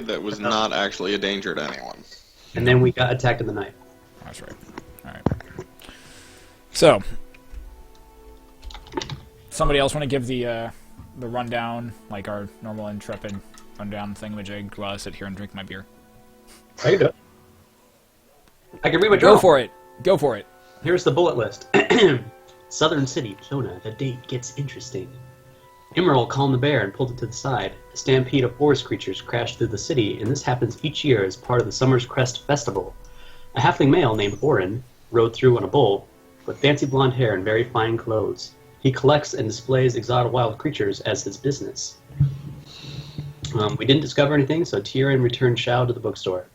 that was not actually a danger to anyone. And then we got attacked in the night. That's right. All right. So, somebody else want to give the rundown, like our normal intrepid rundown thingamajig, while I sit here and drink my beer? I can do it. I can read my Go journal. for it. Go for it. Here's the bullet list. Southern City, Plona. The date gets interesting. Emerald calmed the bear and pulled it to the side. A stampede of forest creatures crashed through the city, and this happens each year as part of the Summer's Crest Festival. A halfling male named Orin rode through on a bull with fancy blonde hair and very fine clothes. He collects and displays exotic wild creatures as his business. We didn't discover anything, so Tyrion returned Shao to the bookstore.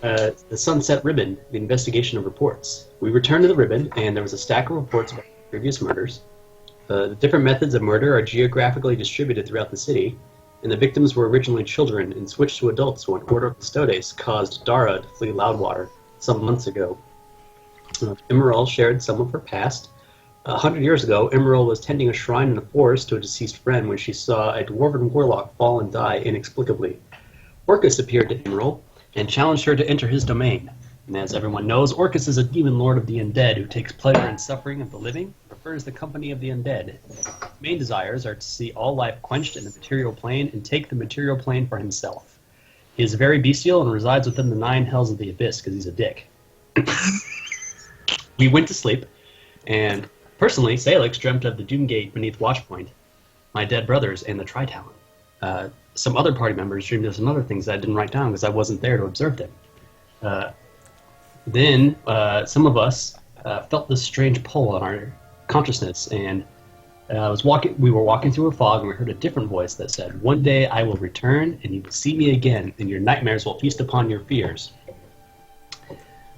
The Sunset Ribbon, the investigation of reports. We returned to the ribbon, and there was a stack of reports about previous murders. The different methods of murder are geographically distributed throughout the city, and the victims were originally children and switched to adults when Order Custodes caused Dara to flee Loudwater some months ago. Emerald shared some of her past. 100 years ago, Emerald was tending a shrine in the forest to a deceased friend when she saw a dwarven warlock fall and die inexplicably. Orcus appeared to Emerald and challenged her to enter his domain. And as everyone knows, Orcus is a demon lord of the undead who takes pleasure in suffering of the living and prefers the company of the undead. His main desires are to see all life quenched in the material plane and take the material plane for himself. He is very bestial and resides within the 9 hells of the abyss because he's a dick. We went to sleep, and personally, Salix dreamt of the Doomgate beneath Watchpoint, my dead brothers, and the Tri-Talon. Some other party members dreamed of some other things that I didn't write down because I wasn't there to observe them. Then some of us felt this strange pull on our consciousness, and we were walking through a fog, and we heard a different voice that said, "One day I will return, and you will see me again, and your nightmares will feast upon your fears."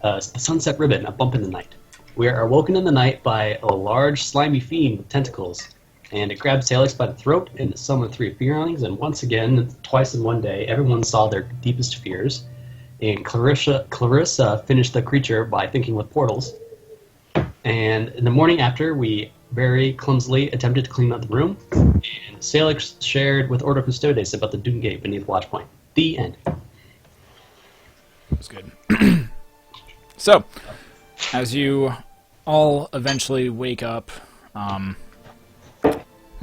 The Sunset Ribbon, a bump in the night. We are awoken in the night by a large, slimy fiend with tentacles, and it grabbed Salix by the throat and summoned 3 fearlings, and once again, twice in one day, everyone saw their deepest fears. And Clarissa finished the creature by thinking with portals. And in the morning after, we very clumsily attempted to clean up the room, and Salix shared with Order Custodes about the Doomgate beneath Watchpoint. The end. That's good. So, as you all eventually wake up, and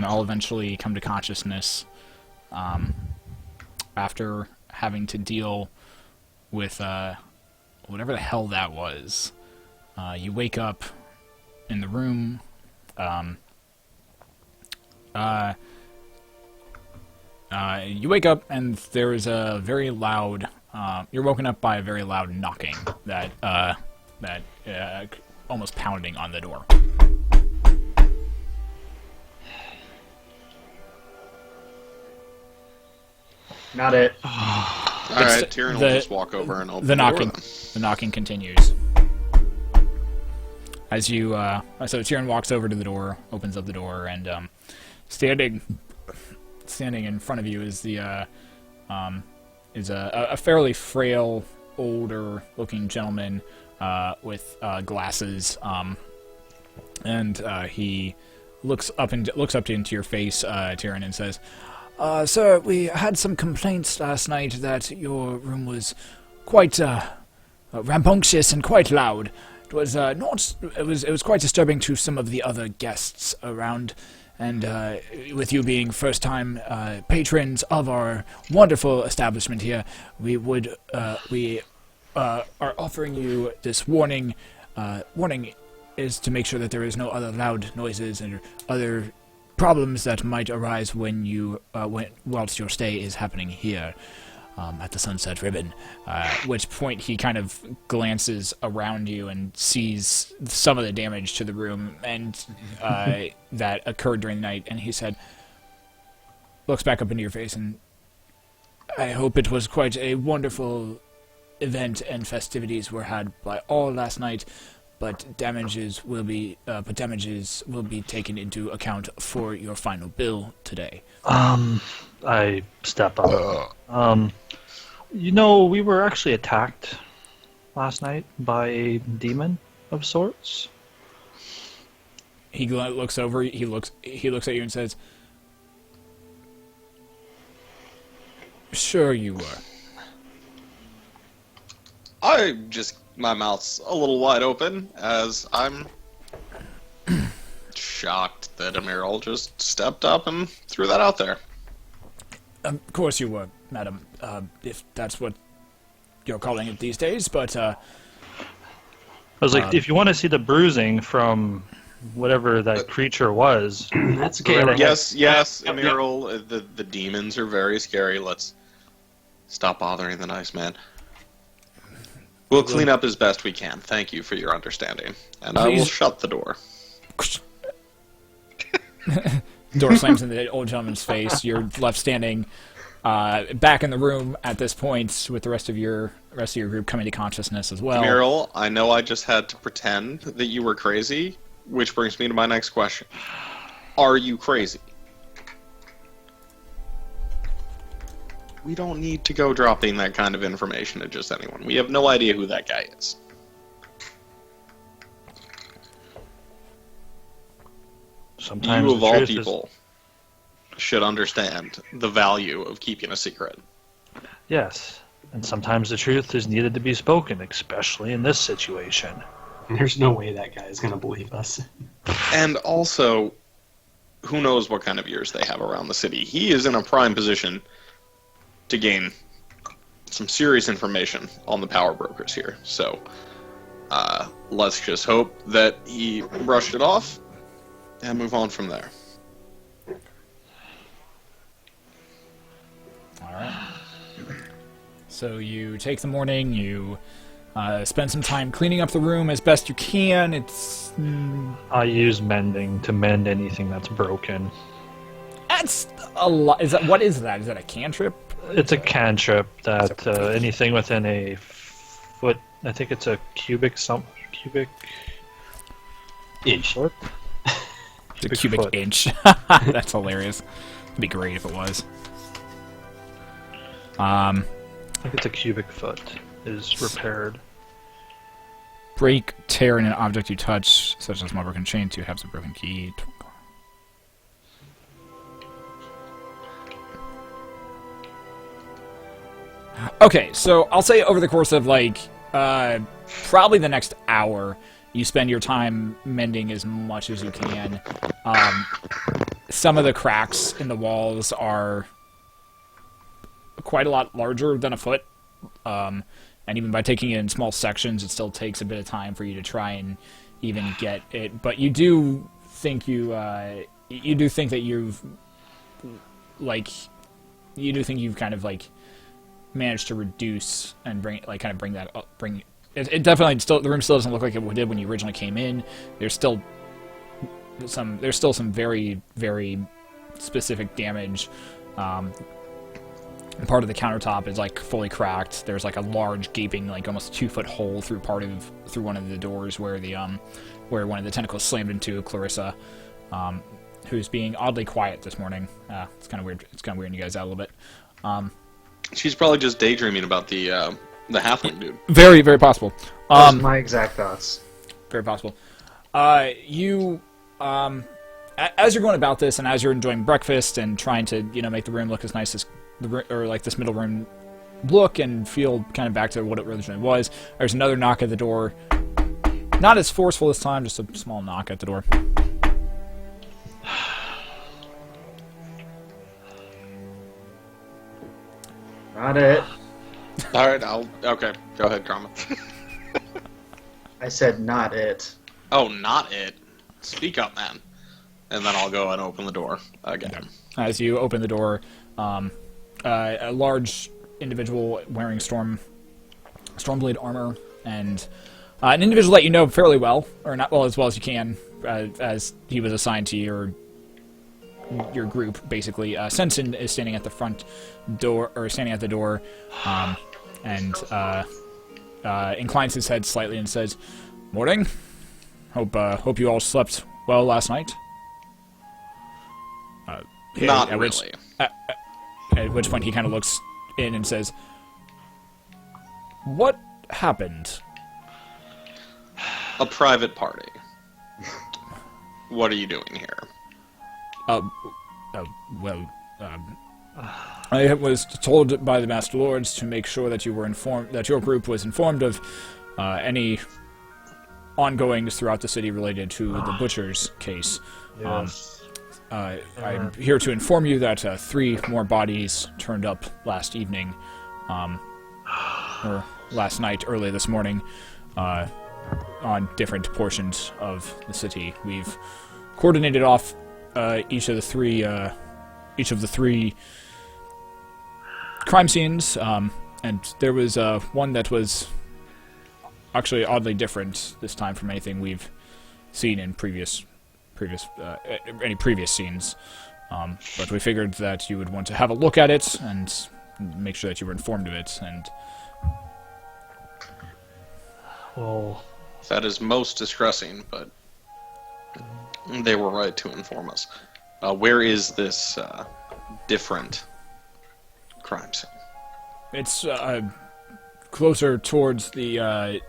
all eventually come to consciousness, after having to deal with whatever the hell that was, you wake up in the room. You wake up and there is a very loud. You're woken up by a very loud knocking that almost pounding on the door. Not it. Alright, Tyrion will just walk over and open the knocking. door then. The knocking continues. As you, so Tyrion walks over to the door, opens up the door, and standing in front of you is a fairly frail, older-looking gentleman with glasses, and he looks up into your face, Tyrion, and says, "Sir, we had some complaints last night that your room was quite rambunctious and quite loud. It was it was quite disturbing to some of the other guests around, and with you being first-time patrons of our wonderful establishment here, we are offering you this warning. Warning is to make sure that there is no other loud noises and other problems that might arise when whilst your stay is happening here at the Sunset Ribbon." At which point he kind of glances around you and sees some of the damage to the room and that occurred during the night, and he said, looks back up into your face, and "I hope it was quite a wonderful event and festivities were had by all last night, but damages will be taken into account for your final bill today." I step up. We were actually attacked last night by a demon of sorts. He looks over. He looks at you and says, Sure you were. My mouth's a little wide open as I'm shocked that Amiral just stepped up and threw that out there. Of course you were, madam, if that's what you're calling it these days, but, I was like, if you want to see the bruising from whatever that creature was, That's okay. Right. Yes, Amiral, the demons are very scary. Let's stop bothering the nice man. We'll clean up as best we can. Thank you for your understanding. And I will Please. shut the door. door slams in the old gentleman's face. You're left standing back in the room at this point with the rest of your group coming to consciousness as well. Amiral, I know I just had to pretend that you were crazy, which brings me to my next question. Are you crazy? We don't need to go dropping that kind of information to just anyone. We have no idea who that guy is. sometimes You, of the all truth people, should understand the value of keeping a secret. Yes, and sometimes the truth is needed to be spoken, especially in this situation. There's no way that guy is going to believe us. And also, who knows what kind of years they have around the city. He is in a prime position to gain some serious information on the power brokers here. So, let's just hope that he brushed it off and move on from there. Alright. So you take the morning, you spend some time cleaning up the room as best you can. It's... I use mending to mend anything that's broken. That's a lot. What is that? Is that a cantrip? It's a cantrip that anything within a foot, I think it's a cubic Inch. foot? The cubic foot. inch. That's hilarious. It'd be great if it was. I think it's a cubic foot is repaired. Break, tear in an object you touch, such as a broken chain, 2 halves of broken key. Okay, so I'll say over the course of, like, probably the next hour, you spend your time mending as much as you can. Some of the cracks in the walls are quite a lot larger than a foot. And even by taking it in small sections, it still takes a bit of time for you to try and even get it. But you do think you do think that you've kind of like managed to reduce and bring that up. It definitely still, the room still doesn't look like it did when you originally came in. There's still some very, very specific damage. And part of the countertop is like fully cracked. There's like a large gaping, like almost 2-foot hole through one of the doors where where one of the tentacles slammed into Clarissa, who's being oddly quiet this morning. It's kind of weird. It's kind of weirding you guys out a little bit. She's probably just daydreaming about the halfling dude. Very, very possible. Those are my exact thoughts. Very possible. You, as you're going about this, and as you're enjoying breakfast and trying to, make the room look as nice as this middle room look and feel kind of back to what it originally was, there's another knock at the door. Not as forceful this time, just a small knock at the door. Not it. Alright, okay, go ahead, Drama. I said not it. Oh, not it. Speak up, man. And then I'll go and open the door again. As you open the door, a large individual wearing Stormblade armor, and an individual that you know fairly well, or not well as you can, as he was assigned to your group, basically. Sensen is standing at the front door, or standing at the door, and inclines his head slightly and says, "Morning. Hope you all slept well last night." Not really. At which point he kind of looks in and says, "What happened?" A private party. What are you doing here? I was told by the Master Lords to make sure that you were informed, that your group was informed of any ongoings throughout the city related to the Butcher's case. Yes. I'm here to inform you that 3 more bodies turned up last evening, or last night, early this morning, on different portions of the city. We've coordinated off each of the three crime scenes, and there was one that was actually oddly different this time from anything we've seen in previous scenes. But we figured that you would want to have a look at it and make sure that you were informed of it. And Well, That is most distressing, but they were right to inform us. Where is this different crime scene? it's closer towards the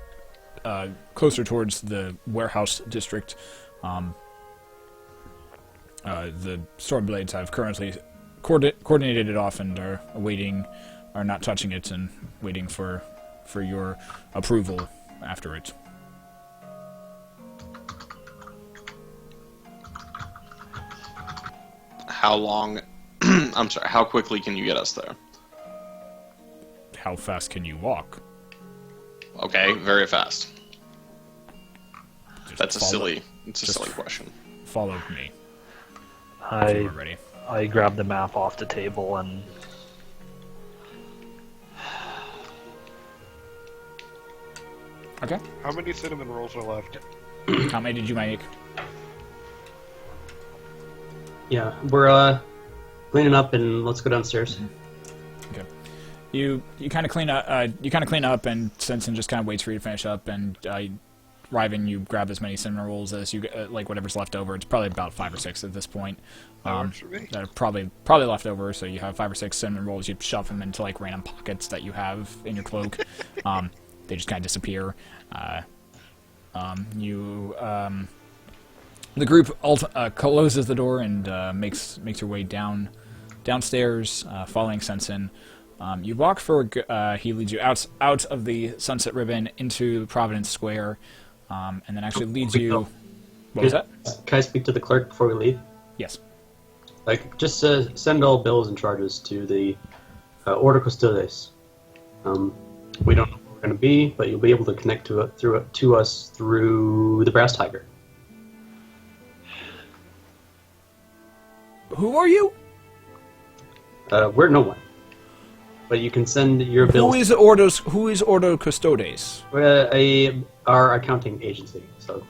warehouse district. The Stormblades have currently coordinated it off and are not touching it and waiting for your approval after it. How long? I'm sorry. How quickly can you get us there? How fast can you walk? Okay, very fast. Just That's a follow- silly just- question. Follow me if you are I ready. I grabbed the map off the table and Okay. How many cinnamon rolls are left? How many did you make? Yeah, we're cleaning up and let's go downstairs. Okay. You kind of clean up. And Sensen just kind of waits for you to finish up. And Ryven, you grab as many cinnamon rolls as you like, whatever's left over. It's probably about 5 or 6 at this point. That works for me. That are probably left over. So you have 5 or 6 cinnamon rolls. You shove them into like random pockets that you have in your cloak. They just kind of disappear. The group closes the door and makes your way downstairs, following Sensen. You walk for he leads you out of the Sunset Ribbon into Providence Square, and then actually leads you. What was that? Can I speak to the clerk before we leave? Yes. Like, just send all bills and charges to the Order Custodes. We don't know where we're going to be, but you'll be able to connect to us through the Brass Tiger. Who are you? We're no one. But you can send your bills. Who is Ordo Custodes? We're our accounting agency. So,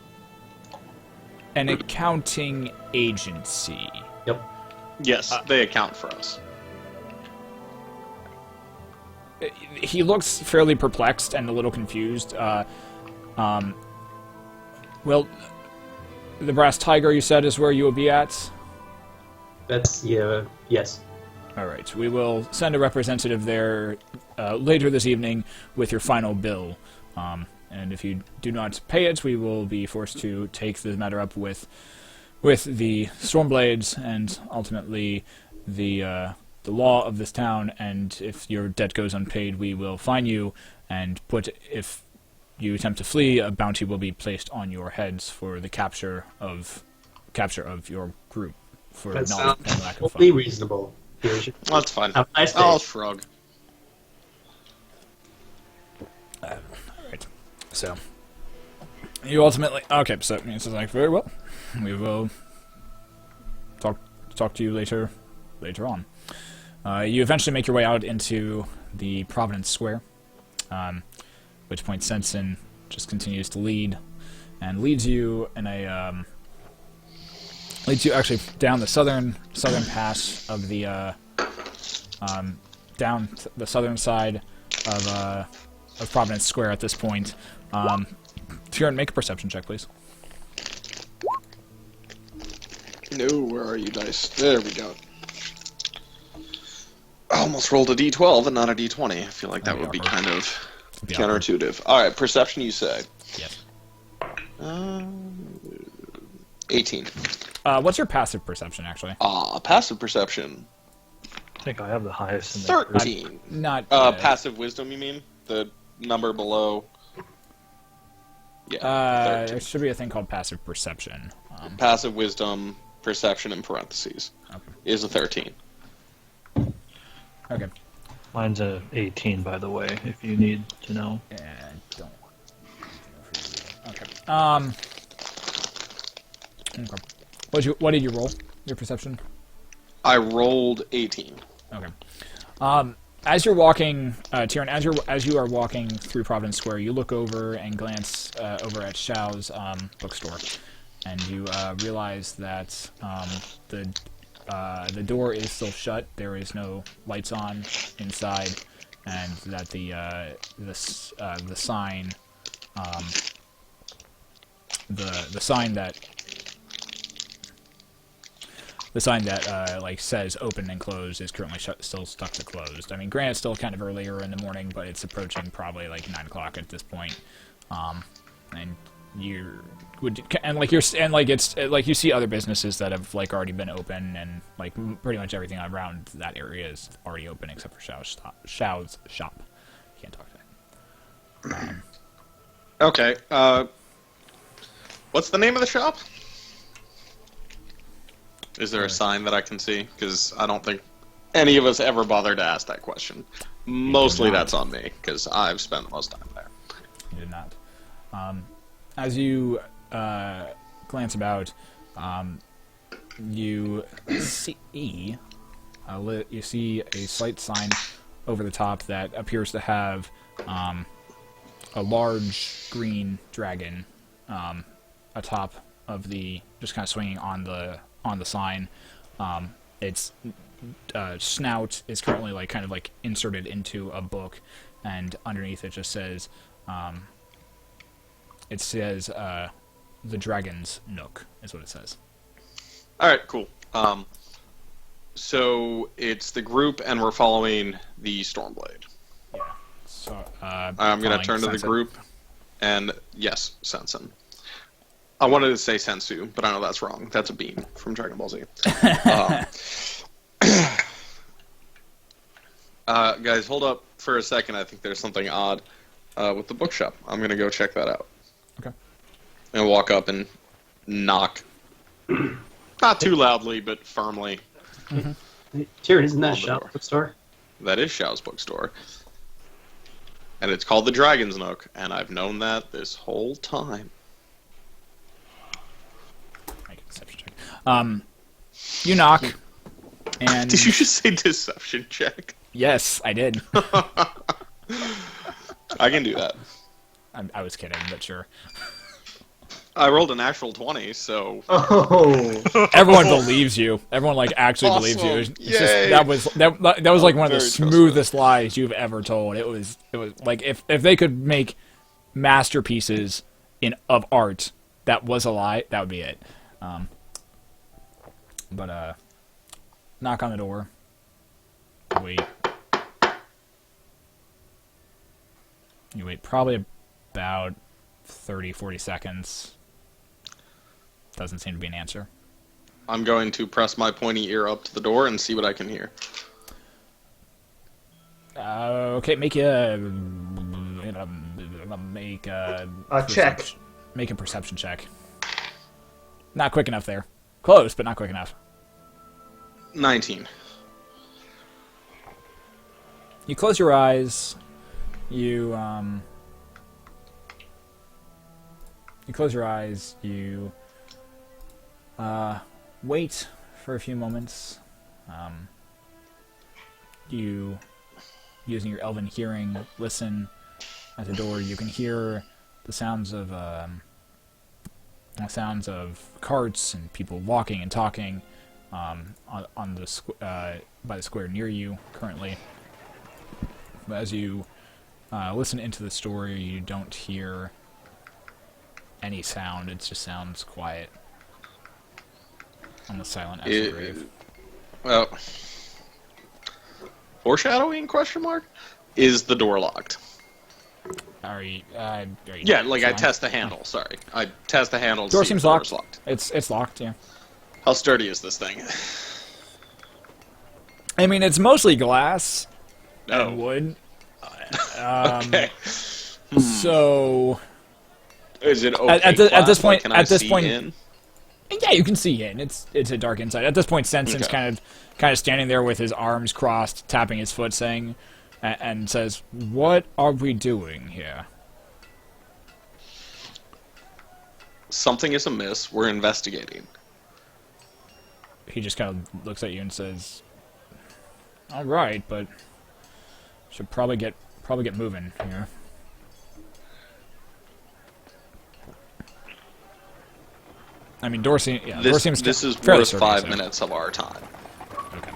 An accounting agency. yep. Yes, they account for us. He looks fairly perplexed and a little confused. Well, the Brass Tiger, you said, is where you will be at? That's yes. All right. We will send a representative there later this evening with your final bill. And if you do not pay it, we will be forced to take the matter up with the Stormblades and ultimately the law of this town. And if your debt goes unpaid, we will fine you and if you attempt to flee, a bounty will be placed on your heads for the capture of your group for That knowledge sounds and lack of totally fun. reasonable. Here's your- Well, that's fine. Have a nice day. I'll shrug. Right. So you ultimately So it's like, very well. We will talk to you later on. You eventually make your way out into the Providence Square. Which point Sensen just continues to lead and leads you actually down the southern pass of the down the southern side of Providence Square at this point. Tieran, make a perception check, please. No, where are you, dice? There we go. I almost rolled a d12 and not a d20. I feel like that would be kind of Be awkward. counterintuitive. All right, perception, you say. Yes. 18. What's your passive perception, actually? Passive perception. I think I have the highest in there. 13. Not Passive wisdom, you mean? The number below. Yeah. 13. there should be a thing called passive perception. Passive wisdom, perception in parentheses, is a 13. Okay. Mine's a 18, by the way, if you need to know. Don't. Okay. Okay. What did you roll? Your perception? I rolled 18. Okay. As you're walking, Tyrion, as you are walking through Providence Square, you look over and glance over at Shao's bookstore, and you realize that the door is still shut. There is no lights on inside, and that the sign that like says open and closed is currently still stuck to closed. I mean, granted, it's still kind of earlier in the morning, but it's approaching probably like 9 o'clock at this point. And you see other businesses that have like already been open, and like pretty much everything around that area is already open except for Shao's shop. Can't talk to that. Okay. What's the name of the shop? Is there a sign that I can see? Because I don't think any of us ever bothered to ask that question. Mostly that's on me, because I've spent the most time there. You did not. As you glance about, you see a slight sign over the top that appears to have a large green dragon atop of the, just kind of swinging on the sign. Its snout is currently like kind of like inserted into a book, and underneath it just says the Dragon's Nook is what it says. All right, cool. So it's the group, and we're following the Stormblade. Yeah. So I'm going to turn to the group, and yes, Sensen. I wanted to say Sensu, but I know that's wrong. That's a bean from Dragon Ball Z. Guys, hold up for a second. I think there's something odd with the bookshop. I'm going to go check that out. Okay. And walk up and knock. Not too loudly, but firmly. Hey, Tyrion, isn't that On the Shao's door. bookstore? That is Shao's bookstore. And it's called the Dragon's Nook, and I've known that this whole time. Make a deception check. You knock, and Did you just say deception check? yes, I did. I can do that. I was kidding, but sure. I rolled an actual 20, so... Oh, Everyone believes you. Everyone like actually believes you. Awesome. It's just, Yay. that was like one of the Very smoothest lies you've ever told. It was like if they could make masterpieces of art that was a lie, that would be it. But knock on the door. Wait. You wait probably about 30-40 seconds. Doesn't seem to be an answer. I'm going to press my pointy ear up to the door and see what I can hear. Okay, make a check. perception- Make a perception check. Not quick enough there. Close, but not quick enough. 19. You close your eyes. You close your eyes. You wait for a few moments. You, using your elven hearing, listen at the door. You can hear the sounds of carts and people walking and talking on the by the square near you currently. But as you listen into the story, you don't hear any sound. It just sounds quiet. Almost silent as the grave. Well, foreshadowing, question mark? Is the door locked? Are you Yeah, like I fine? test the handle, sorry. I test the handle to Door see seems if the door's locked. It's locked, yeah. How sturdy is this thing? I mean, it's mostly glass Oh. and wood. Okay. So Is it okay? at this glass? point, Like, can I at this see point, in? yeah, you can see in. It's a dark inside. At this point, Sensen's Okay. kind of standing there with his arms crossed, tapping his foot, saying, and says, "What are we doing here?" Something is amiss. We're investigating. He just kind of looks at you and says, "All right, but should probably get moving here." I mean, Dorsey. Yeah, Dorsey seems This is fairly worth certain, 5 so- minutes of our time. Okay.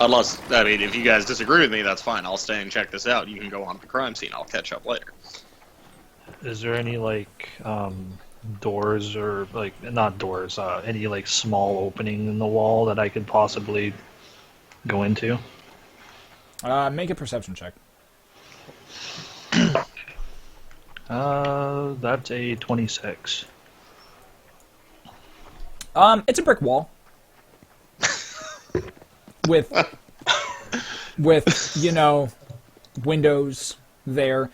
Unless, I mean, if you guys disagree with me, that's fine. I'll stay and check this out. You can go on to the crime scene. I'll catch up later. Is there any like doors or like not doors? Any like small opening in the wall that I could possibly go into? Make a perception check. That's a 26. It's a brick wall. with windows there.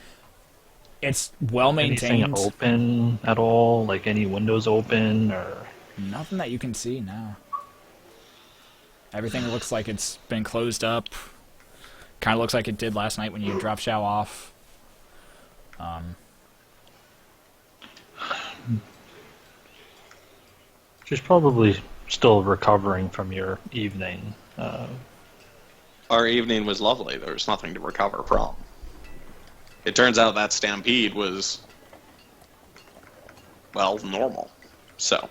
It's well maintained. Anything open at all? Like any windows open or? Nothing that you can see now. Everything looks like it's been closed up. Kind of looks like it did last night when you dropped Xiao off. She's probably still recovering from your evening. Our evening was lovely. There was nothing to recover from. It turns out that stampede was, well, normal. So,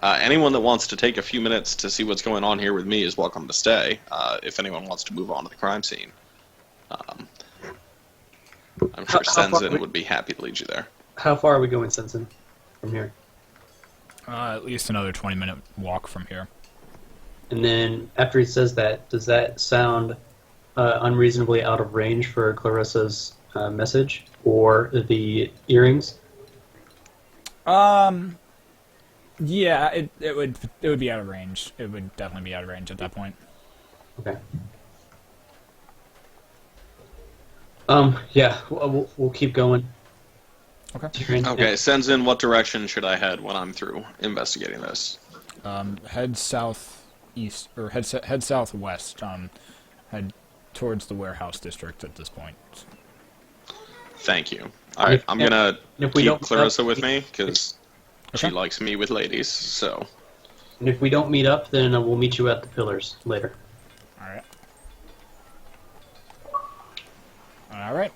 anyone that wants to take a few minutes to see what's going on here with me is welcome to stay. If anyone wants to move on to the crime scene, I'm sure How far Senzen would be happy to lead you there. How far are we going, Sensen, from here? At least another 20-minute walk from here. And then after he says that, does that sound unreasonably out of range for Clarissa's message or the earrings? Yeah, it would be out of range. It would definitely be out of range at that point. Okay. Yeah, we'll keep going. Okay. Tyrion, Okay, Senzen, what direction should I head when I'm through investigating this? Head southeast or head southwest. Head towards the warehouse district at this point. Thank you. All right, I'm gonna if we keep don't- Clarissa with me because she Okay. likes me with ladies. So, And if we don't meet up, then we'll meet you at the pillars later. All right. All right.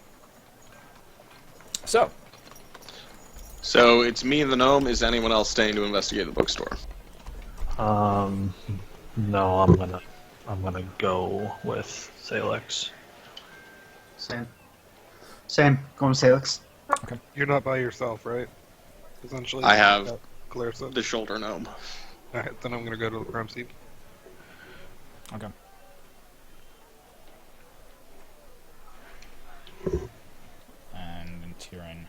so it's me and the gnome. Is anyone else staying to investigate the bookstore? No, I'm gonna go with Salix. Same. Same. Going with Salix. You're not by yourself, right? Essentially. I have Clarissa. the shoulder gnome. Alright, then I'm gonna go to the crime scene. Okay. And Tyrion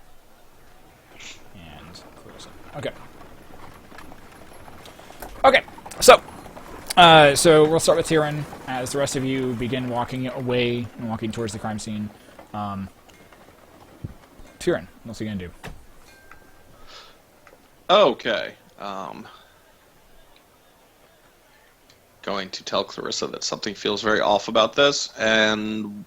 and Clarissa. Okay. Okay. So we'll start with Tyrion as the rest of you begin walking away and walking towards the crime scene. Tyrion, what's he gonna do? Okay. Going to tell Clarissa that something feels very off about this, and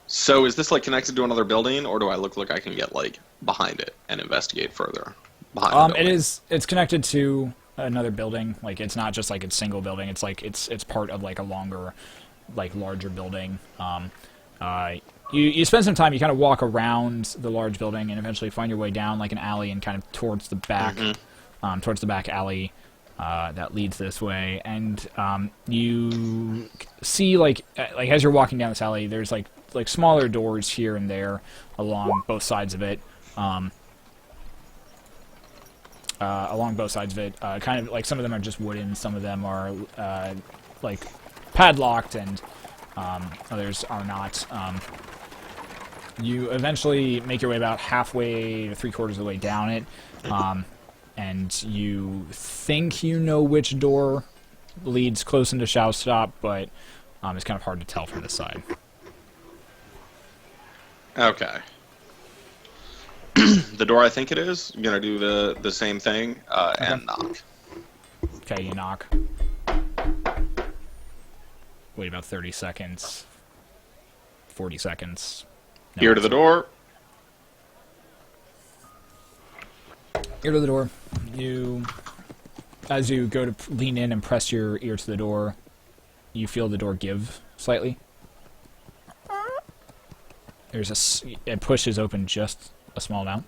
so is this like connected to another building, or do I look like I can get like behind it and investigate further? Behind the building? It's connected to another building. Like it's not just like a single building. It's like it's part of like a longer, like larger building. You spend some time. You kind of walk around the large building and eventually find your way down like an alley and kind of towards the back, towards the back alley that leads this way. And you see like as you're walking down this alley, there's like smaller doors here and there along both sides of it. Along both sides of it, kind of like some of them are just wooden, some of them are like padlocked, and others are not. You eventually make your way about halfway to 3/4 of the way down it, and you think you know which door leads close into Xiao's stop, but it's kind of hard to tell from this side. Okay. The door I think it is, I'm gonna do the same thing and knock. Okay, you knock. Wait about 30 seconds. 40 seconds. No Ear to the answer. door. Ear to the door. As you go to lean in and press your ear to the door, you feel the door give slightly. It pushes open just a small amount.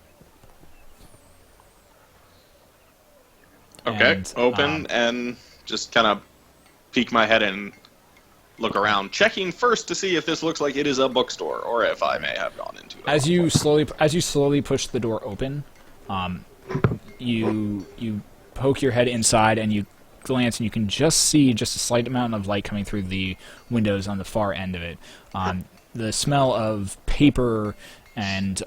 Okay, And, open and just kind of peek my head and look around, checking first to see if this looks like it is a bookstore or if I may have gone into it. As you slowly push the door open, you poke your head inside and you glance and you can just see just a slight amount of light coming through the windows on the far end of it. The smell of paper and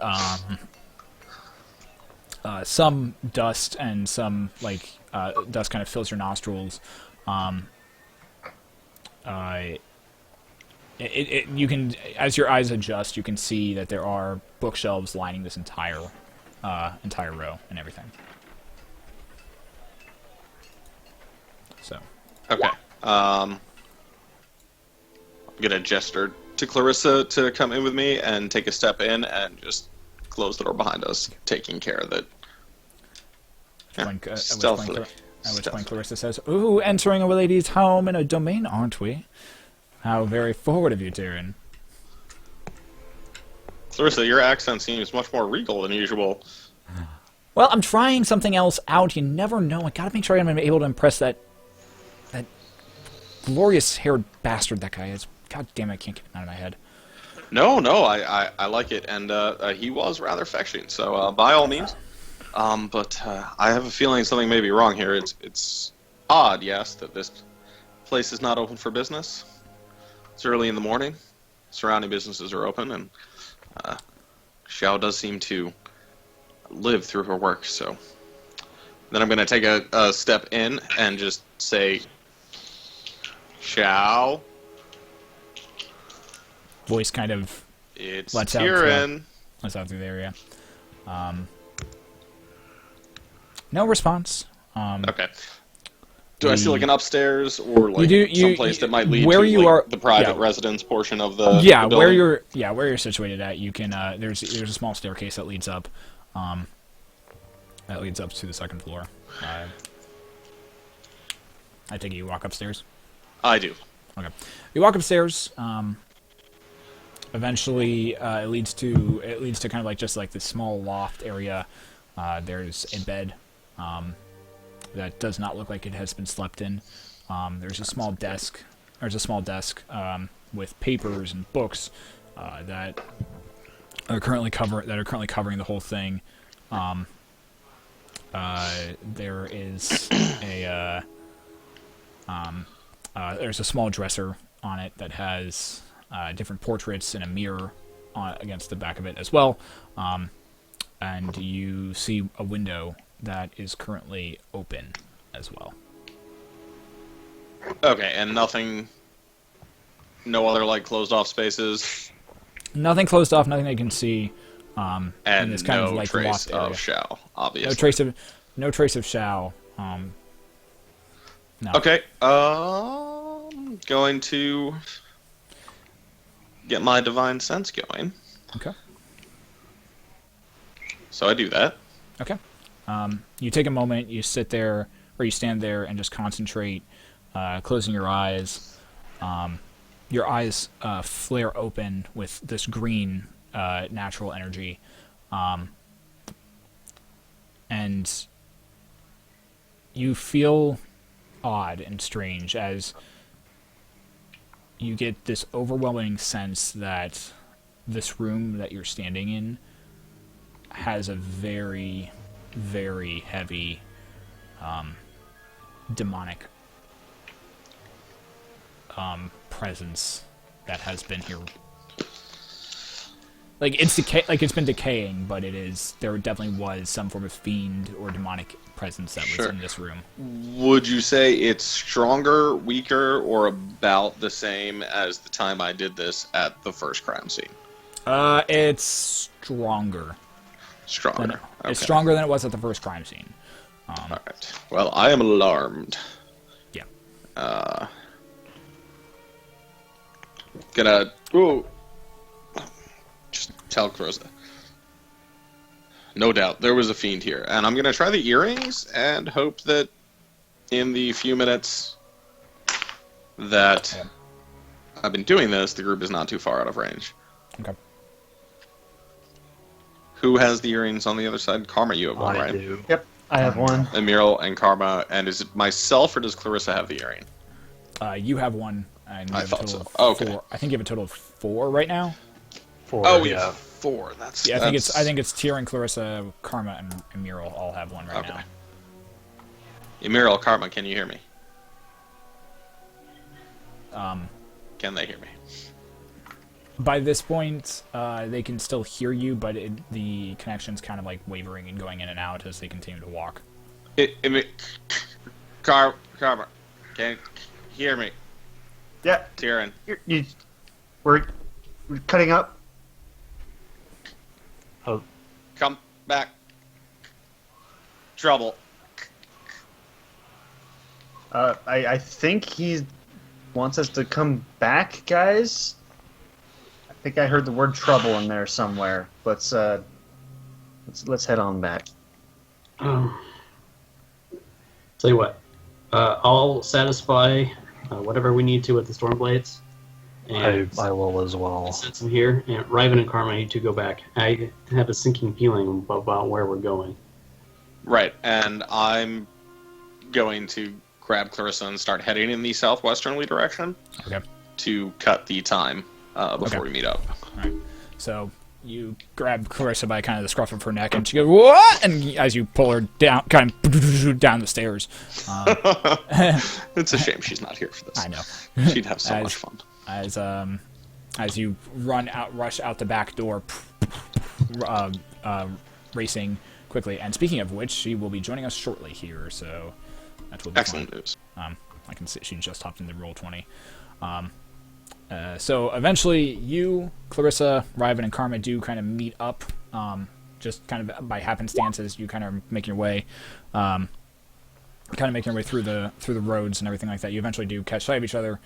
some dust and some dust kind of fills your nostrils. You can, as your eyes adjust, you can see that there are bookshelves lining this entire row and everything. So, Okay. I'm gonna gesture to Clarissa to come in with me and take a step in and just close the door behind us, taking care that. at which point stealthily. Clarissa says, "Ooh, entering a lady's home in a domain, aren't we? How very forward of you, Tyrion." Clarissa, your accent seems much more regal than usual. Well, I'm trying something else out. You never know. I gotta make sure I'm able to impress that glorious-haired bastard that guy is. God damn it, I can't get him out of my head. No, I like it, and he was rather fetching, so by all means. But I have a feeling something may be wrong here. It's odd, yes, that this place is not open for business. It's early in the morning. Surrounding businesses are open, and Xiao does seem to live through her work, so... Then I'm going to take a step in and just say, Xiao, Voice kind of it's lets out Tyrion. through the area. No response. Okay. Do I see like an upstairs or like You do- someplace that might lead where to you like, are- the private yeah. residence portion of the Yeah, the where building? you're situated at, you can there's a small staircase that leads up to the second floor. I think you walk upstairs. I do. Okay, you walk upstairs. Eventually, it leads to kind of like just like this small loft area. There's a bed that does not look like it has been slept in. There's a small desk. With papers and books that are currently covering the whole thing. There is there's a small dresser on it that has different portraits and a mirror against the back of it as well. And you see a window that is currently open as well. Okay, and nothing, no other like closed off spaces, Nothing closed off, nothing they can see. In and this kind no of like trace loft area. of Xiao, obviously. No trace of Xiao. No. Okay, going to get my divine sense going. Okay. So I do that. Okay. You take a moment, you sit there, or you stand there and just concentrate, closing your eyes. Your eyes flare open with this green natural energy. And you feel odd and strange as you get this overwhelming sense that this room that you're standing in has a very, very heavy demonic presence that has been here like it's been decaying, but there definitely was some form of fiend or demonic presence that was Sure. in this room. Would you say it's stronger, weaker, or about the same as the time I did this at the first crime scene? It's stronger. Stronger. Okay. It's stronger than it was at the first crime scene. All right. Well, I am alarmed. Yeah. Gonna just tell Croza. No doubt there was a fiend here, and I'm gonna try the earrings and hope that in the few minutes that I've been doing this, the group is not too far out of range. Okay. Who has the earrings on the other side? Karma, you have one, I right? do. Yep, I have one. Amiral and Karma, and is it myself or does Clarissa have the earring? You have one. And you I have thought a total so. of Okay. 4. I think you have a total of 4 right now. 4. Oh, we yeah. have 4. That's Yeah, I that's... think it's Tyr and Clarissa, Karma, and Mural all have one right Okay. Amiral, Karma, can you hear me? now. Can they hear me? By this point, they can still hear you, but the connection's kind of like wavering and going in and out as they continue to walk. Karma, can you hear me? Yeah, Tyrion. we're cutting up. Oh, Come back. Trouble. I think he wants us to come back, guys. I think I heard the word trouble in there somewhere. Let's head on back. Tell you what, I'll satisfy whatever we need to with the Stormblades. And I will as well. send some here. And Riven and Karma need to go back. I have a sinking feeling about where we're going. Right, and I'm going to grab Clarissa and start heading in the southwesternly direction Okay. to cut the time before Okay. we meet up. So you grab Clarissa by kind of the scruff of her neck, and she goes, "What?" And as you pull her down, kind of down the stairs. It's a shame she's not here for this. I know. She'd have so As- much fun. As you rush out the back door, racing quickly. And speaking of which, she will be joining us shortly here, so that will be Excellent fun. news. I can see she just hopped into roll 20. So eventually, you, Clarissa, Riven, and Karma do kind of meet up, just kind of by happenstance as you kind of making your way, through the roads and everything like that. You eventually do catch sight of each other.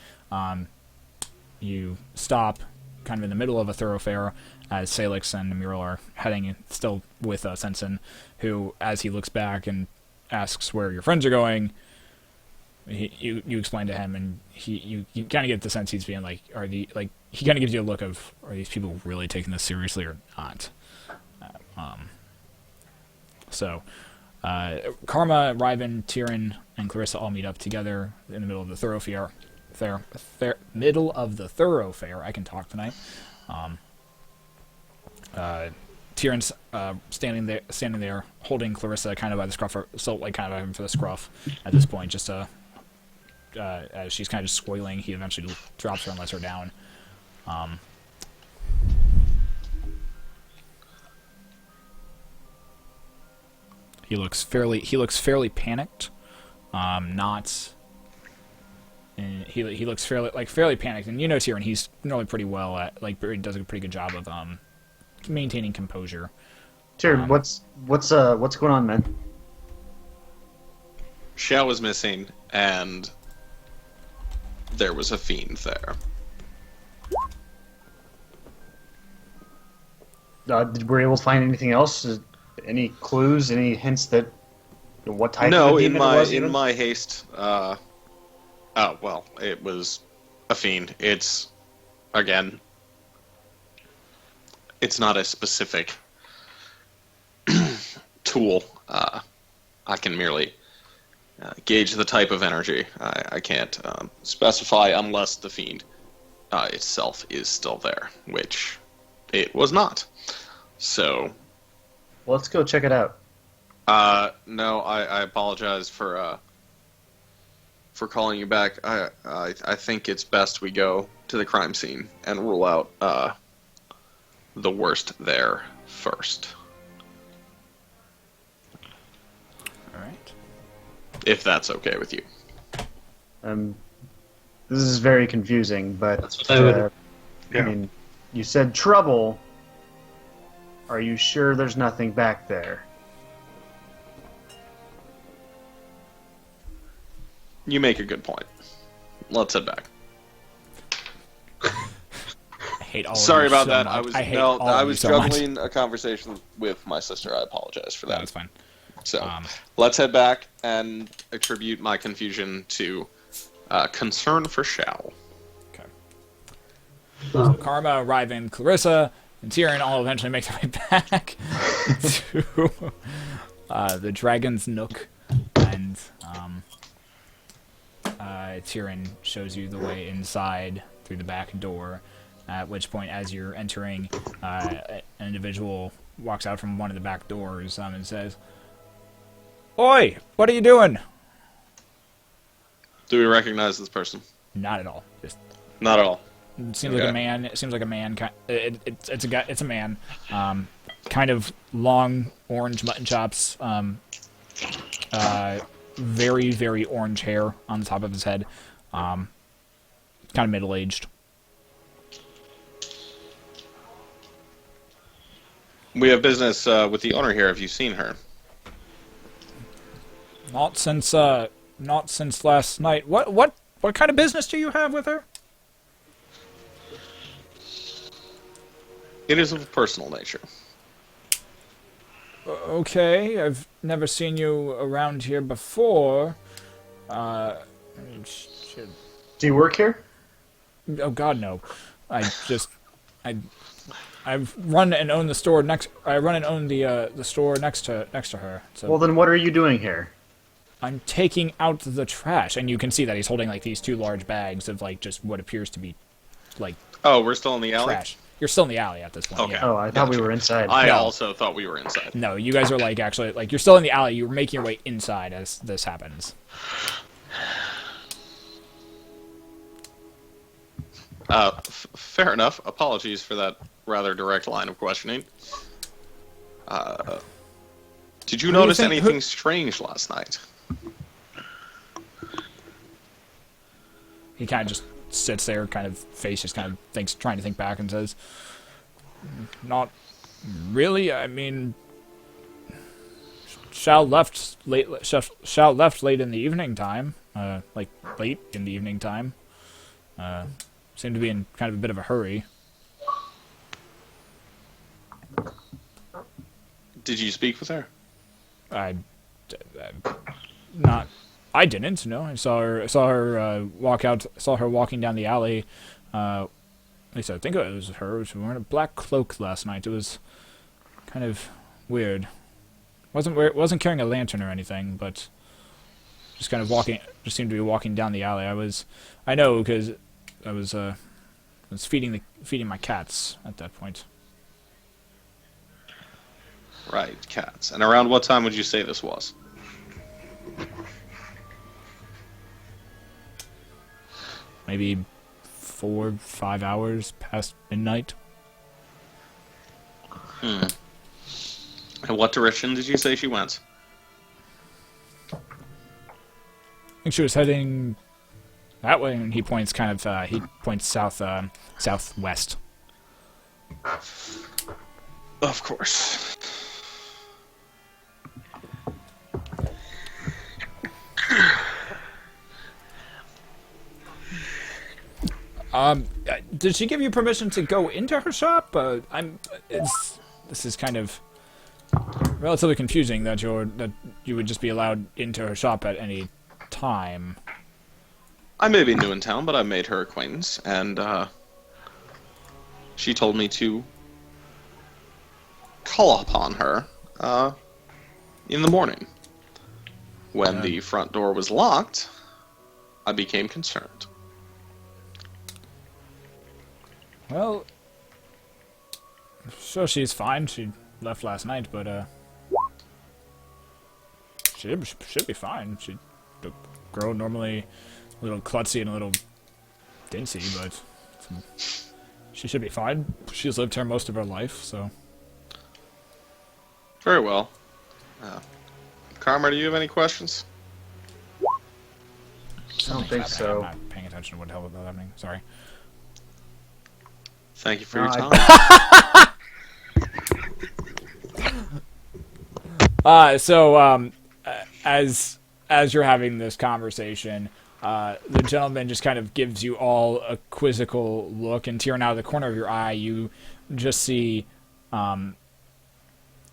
You stop kind of in the middle of a thoroughfare as Salix and Amiral are heading still with Sensen, who, as he looks back and asks where your friends are going, you explain to him, and you kind of get the sense he's being like, he kind of gives you a look of, are these people really taking this seriously or not? Karma, Riven, Tyrion, and Clarissa all meet up together in the middle of the thoroughfare. Middle of the thoroughfare. I can talk tonight. Tyrion's standing there, holding Clarissa kind of by the scruff, kind of having for the scruff at this point, just as she's kind of just squealing. He eventually drops her and lets her down. He looks fairly panicked. He looks fairly panicked, and you know Tyrion, he's normally pretty well at, he does a pretty good job of maintaining composure. Tyrion, what's going on, man? Shao was missing, and there was a fiend there. Were we able to find anything else? Any clues? Any hints that what type No, of a in demon it was? my even? haste. It was a fiend. It's again. It's not a specific tool. I can merely gauge the type of energy. I can't specify unless the fiend itself is still there, which it was not. So, Let's go check it out. no, I apologize for calling you back. I think it's best we go to the crime scene and rule out the worst there first. All right. If that's okay with you. This is very confusing, but That's what I would- Yeah. I mean, you said trouble. Are you sure there's nothing back there? You make a good point. Let's head back. I hate all Sorry of you about so that. much. I hate all of you was so much. juggling a conversation with my sister. I apologize for that. That's fine. So Um, let's head back and attribute my confusion to concern for Shao. Okay. Oh, Karma, Ryven, Clarissa, and Tyrion all eventually make their way back to the Dragon's Nook, and Tyrion shows you the way inside through the back door. At which point, as you're entering, an individual walks out from one of the back doors and says, "Oi, what are you doing?" Do we recognize this person? Not at all. Just Not at all. it seems like Okay. a man. It seems like a man. It's a guy. It's a man. Kind of long orange mutton chops. Very very orange hair on the top of his head. Kind of middle aged. We have business with the owner here. Have you seen her? Not since last night. What kind of business do you have with her? It is of a personal nature. Okay, I've never seen you around here before. Shit. Do you work here? Oh God, no! I run and own the store next. I run and own the store next to her. So Well, then what are you doing here? I'm taking out the trash, and you can see that he's holding like these two large bags of like just what appears to be like Oh, we're still in the alley? trash. You're still in the alley at this point. Okay. Yeah. Oh, I thought we Gotcha. were inside. I No. also thought we were inside. No, you guys are like actually like you're still in the alley. You were making your way inside as this happens. Fair enough. Apologies for that rather direct line of questioning. Did you Who do you notice think- anything strange last night? He kind of just sits there, kind of face just kind of thinks, trying to think back, and says, "Not really. I mean, Shao left late. Shao left late in the evening time. Like late in the evening time. Seemed to be in kind of a bit of a hurry. Did you speak with her? I not. I didn't. No, I saw her walk out. Saw her walking down the alley. At least I think it was her. She was wearing a black cloak last night. It was kind of weird. Wasn't carrying a lantern or anything, but just kind of walking. Just seemed to be walking down the alley. I know because I was feeding my cats at that point. Right, cats. And around what time would you say this was? Maybe 4-5 hours past midnight. And what direction did you say she went? I think she was heading that way, and he points south, southwest. Of course. Did she give you permission to go into her shop? This is kind of relatively confusing that you would just be allowed into her shop at any time. I may be new in town, but I made her acquaintance, and she told me to call upon her in the morning. When the front door was locked, I became concerned. Well, sure, she's fine. She left last night, but she should be fine. The girl normally a little klutzy and a little dincy, but She should be fine. She's lived here most of her life, so. Very well. Karma, do you have any questions? I don't think I'm so. not paying attention to what the hell was happening. Sorry. Thank you for No, your I- time. So as you're having this conversation, the gentleman just kind of gives you all a quizzical look, and tearing out of the corner of your eye, you just see,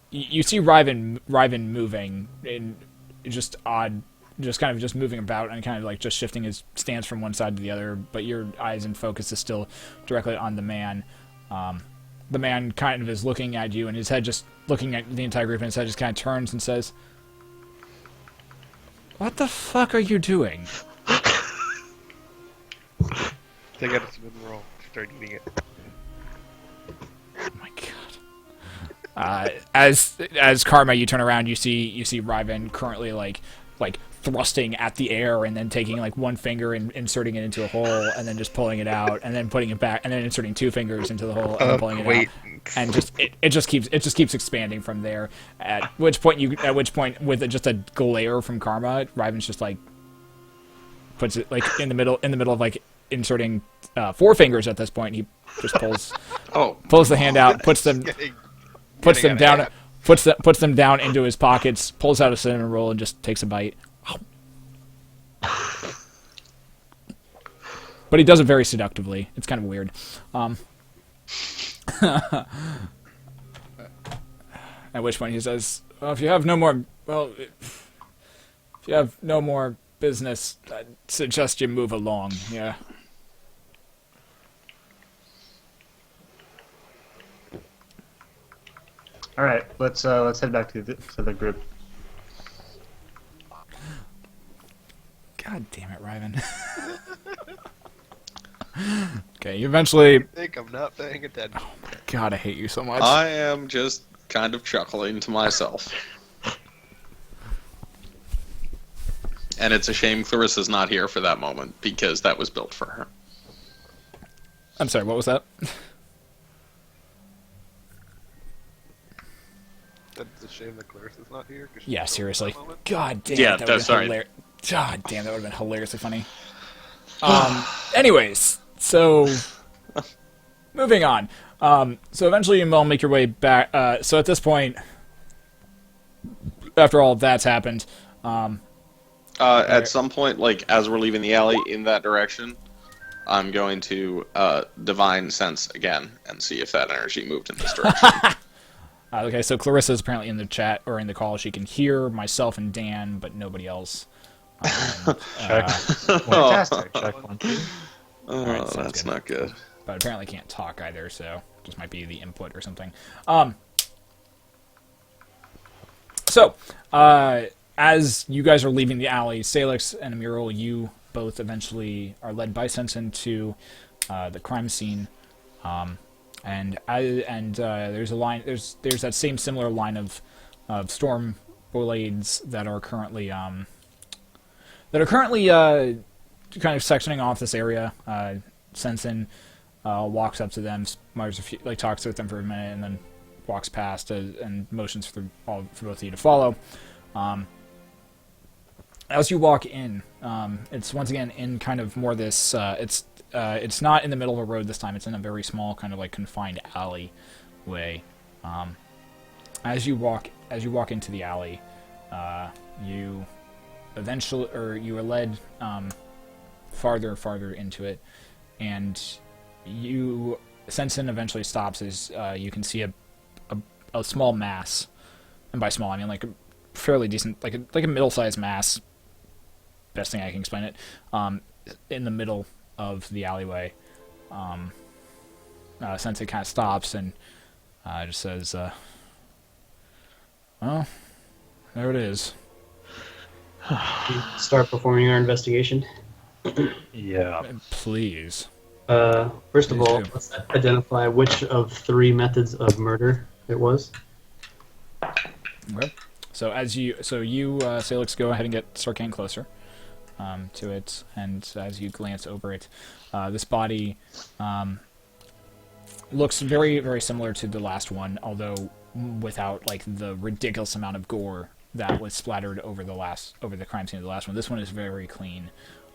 you see Ryven moving in just odd, just kind of just moving about and kind of like just shifting his stance from one side to the other, but your eyes and focus is still directly on the man. The man kind of is looking at you, and his head just looking at the entire group, and his head just kind of turns and says, "What the fuck are you doing?" Take out a spin roll. Start eating it. Oh my god. As Karma, you turn around, you see Ryven currently like thrusting at the air, and then taking like one finger and inserting it into a hole, and then just pulling it out, and then putting it back, and then inserting two fingers into the hole, and then pulling it out, and it just keeps expanding from there. At which point with just a glare from Karma, Ryven's just like puts it like in the middle of like inserting four fingers at this point. He just pulls the hand out, puts them down into his pockets, pulls out a cinnamon roll, and just takes a bite. But he does it very seductively. It's kind of weird. At which point he says, "Well, if you have no more business, I'd suggest you move along." Yeah. All right, let's head back to the group. God damn it, Ryven. Okay, you eventually. I think I'm not paying attention. God, I hate you so much. I am just kind of chuckling to myself. And it's a shame Clarissa's not here for that moment, because that was built for her. I'm sorry, what was that? That's a shame that Clarissa's not here. 'Cause she's Yeah, so seriously. at that moment. God damn Yeah, it. That would've sorry. been God damn, that would have been hilariously funny. Anyways, so moving on. So eventually you all make your way back. So at this point, after all of that's happened, At some point, like, as we're leaving the alley in that direction, I'm going to divine sense again and see if that energy moved in this direction. okay, so Clarissa is apparently in the chat or in the call. She can hear myself and Dan, but nobody else. Check. Fantastic. Check 1, 2. Alright, sounds That's good. not good. But apparently can't talk either, so just might be the input or something. So, as you guys are leaving the alley, Salix and Amiral, you both eventually are led by Sensen to the crime scene, and there's a line. There's that same similar line of storm blades that are currently kind of sectioning off this area. Sensen walks up to them, smutters a few, talks with them for a minute, and then walks past and motions for both of you to follow. As you walk in, it's once again in kind of more this. It's not in the middle of a road this time. It's in a very small kind of confined alley way. As you walk into the alley, you are led farther and farther into it, and Sensen eventually stops as you can see a small mass, and by small I mean a fairly decent, like a middle-sized mass. Best thing I can explain it. In the middle of the alleyway, Sensen kind of stops and just says, "Well, there it is." Start performing our investigation. Yeah. Please. First of Please all, do. let's identify which of 3 methods of murder it was. Okay. So Salix, go ahead and start getting closer to it, and as you glance over it, this body, looks very, very similar to the last one, although without like the ridiculous amount of gore that was splattered over the crime scene of the last one. This one is very clean,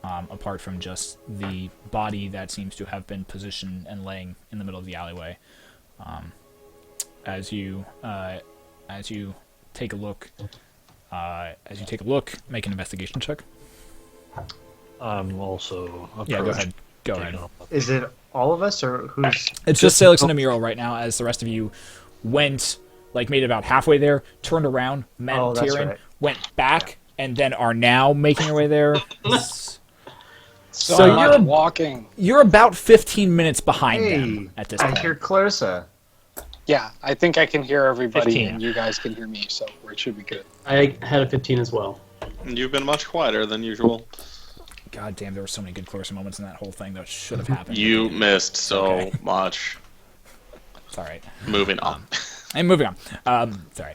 apart from just the body that seems to have been positioned and laying in the middle of the alleyway. As you take a look, make an investigation check. I'm also Yeah, go ahead. Go ahead. Is it all of us, or who's? It's just Salix and Amiral right now, as the rest of you went, like, made it about halfway there, turned around, met Oh, that's Tyrion, right. went back, and then are now making your way there. So you're- much walking. You're about 15 minutes behind Hey, them at this I point. hear Clarissa. Yeah, I think I can hear everybody, 15. and you guys can hear me, so it should be good. I had a 15 as well. You've been much quieter than usual. God damn, there were so many good Clarissa moments in that whole thing that should have happened. You missed so Okay. much. It's all right. Moving on. And moving on. It's all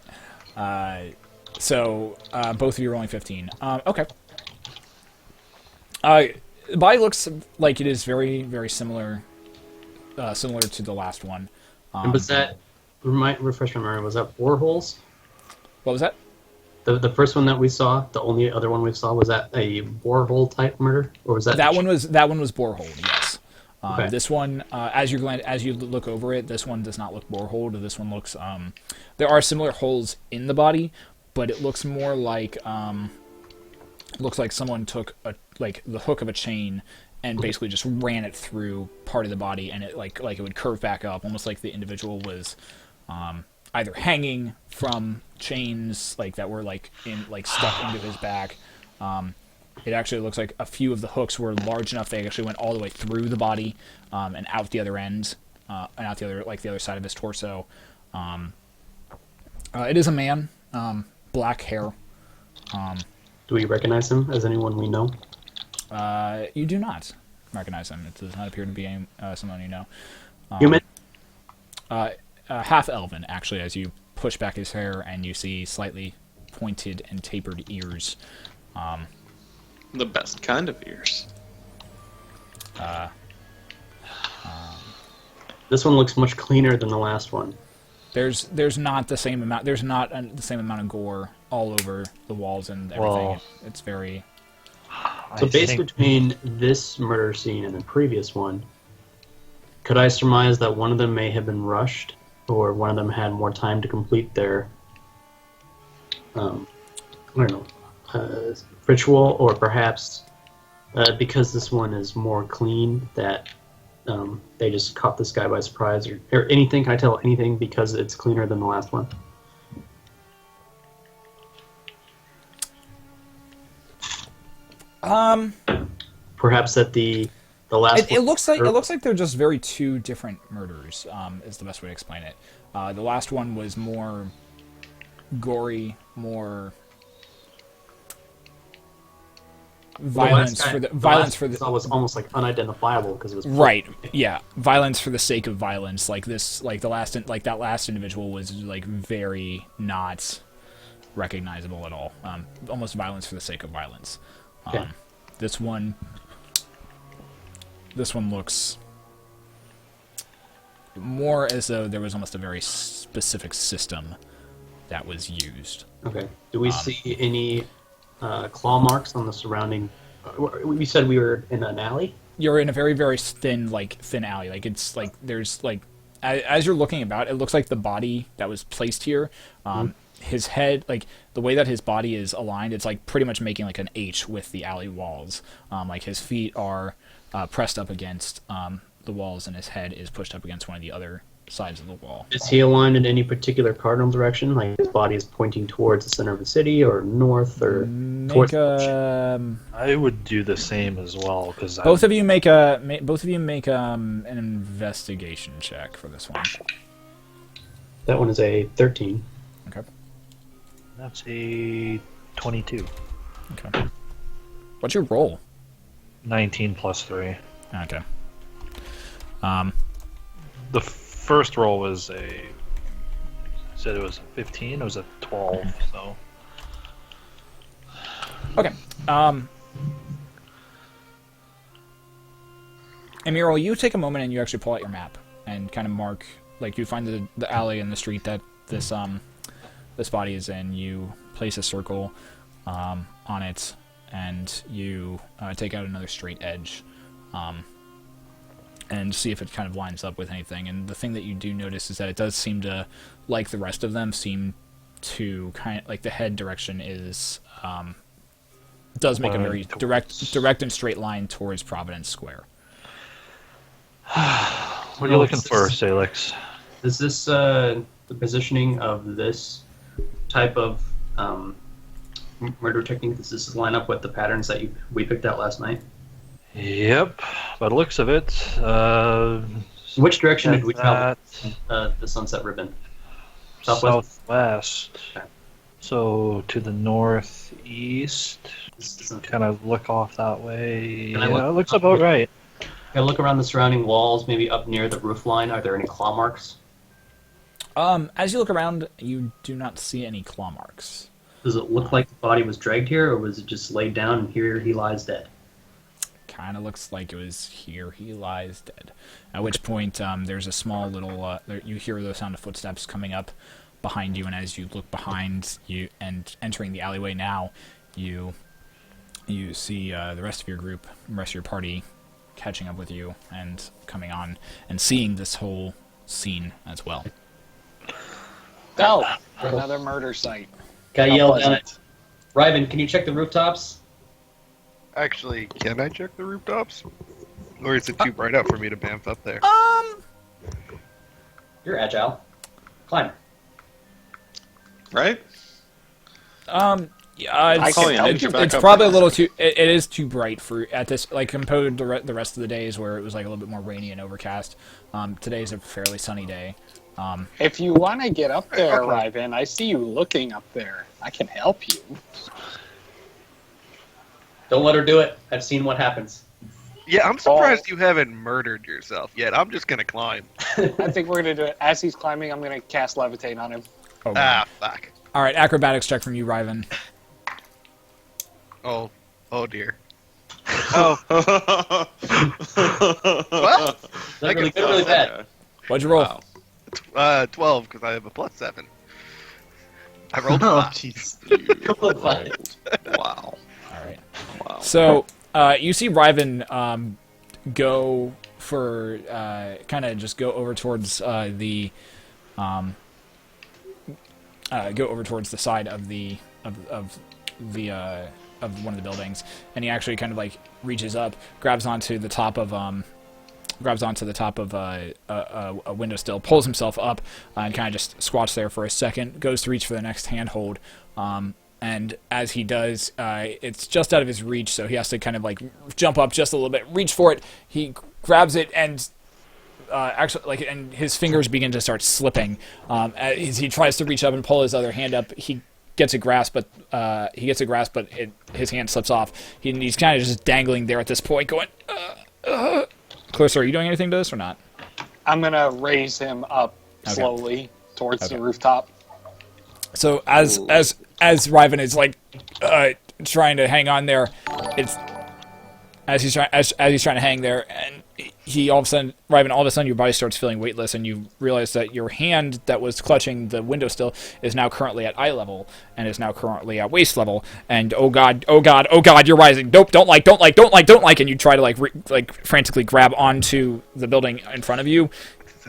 right. So both of you are rolling 15. Okay. The body looks like it is very, very similar to the last one. And was that, refresh my memory, was that boreholes? What was that? The first one that we saw, the only other one we saw, was that a borehole type murder, or was that That one was borehole. Yes. Okay. This one, as you look over it, this one does not look borehole. This one looks. There are similar holes in the body, but it looks more like someone took the hook of a chain and basically just ran it through part of the body, and it like it would curve back up, almost like the individual was either hanging from chains that were stuck into his back. It actually looks like a few of the hooks were large enough they actually went all the way through the body and out the other end, and out the other side of his torso. It is a man, black hair. Do we recognize him as anyone we know? You do not recognize him. It does not appear to be someone you know. Human? Half elven, actually, as you push back his hair and you see slightly pointed and tapered ears. The best kind of ears. This one looks much cleaner than the last one. There's not the same amount. There's not the same amount of gore all over the walls and everything. Well, It's very. So I based think- between this murder scene and the previous one, could I surmise that one of them may have been rushed, or one of them had more time to complete their, I don't know, ritual, or perhaps because this one is more clean, that they just caught this guy by surprise, or anything? Can I tell anything because it's cleaner than the last one? Perhaps that the last It one, looks like they're just very two different murders. Is the best way to explain it. The last one was more gory, more violence for the was almost like unidentifiable because it was right. Yeah, violence for the sake of violence. Like this, that last individual was very not recognizable at all. Almost violence for the sake of violence. Okay. This one looks more as though there was almost a very specific system that was used. Okay. Do we see any claw marks on the surrounding? We said we were in an alley. You're in a very, very thin alley. There's as you're looking about, it looks like the body that was placed here, his head, the way that his body is aligned, it's pretty much making an H with the alley walls. His feet are pressed up against the walls, and his head is pushed up against one of the other sides of the wall. Is he aligned in any particular cardinal direction? Like his body is pointing towards the center of the city, or north, or towards I would do the same as well because both of you make an investigation check for this one. that one is a 13. Okay. That's a 22. Okay. What's your roll? 19 plus 3. Okay. The first roll was said it was a 15. It was a 12. So Okay. Amiral, you take a moment and you actually pull out your map. and kind of mark, like you find the alley and the street that this body is in. You place a circle on it, and you take out another straight edge, and see if it kind of lines up with anything. And the thing that you do notice is that it does seem to, like the rest of them, seem to kind of, like the head direction is does make a very direct and straight line towards Providence Square. What are you looking for, Salix? Is this the positioning of this type of murder technique? Does this line up with the patterns that we picked out last night? Yep, by the looks of it. Which direction did we that travel the sunset ribbon? Southwest? Southwest. Okay. So to the northeast. This isn't- Kind of look off that way. Can I Yeah, look- it looks about right. Can I look around the surrounding walls, maybe up near the roof line? Are there any claw marks? As you look around, you do not see any claw marks. Does it look like the body was dragged here, or was it just laid down and here he lies dead? Kind of looks like it was here he lies dead. At which point, there's a small little. You hear the sound of footsteps coming up behind you, and as you look behind you and entering the alleyway now, you see the rest of your group, the rest of your party, catching up with you and coming on and seeing this whole scene as well. Oh, another murder site. Guy How yelled down pleasant. at Ryven, can you check the rooftops? Actually, can I check the rooftops? Or is it too bright out for me to bamf up there? You're agile. Climb. Right? Yeah, I it's, can help it's, you back it's up probably there. a little too. It is too bright for at this, like compared to the rest of the days where it was like a little bit more rainy and overcast. Today's a fairly sunny day. If you want to get up there, Ryven, I see you looking up there. I can help you. Don't let her do it. I've seen what happens. Yeah, I'm surprised you haven't murdered yourself yet. I'm just gonna climb. I think we're going to do it. As he's climbing, I'm going to cast Levitate on him. Oh, Ah, fuck. all right, acrobatics check from you, Ryven. Oh dear. Oh, well, Is that really good or really bad? What'd you roll? Wow. 12 because I have a +7. I rolled Oh, 5. jeez. Wow. All right. Wow. So you see Ryven go for kind of just go over towards the go over towards the side of the of one of the buildings, and he actually kind of like reaches up, grabs onto the top of a windowsill, pulls himself up, and kind of just squats there for a second, goes to reach for the next handhold, and as he does, it's just out of his reach, so he has to kind of like jump up just a little bit, reach for it. He grabs it and and his fingers begin to start slipping as he tries to reach up and pull his other hand up. He gets a grasp, but his hand slips off. He's kind of just dangling there at this point, going. Clarissa, are you doing anything to this or not? I'm going to raise him up Okay. slowly towards Okay. the rooftop. So as Ryven is like trying to hang on there, it's as he's trying to hang there, and he all of a sudden, your body starts feeling weightless, and you realize that your hand that was clutching the windowsill is now currently at eye level, and is now currently at waist level, and oh god, you're rising. Nope, don't like, and you try to like frantically grab onto the building in front of you.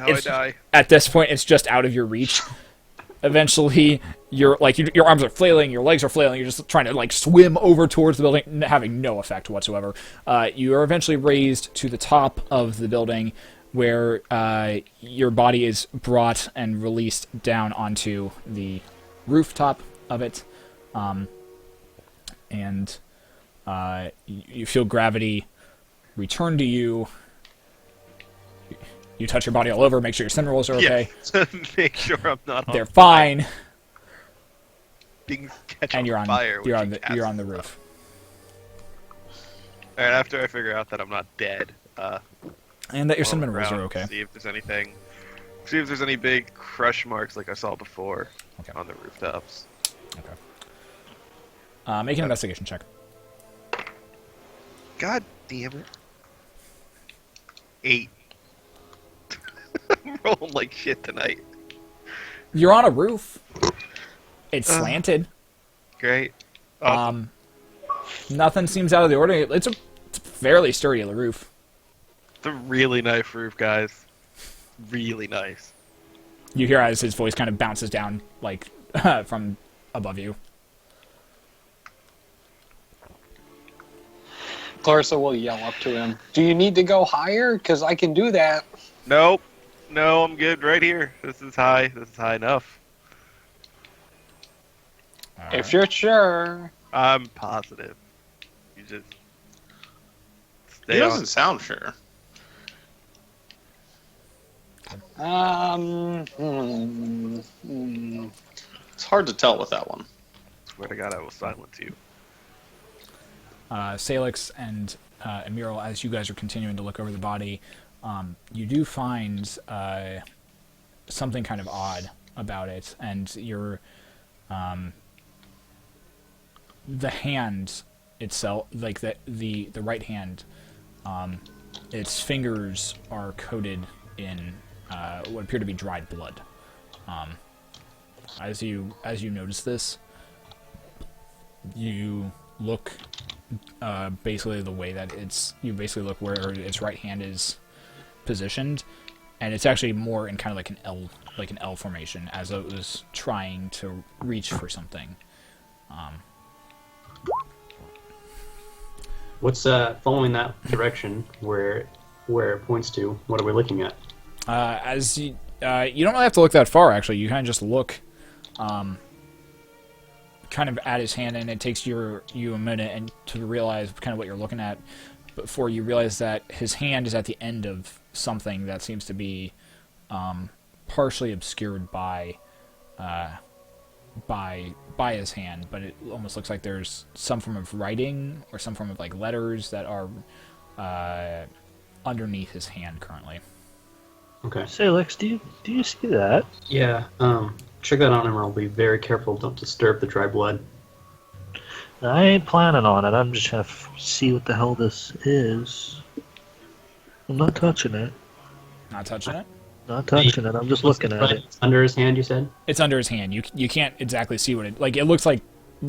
This is how I die. At this point, it's just out of your reach. Eventually, your arms are flailing, your legs are flailing. You're just trying to like swim over towards the building, having no effect whatsoever. You are eventually raised to the top of the building, where your body is brought and released down onto the rooftop of it, and you feel gravity return to you. You touch your body all over, make sure your sin rolls are okay. Yeah. Make sure I'm not on They're fine, being catch and you're on fire. you're which on you the you're cast. on the roof. All right, after I figure out that I'm not dead, And that your I'll cinnamon look rolls are around, okay. See if there's anything. See if there's any big crush marks like I saw before Okay. on the rooftops. Make an investigation check. God damn it. 8. I'm rolling like shit tonight. You're on a roof. It's slanted. Great. Awesome. Nothing seems out of the ordinary. It's a fairly sturdy roof. It's a really nice roof, guys. Really nice. You hear as his voice kind of bounces down, like, from above you. Clarissa will yell up to him. Do you need to go higher? Because I can do that. Nope. No, I'm good right here. This is high. This is high enough. If you're sure. I'm positive. You just He stay doesn't on. sound sure. It's hard to tell with that one. Swear to God, I will silence you. Salix and Emiral, as you guys are continuing to look over the body, you do find something kind of odd about it, and the hand itself, like the right hand, its fingers are coated in what appear to be dried blood. As you notice this, you look basically the way that you basically look where its right hand is positioned, and it's actually more in kind of like an L formation, as though it was trying to reach for something. What's following that direction where it points to? What are we looking at? As you don't really have to look that far, actually. You kind of just look kind of at his hand, and it takes you a minute and to realize kind of what you're looking at before you realize that his hand is at the end of something that seems to be partially obscured by his hand, but it almost looks like there's some form of writing or some form of like letters that are underneath his hand currently. Okay. Salix, do you see that? Yeah. Check that out, Emerald. Be very careful. Don't disturb the dry blood. I ain't planning on it. I'm just trying to see what the hell this is. I'm not touching it. Not touching it? Not touching it. I'm just looking at it. It's under his hand, you said? It's under his hand. You can't exactly see what it like. It looks like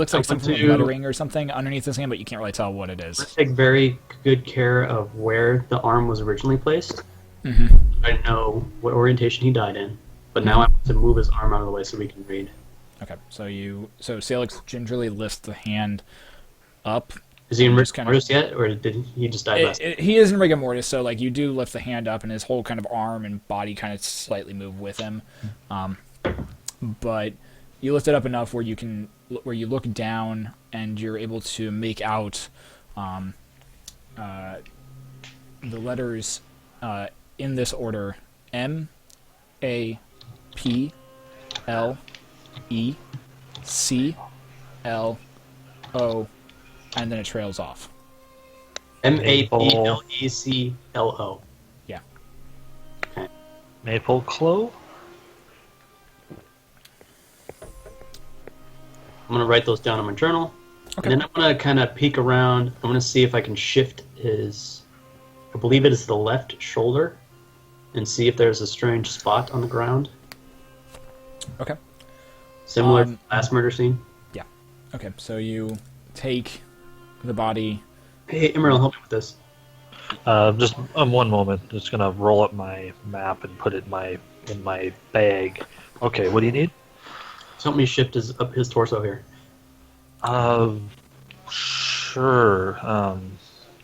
some form of lettering or something underneath his hand, but you can't really tell what it is. Let's take very good care of where the arm was originally placed. Mm-hmm. I know what orientation he died in, but now I want to move his arm out of the way so we can read. Okay, so Salix gingerly lifts the hand up. Is he in Just rigor kind of- mortis yet, or did he just die last? He is in rigor mortis, so like you do lift the hand up, and his whole kind of arm and body kind of slightly move with him. But you lift it up enough where you look down and you're able to make out the letters in this order: M, A, P, L, E, C, L, O, and then it trails off. MAPLECLO. Yeah. Okay. Maple Clo? I'm gonna write those down in my journal. Okay. And then I'm gonna kind of peek around. I'm gonna see if I can shift his, I believe it is the left shoulder, and see if there's a strange spot on the ground, Okay. similar to the last murder scene. Okay. So you take the body. Hey, Emerald, help me with this. Just one moment. Just gonna roll up my map and put it in my bag. Okay, what do you need? Just help me shift his torso here. Sure.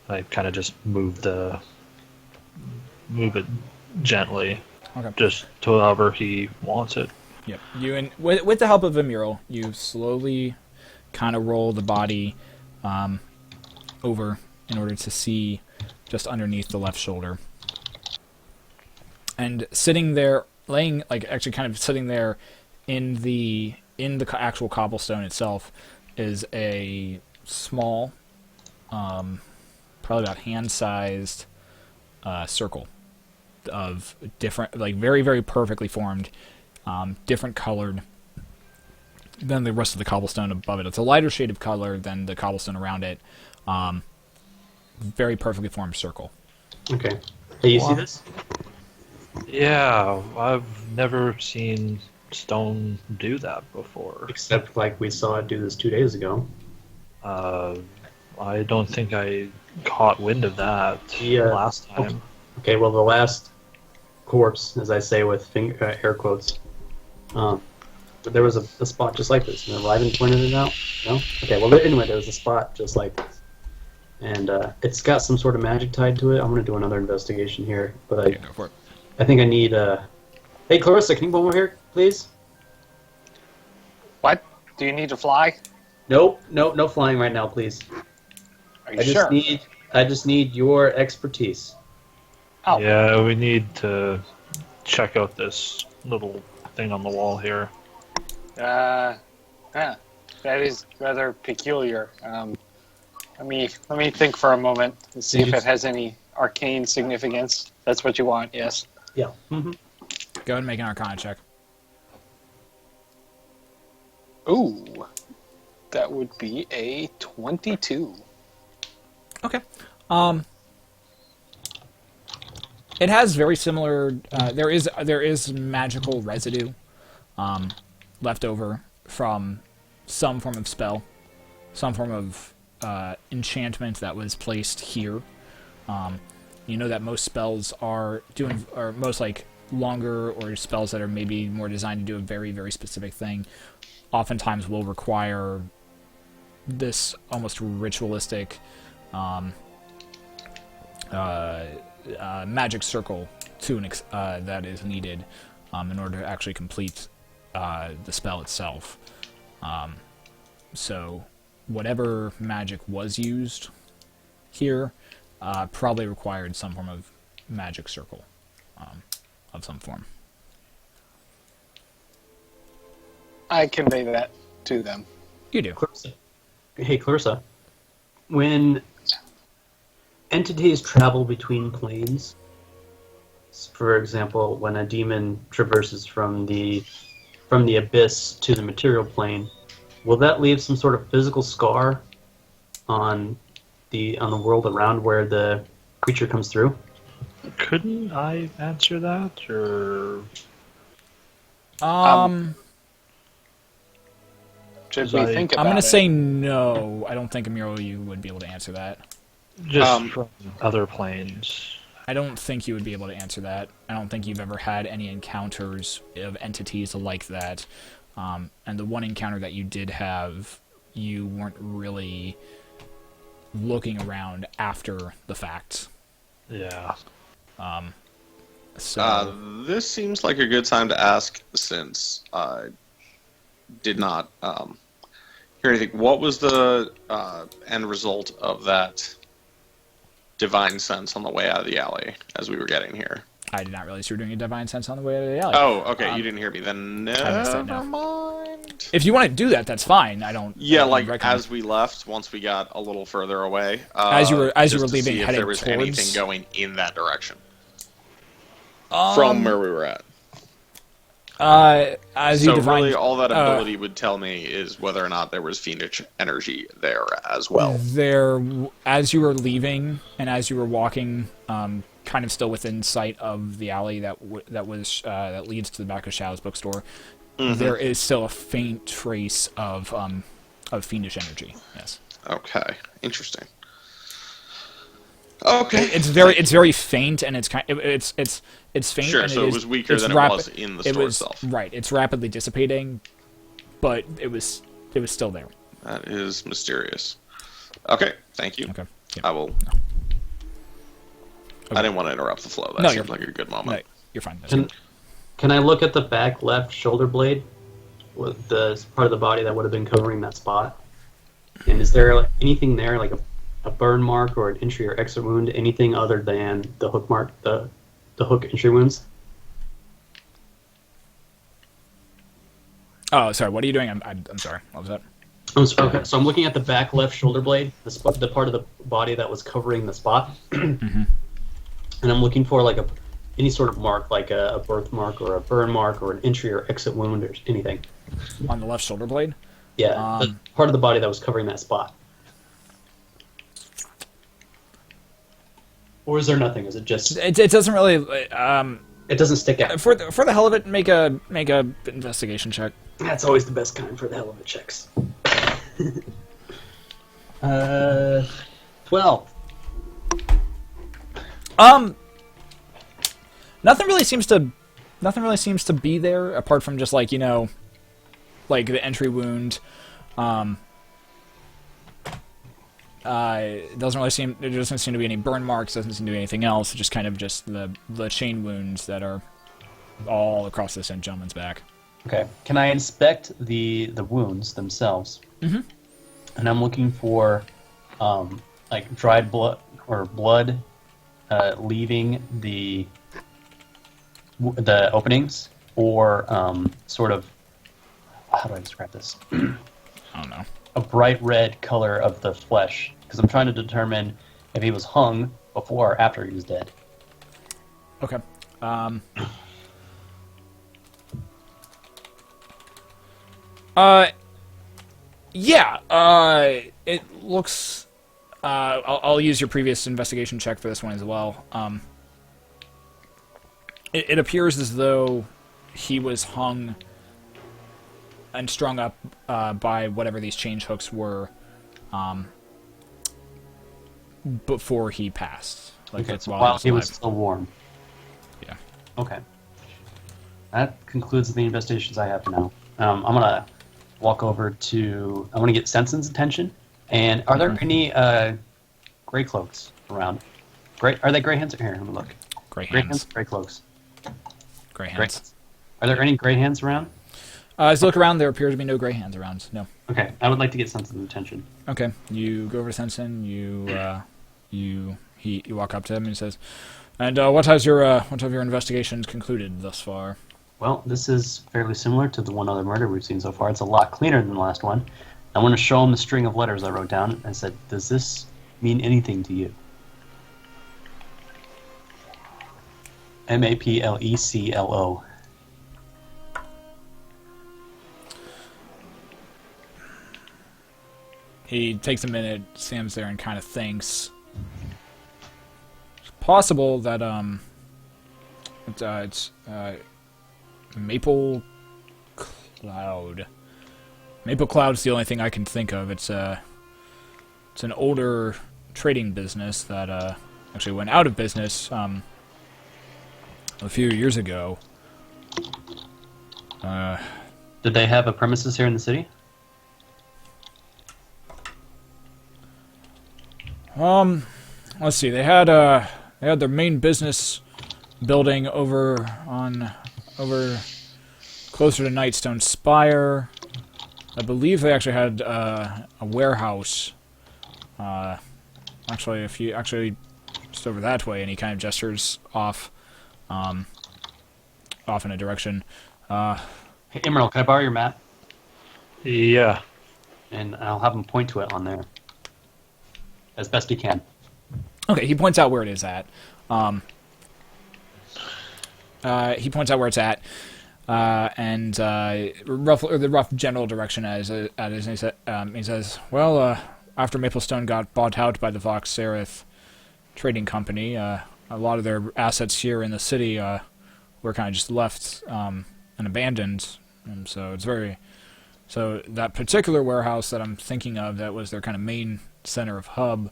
I kind of just move it gently, Okay. just to however he wants it. Yep. With the help of a mural, you slowly kind of roll the body over in order to see just underneath the left shoulder. And sitting there, actually kind of sitting there in the actual cobblestone itself is a small, probably about hand-sized circle of different, like very, very perfectly formed, different colored than the rest of the cobblestone above it. It's a lighter shade of color than the cobblestone around it. Very perfectly formed circle. Okay. Hey, you see this? Yeah, I've never seen stone do that before. Except like we saw it do this 2 days ago. Uh, I don't think I caught wind of that Yeah. last time. Okay, well, the last corpse, as I say with air quotes, there was a spot just like this. And Ryven pointed it out. No? Okay, well, anyway, there was a spot just like this. And it's got some sort of magic tied to it. I'm going to do another investigation here. But Yeah, go for it. I think I need... Hey, Clarissa, can you come over here, please? What? Do you need to fly? Nope, no flying right now, please. Are you sure? I just need your expertise. Oh, Yeah, we need to check out this little thing on the wall here. yeah, that is rather peculiar. Let me think for a moment and see if it has any arcane significance. That's what you want, yes. Yeah. Mm-hmm. Go ahead and make an Arcana check. Ooh, that would be a 22. Okay. It has very similar. There is magical residue left over from some form of spell, some form of enchantment that was placed here. You know that most spells are most like longer or spells that are maybe more designed to do a very, very specific thing, oftentimes will require this almost ritualistic magic circle to that is needed in order to actually complete the spell itself. So whatever magic was used here probably required some form of magic circle of some form. I convey that to them. You do. Clarissa. Hey, Clarissa. When entities travel between planes, for example, when a demon traverses from the abyss to the material plane, will that leave some sort of physical scar on the world around where the creature comes through? Couldn't I answer that, or Should So we think about I'm going it? to say no. I don't think Amiro, you would be able to answer that. just from other planes? I don't think you would be able to answer that. I don't think you've ever had any encounters of entities like that. And the one encounter that you did have, you weren't really looking around after the fact. Yeah. So This seems like a good time to ask, since I did not hear anything. What was the end result of that divine sense on the way out of the alley as we were getting here? I did not realize you were doing a divine sense on the way out of the alley. Oh, okay, you didn't hear me. Then missed that, never no. mind. If you want to do that, that's fine. I Yeah, don't like recommend- as we left, once we got a little further away, As you were just to leaving, see if headed there was towards- anything going in that direction from where we were at. as you So divine, really, all that ability would tell me is whether or not there was fiendish energy there as well. there, as you were leaving and as you were walking, kind of still within sight of the alley that leads to the back of Shadow's bookstore, there is still a faint trace of fiendish energy. Yes. Okay, interesting. Okay, It's very faint, and it's faint. Sure, and so it was weaker than it was in the store itself. Right, it's rapidly dissipating, but it was still there. That is mysterious. Okay, thank you. Okay. Yeah. I will. I didn't want to interrupt the flow. That No, seemed you're- like a good No, moment. you're fine. Can I look at the back left shoulder blade with the part of the body that would have been covering that spot? And is there anything there, like a burn mark or an entry or exit wound, anything other than the hook mark, the hook entry wounds? Oh, sorry. What are you doing? I'm sorry. What was that? Okay, so I'm looking at the back left shoulder blade, the part of the body that was covering the spot, and I'm looking for like any sort of mark, like a birthmark or a burn mark or an entry or exit wound or anything. On the left shoulder blade? Yeah, the part of the body that was covering that spot. Or is there nothing? Is it just... It doesn't really. It doesn't stick out. For the hell of it, make a investigation check. That's always the best kind for the hell of it checks. 12. Nothing really seems to be there apart from just like like the entry wound. It doesn't seem to be any burn marks. Doesn't seem to be anything else. Just kind of just the chain wounds that are all across this gentleman's back. Okay. Can I inspect the wounds themselves? Mm-hmm. And I'm looking for like dried blood or blood leaving the openings, or sort of, how do I describe this? I don't know. A bright red color of the flesh, because I'm trying to determine if he was hung before or after he was dead. Okay. Yeah. It looks. I'll use your previous investigation check for this one as well. It appears as though he was hung and strung up by whatever these change hooks were before he passed. Like Okay, that's so while while he was alive. still warm. Yeah. Okay. That concludes the investigations I have for now. I'm gonna walk over to. I want to get Sensen's attention. And are there any gray cloaks around? Are they gray hands? Here, let me look. Gray Gray hands. hands, gray cloaks. Gray Gray hands. Are there any gray hands around? As you look around, there appear to be no gray hands around. No. Okay, I would like to get Sensen's attention. Okay. You go over to Sensen. You walk up to him and he says, "And what have your investigations concluded thus far?" Well, this is fairly similar to the one other murder we've seen so far. It's a lot cleaner than the last one. I want to show him the string of letters I wrote down. I said, "Does this mean anything to you?" Mapleclo. He takes a minute, stands there, and kind of thinks. It's possible that it's Maple Cloud. Maple Cloud's the only thing I can think of. It's an older trading business that actually went out of business a few years ago. Did they have a premises here in the city? Let's see. They had their main business building over closer to Nightstone Spire. I believe they actually had a warehouse. Actually, just over that way, and he kind of gestures off in a direction. Hey, Emerald, can I borrow your map? Yeah. And I'll have him point to it on there. As best he can. Okay, he points out where it is at. He points out where it's at, and the rough general direction as he says, "Well, after Maplestone got bought out by the Vox Sereth Trading Company, a lot of their assets here in the city were kind of just left and abandoned, and so that particular warehouse that I'm thinking of, that was their kind of main center of hub,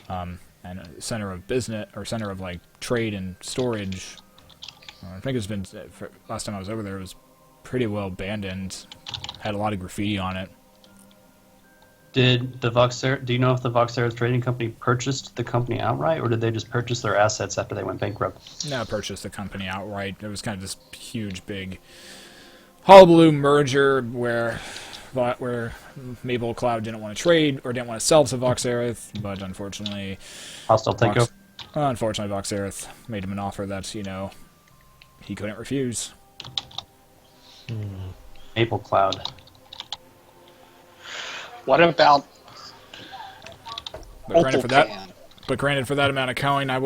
and center of business, or center of like trade and storage. I think it's been, last time I was over there, it was pretty well abandoned. Had a lot of graffiti on it. Did the do you know if the Vox Sereth Trading Company purchased the company outright, or did they just purchase their assets after they went bankrupt? No, purchased the company outright. It was kind of this huge, big hullabaloo merger where Maple Cloud didn't want to trade or didn't want to sell to Vox Sereth, but unfortunately, Hostile takeover. Vox Sereth made him an offer that he couldn't refuse. Maple Cloud. What about But granted, Opalcan? for that amount of coin, I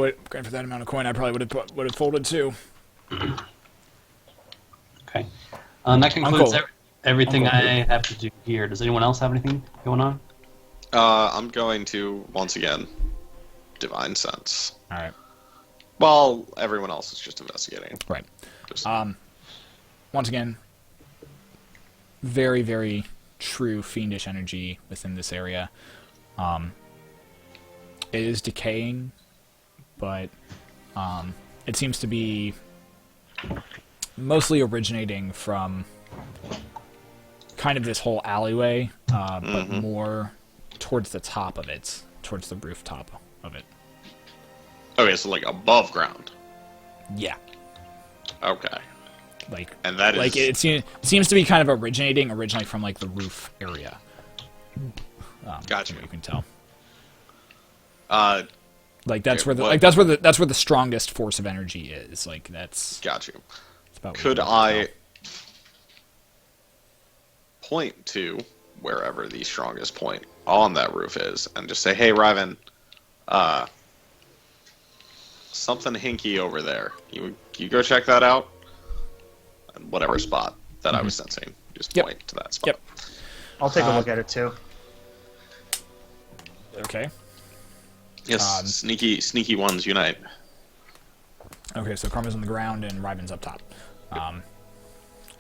probably would have folded too. Okay. That concludes Uncle. everything I have to do here. Does anyone else have anything going on? I'm going to once again divine sense. All right. While everyone else is just investigating. Right. Just, Once again, very, very true fiendish energy within this area. It is decaying, but it seems to be mostly originating from kind of this whole alleyway, but more towards the top of it, towards the rooftop of it. okay, so like above ground. Yeah. Okay. Like, And that is... like it seems to be kind of originating originally from like the roof area. Gotcha. From what you can tell. Got Like that's Okay, where that's where the strongest force of energy is. Like that's you. about what Could you can I tell. point to wherever the strongest point on that roof is and just say, hey, Ryvan, something hinky over there. You go check that out? And whatever spot that I was sensing, just Yep. point to that spot. Yep. I'll take a look at it too. Okay. Yes, sneaky ones unite. Okay, so Karma's on the ground and Ryvan's up top. I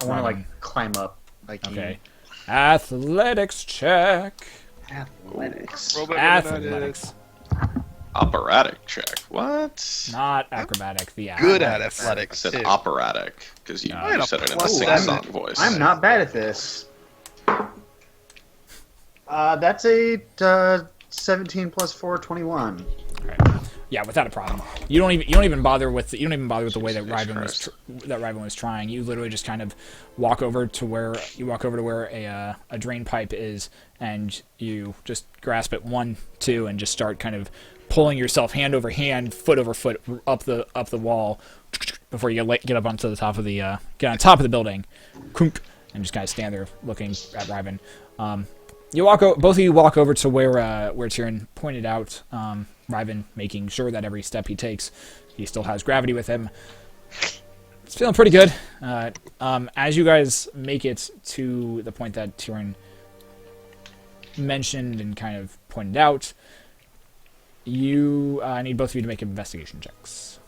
want to like Ryvan. climb up. Like Okay. Athletics check. Athletics. Robot United. Athletics. Operatic check. What? Not acrobatic. The Good athletics. at I athletics. said too. operatic because you, No. you said it in a Plus sing-song voice. I'm not bad at this. That's a 17 plus 4, 21. Okay. Yeah, without a problem. You don't even bother with the way that Jesus Ryvan was Christ. that Ryvan was trying. You literally just kind of walk over to where a drain pipe is, and you just grasp it 1, 2, and just start kind of pulling yourself hand over hand, foot over foot up the wall before you get up onto the top of the get on top of the building, Kunk, and just kind of stand there looking at Ryvan. Both of you walk over to where Tyrion pointed out. Ryvan making sure that every step he takes, he still has gravity with him. It's feeling pretty good. As you guys make it to the point that Tyrion mentioned and kind of pointed out, I need both of you to make investigation checks.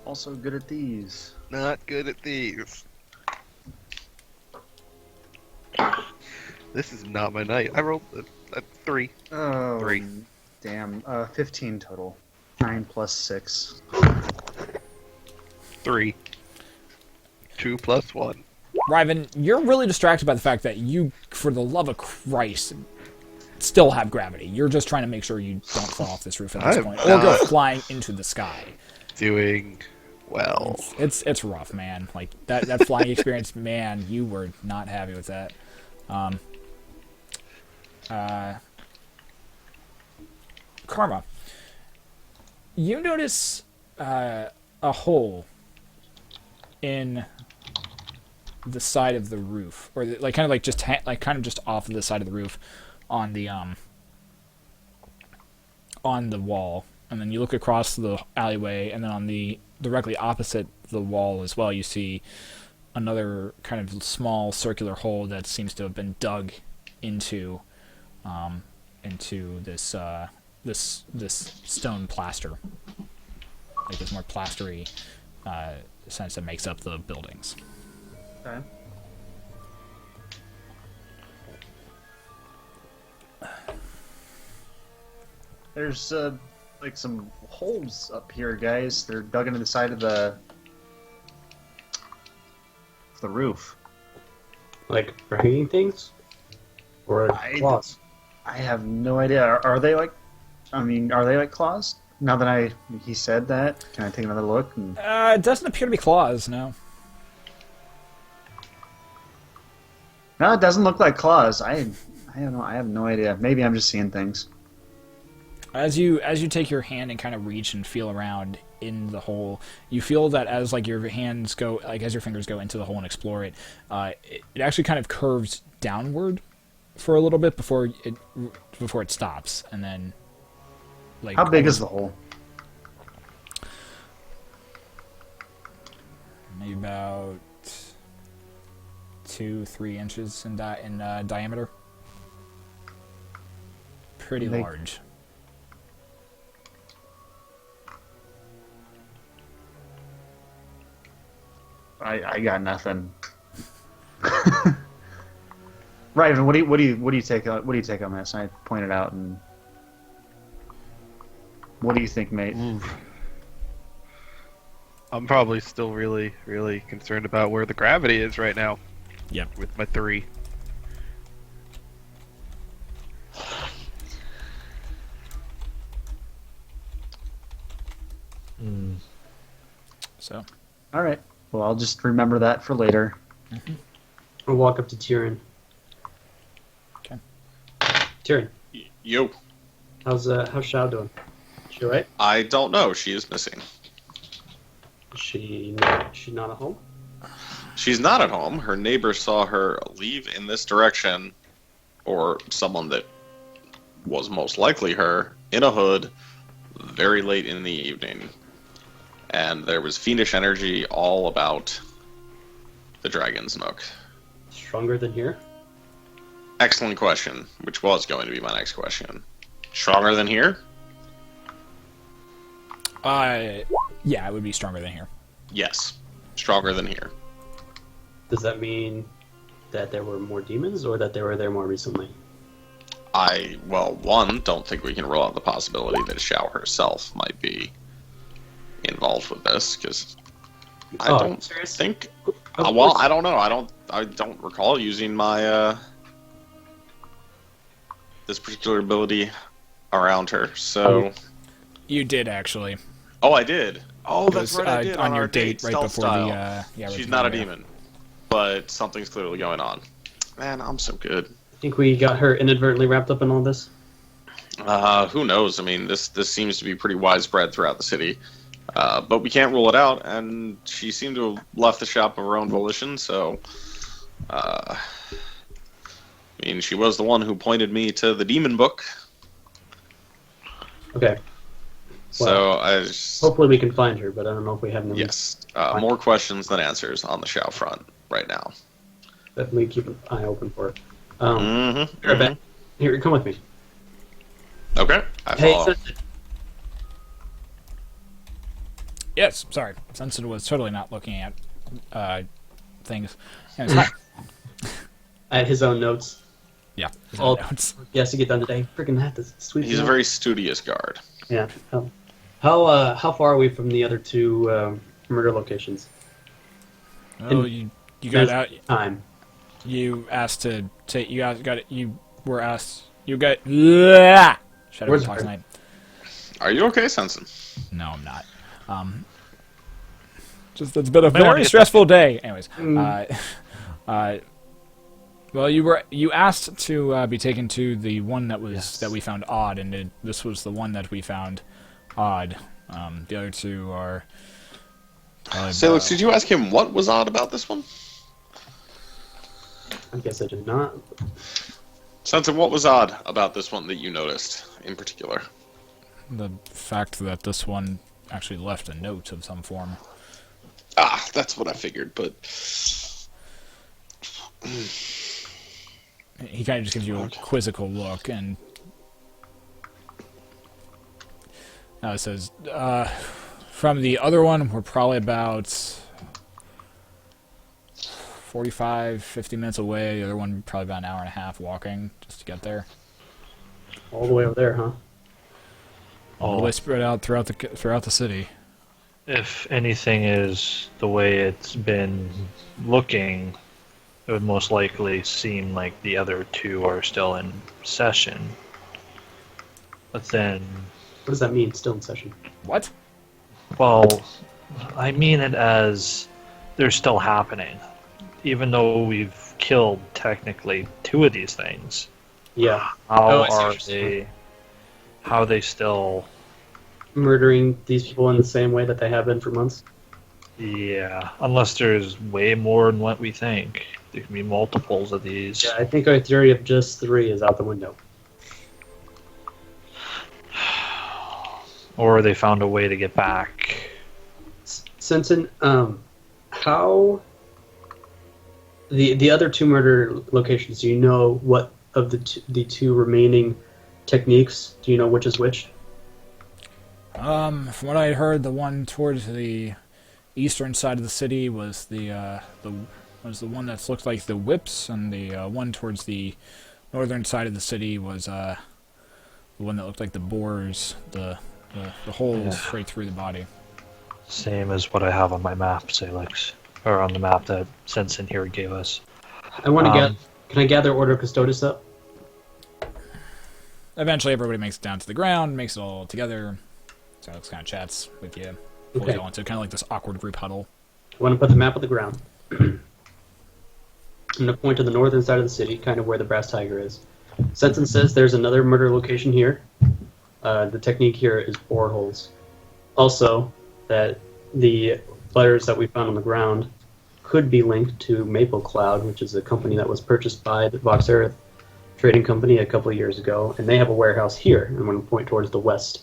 Also good at these. Not good at these. This is not my night. I rolled a 3. Oh, 3. damn. 15 total. 9 plus 6. 3. 2 plus 1. Ryvan, you're really distracted by the fact that you, for the love of Christ, still have gravity. You're just trying to make sure you don't fall off this roof at this I'm point, or go not. flying into the sky. Doing well. It's rough, man. Like that flying experience, man. You were not happy with that. Karma, you notice a hole in the side of the roof, or kind of just off of the side of the roof, on the wall, and then you look across the alleyway, and then on the directly opposite the wall as well, you see another kind of small circular hole that seems to have been dug into this stone plaster, like this more plastery sense that makes up the buildings. Okay. There's like some holes up here, guys. They're dug into the side of the roof. Like for hanging things? Or claws? I have no idea. Are they like? I mean, are they like claws? Now that he said that, can I take another look? And... It doesn't appear to be claws, no. No, it doesn't look like claws. I have no idea. Maybe I'm just seeing things. As you take your hand and kind of reach and feel around in the hole, you feel that as like your hands go, like as your fingers go into the hole and explore it, it actually kind of curves downward for a little bit before it stops, and then like How big is the hole? maybe about 2-3 inches in diameter. Pretty Big. large. I got nothing. Raven, what do you take on this? I pointed out, and what do you think, mate? I'm probably still really, really concerned about where the gravity is right now. Yep. With my 3. So, All right. Well, I'll just remember that for later. I'll walk up to Tyrion. Okay. Tyrion, Yo, how's Shao doing? She all right? I don't know. She is missing. Is she not at home? She's not at home. Her neighbor saw her leave in this direction, or someone that was most likely her, in a hood, very late in the evening. And there was fiendish energy all about the Dragon's Nook. Stronger than here? Excellent question, which was going to be my next question. Stronger than here? yeah, it would be stronger than here. Yes. Stronger than here. Does that mean that there were more demons, or that they were there more recently? One, don't think we can rule out the possibility that Xiao herself might be involved with this, because I don't serious? think. Of Well, course. I don't know. I don't recall using my this particular ability around her. So, You did actually. oh, I did. Oh, It that's was, right. I did on your our date right stealth before style. right She's before not a the, demon, but something's clearly going on. Man, I'm so good. I think we got her inadvertently wrapped up in all this. Who knows? I mean, this seems to be pretty widespread throughout the city, but we can't rule it out. And she seemed to have left the shop of her own volition. So, I mean, she was the one who pointed me to the demon book. Okay. So I just, Hopefully we can find her, but I don't know if we have them. yes, more questions than answers on the Xiao front right now. Definitely keep an eye open for it. Mm-hmm. Be right back. Here, come with me. Okay, I Hey, follow. Yes, sorry. Sensen was totally not looking at things. Anyways, hi. I had his own notes. Yeah. All notes. he has to get done today. Freaking hat, this sweet. He's a very studious guard. Yeah. How far are we from the other two murder locations? Oh, you got out. Time. You asked to take. You guys got it. You were asked. You got. Shadow Where's talks her? night. Are you okay, Sensen? No, I'm not. Just it's been a May wanna very get stressful day. Anyways, Mm. well, you asked to be taken to the one that was that we found odd, and this was the one that we found odd. The other two are. Salix, did you ask him what was odd about this one? I guess I did not. Sensen, what was odd about this one that you noticed in particular? The fact that this one actually left a note of some form. Ah, that's what I figured, but He kind of just gives you a quizzical look, and it says, from the other one, we're probably about 45, 50 minutes away. The other one, probably about an hour and a half walking just to get there. All the way over there, huh? All the way spread out throughout the city. If anything is the way it's been looking, it would most likely seem like the other two are still in session. But then, What does that mean? Still in session. What? well, I mean it as they're still happening. Even though we've killed technically two of these things, Yeah. how I see what are you're saying. they? How are they still? Murdering these people in the same way that they have been for months. Yeah, unless there's way more than what we think. There can be multiples of these. Yeah, I think our theory of just 3 is out the window. Or they found a way to get back. Sensen, how the other 2 murder locations? Do you know what of the two remaining techniques? Do you know which is which? From what I heard, the one towards the eastern side of the city was the one that looked like the whips, and the one towards the northern side of the city was the one that looked like the bores, the holes straight through the body. Same as what I have on my map, Salix, or on the map that Sensen here gave us. I want to get. Can I gather Order Custodes up? Eventually, everybody makes it down to the ground, makes it all together. So it's kind of chats with you. Okay. Go into kind of like this awkward group huddle. I want to put the map on the ground. I'm going to point to the northern side of the city, kind of where the Brass Tiger is. Sensen says there's another murder location here. The technique here is boreholes. Also, that the letters that we found on the ground could be linked to Maple Cloud, which is a company that was purchased by the Vox Earth Trading Company a couple of years ago, and they have a warehouse here. I'm going to point towards the west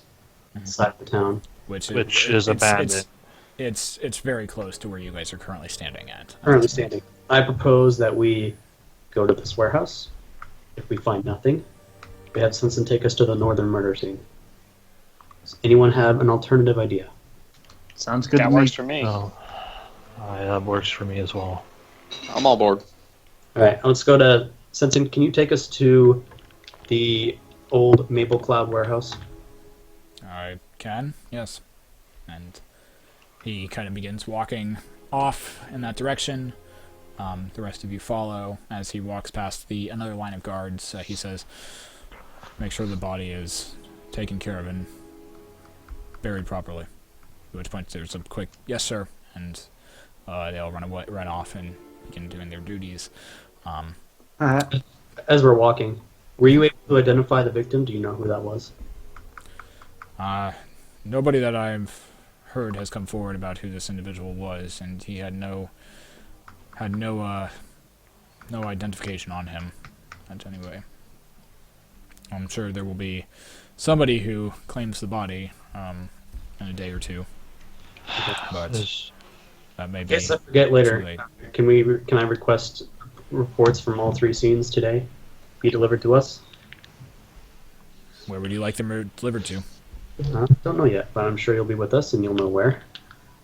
side of the town. Which is abandoned. It's very close to where you guys are currently standing at. Currently standing. I propose that we go to this warehouse. If we find nothing, we have Sensen take us to the northern murder scene. Does anyone have an alternative idea? Sounds good That to me. works for me. Oh, that works for me as well. I'm all board. All right, let's go to Sensen. Can you take us to the old Maple Cloud warehouse? I can, yes. And he kind of begins walking off in that direction. The rest of you follow as he walks past another line of guards. He says, "Make sure the body is taken care of and buried properly." At which point there's a quick "yes, sir," and they all run off and begin doing their duties. As we're walking, were you able to identify the victim? Do you know who that was? Nobody that I've heard has come forward about who this individual was, and he had no identification on him. Anyway, I'm sure there will be somebody who claims the body in a day or two, but that may be. Yes, I forget too later. late. Can I request reports from all three scenes today be delivered to us? Where would you like them delivered to? Don't know yet, but I'm sure you'll be with us and you'll know where.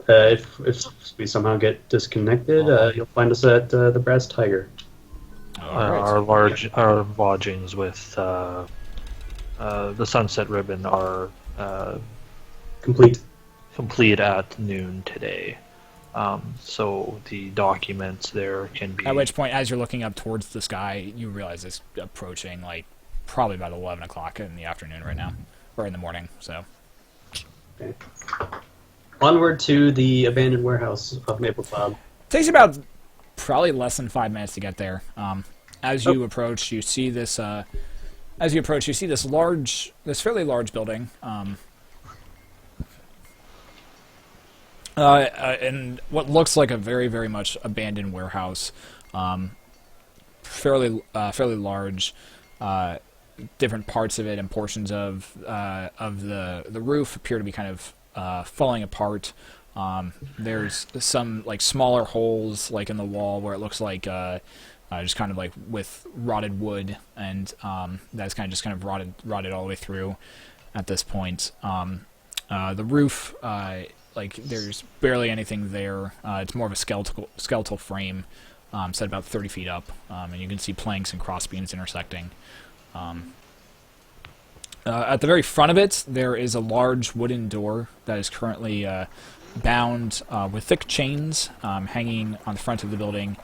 If we somehow get disconnected, you'll find us at the Brass Tiger. Our lodgings with the Sunset Ribbon are Complete. complete at noon today. So the documents there can be. At which point, as you're looking up towards the sky, you realize it's approaching like probably about 11 o'clock in the afternoon right now, or in the morning. So Okay. Onward to the abandoned warehouse of Maple Cloud. takes about probably less than 5 minutes to get there. As you approach, you see this. As you approach, you see this fairly large building. And what looks like a very, very much abandoned warehouse. Fairly large. Different parts of it and portions of the roof appear to be kind of falling apart. There's some like smaller holes like in the wall where it looks like just kind of like with rotted wood, and that's kind of rotted all the way through at this point. The roof, like there's barely anything there. It's more of a skeletal frame, set about 30 feet up, and you can see planks and crossbeams intersecting. At the very front of it, there is a large wooden door that is currently bound with thick chains hanging on the front of the building.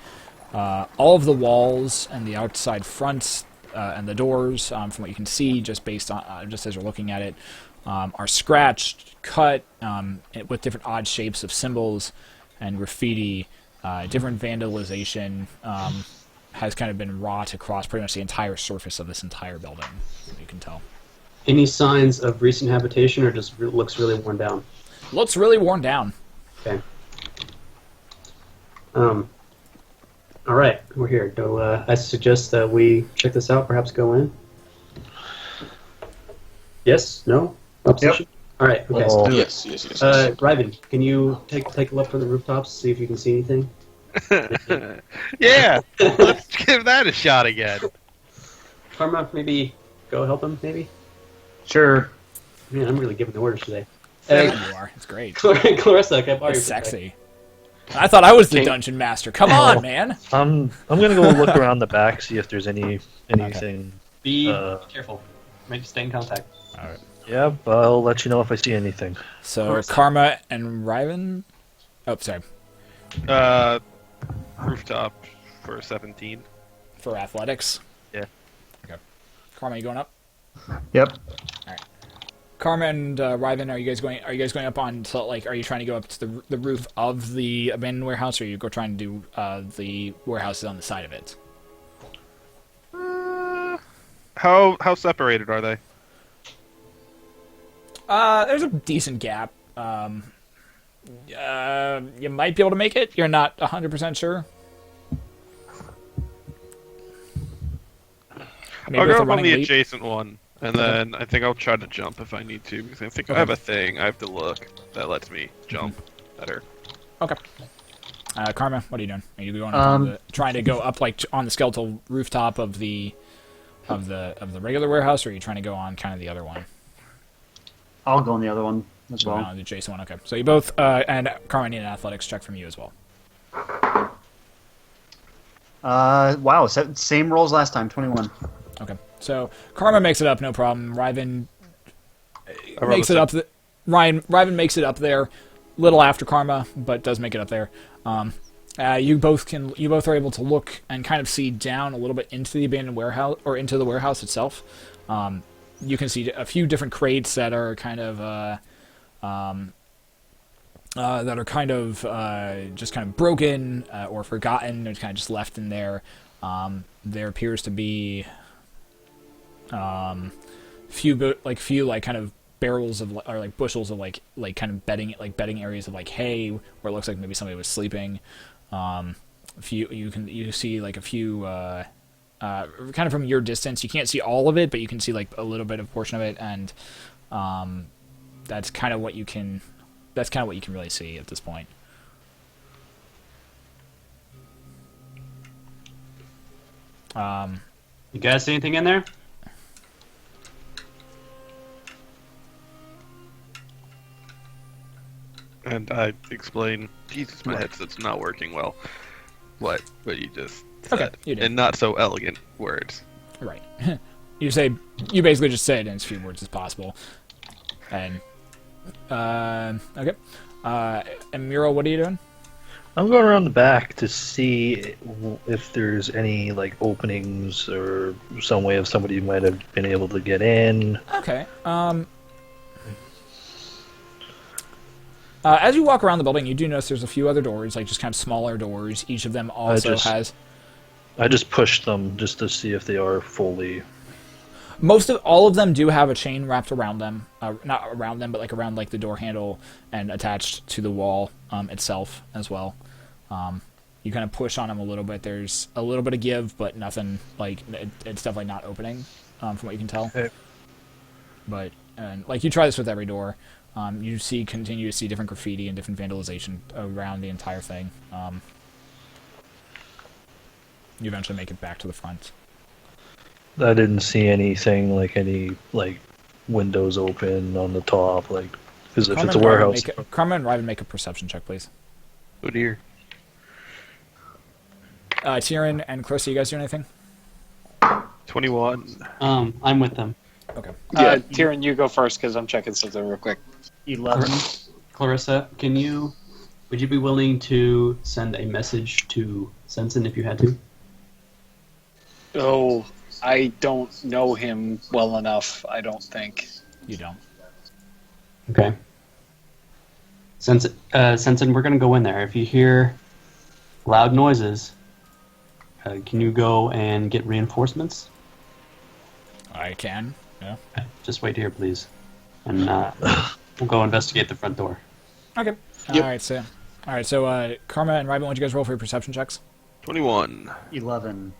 All of the walls and the outside fronts and the doors, from what you can see, just as you're looking at it, are scratched, cut with different odd shapes of symbols and graffiti. Different vandalization has kind of been wrought across pretty much the entire surface of this entire building, you can tell. Any signs of recent habitation, or just looks really worn down? Looks really worn down. Okay. All right, we're here. I suggest that we check this out. Perhaps go in. Yes. No. Opposition? All right. Okay. Oh. Yes. Ryven, can you take a look from the rooftops, see if you can see anything? Yeah, let's give that a shot again. Karma, maybe go help him. Maybe. Sure. Man, I'm really giving the orders today. You are. It's great. Clarissa, can I borrow It's your sexy. I thought I was the Okay. dungeon master. Come on, man. I'm gonna go look around the back, see if there's anything. Be Uh, careful. Make stay in contact. Yeah, but I'll let you know if I see anything. So course. Karma and Ryven. Oh, sorry. Rooftop for 17. For athletics. Yeah. Okay. Karma, you going up? Yep. Karma and Ryven, are you guys going up on? So, like, are you trying to go up to the roof of the abandoned warehouse, or are you go trying to do the warehouses on the side of it? How separated are they? There's a decent gap. You might be able to make it. You're not 100% sure. Maybe I'll with go a up on running the leap. adjacent one, and then I think I'll try to jump if I need to, because I think I have a thing I have to look that lets me jump better. Okay. Karma, what are you doing? Are you going up on trying to go up like on the skeletal rooftop of the regular warehouse, or are you trying to go on kind of the other one? I'll go on the other one as Going well. on the adjacent one. Okay. So you both and Karma need an athletics check from you as well. Wow, same rolls last time, 21. Okay. So Karma makes it up, no problem. Ryven rolled makes a it up. Ryven makes it up there, little after Karma, but does make it up there. You both are able to look and kind of see down a little bit into the abandoned warehouse or into the warehouse itself. You can see a few different crates that are kind of just kind of broken or forgotten. They're kind of just left in there. There appears to be few kind of barrels of or like bushels of like kind of bedding areas of like hay where it looks like maybe somebody was sleeping. You see like a few kind of from your distance. You can't see all of it, but you can see like a little bit of portion of it, and that's kind of what you can really see at this point. You guys see anything in there? And I explain, Jesus, my headset's not working well. What you just said. Okay, you did. In not so elegant words. Right. You basically just say it in as few words as possible. And okay. And Miro, what are you doing? I'm going around the back to see if there's any like openings or some way of somebody might have been able to get in. Okay. As you walk around the building, you do notice there's a few other doors, like just kind of smaller doors. Each of them also has. I just pushed them just to see if they are fully. All of them do have a chain wrapped around them, not around them, but like around like the door handle and attached to the wall itself as well. You kind of push on them a little bit. There's a little bit of give, but nothing like it's definitely not opening from what you can tell. Okay. But like you try this with every door. You continue to see different graffiti and different vandalization around the entire thing. You eventually make it back to the front. I didn't see anything like any like windows open on the top, like because if it's a warehouse. Karma and Ryven, make a perception check, please. Oh dear. Tyrion and Chris, you guys do anything? 21. I'm with them. Okay. Tyrion, you go first because I'm checking something real quick. 11. Clarissa, would you be willing to send a message to Sensen if you had to? Oh, I don't know him well enough, I don't think. You don't. Okay. Sensen, we're going to go in there. If you hear loud noises, can you go and get reinforcements? I can. Yeah. Just wait here, please. And we'll go investigate the front door. Okay. Yep. All right. So, Karma and Ryben, what'd you guys roll for your perception checks? 21. 11.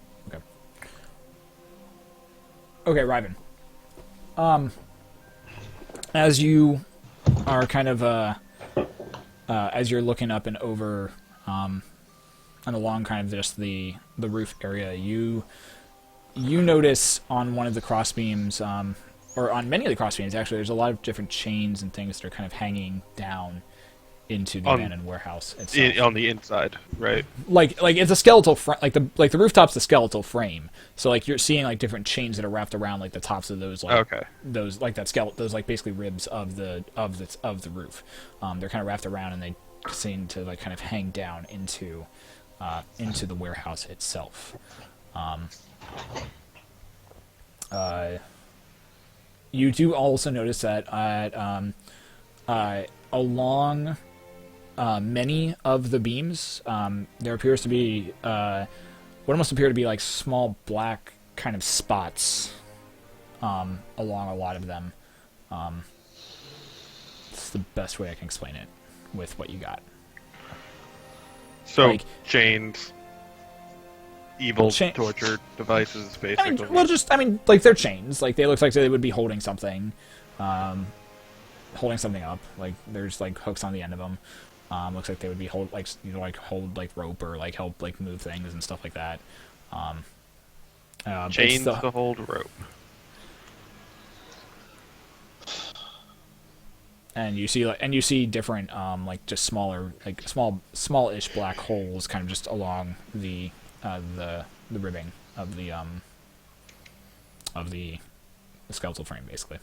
Okay, Ryben. As you are kind of as you're looking up and over and along kind of just the roof area, you notice on one of the cross beams, or on many of the cross beams actually, there's a lot of different chains and things that are kind of hanging down into the On- abandoned warehouse itself. On the inside, right? Like it's a skeletal frame. Like the rooftop's the skeletal frame. So like you're seeing like different chains that are wrapped around like the tops of those like Okay. those like that skeleton, those like basically ribs of the roof. They're kind of wrapped around and they seem to like kind of hang down into the warehouse itself. You do also notice that along many of the beams, there appears to be what almost appear to be like small black kind of spots along a lot of them. It's the best way I can explain it with what you got. So Like- chains, evil Cha- torture devices, basically. Like they're chains. Like they look like they would be holding something, holding something up. Like there's like hooks on the end of them. Looks like they would be hold like rope or like help like move things and stuff like that. But Chains the- to hold rope. and you see different like just smaller like smallish black holes kind of just along the ribbing of the skeletal frame basically.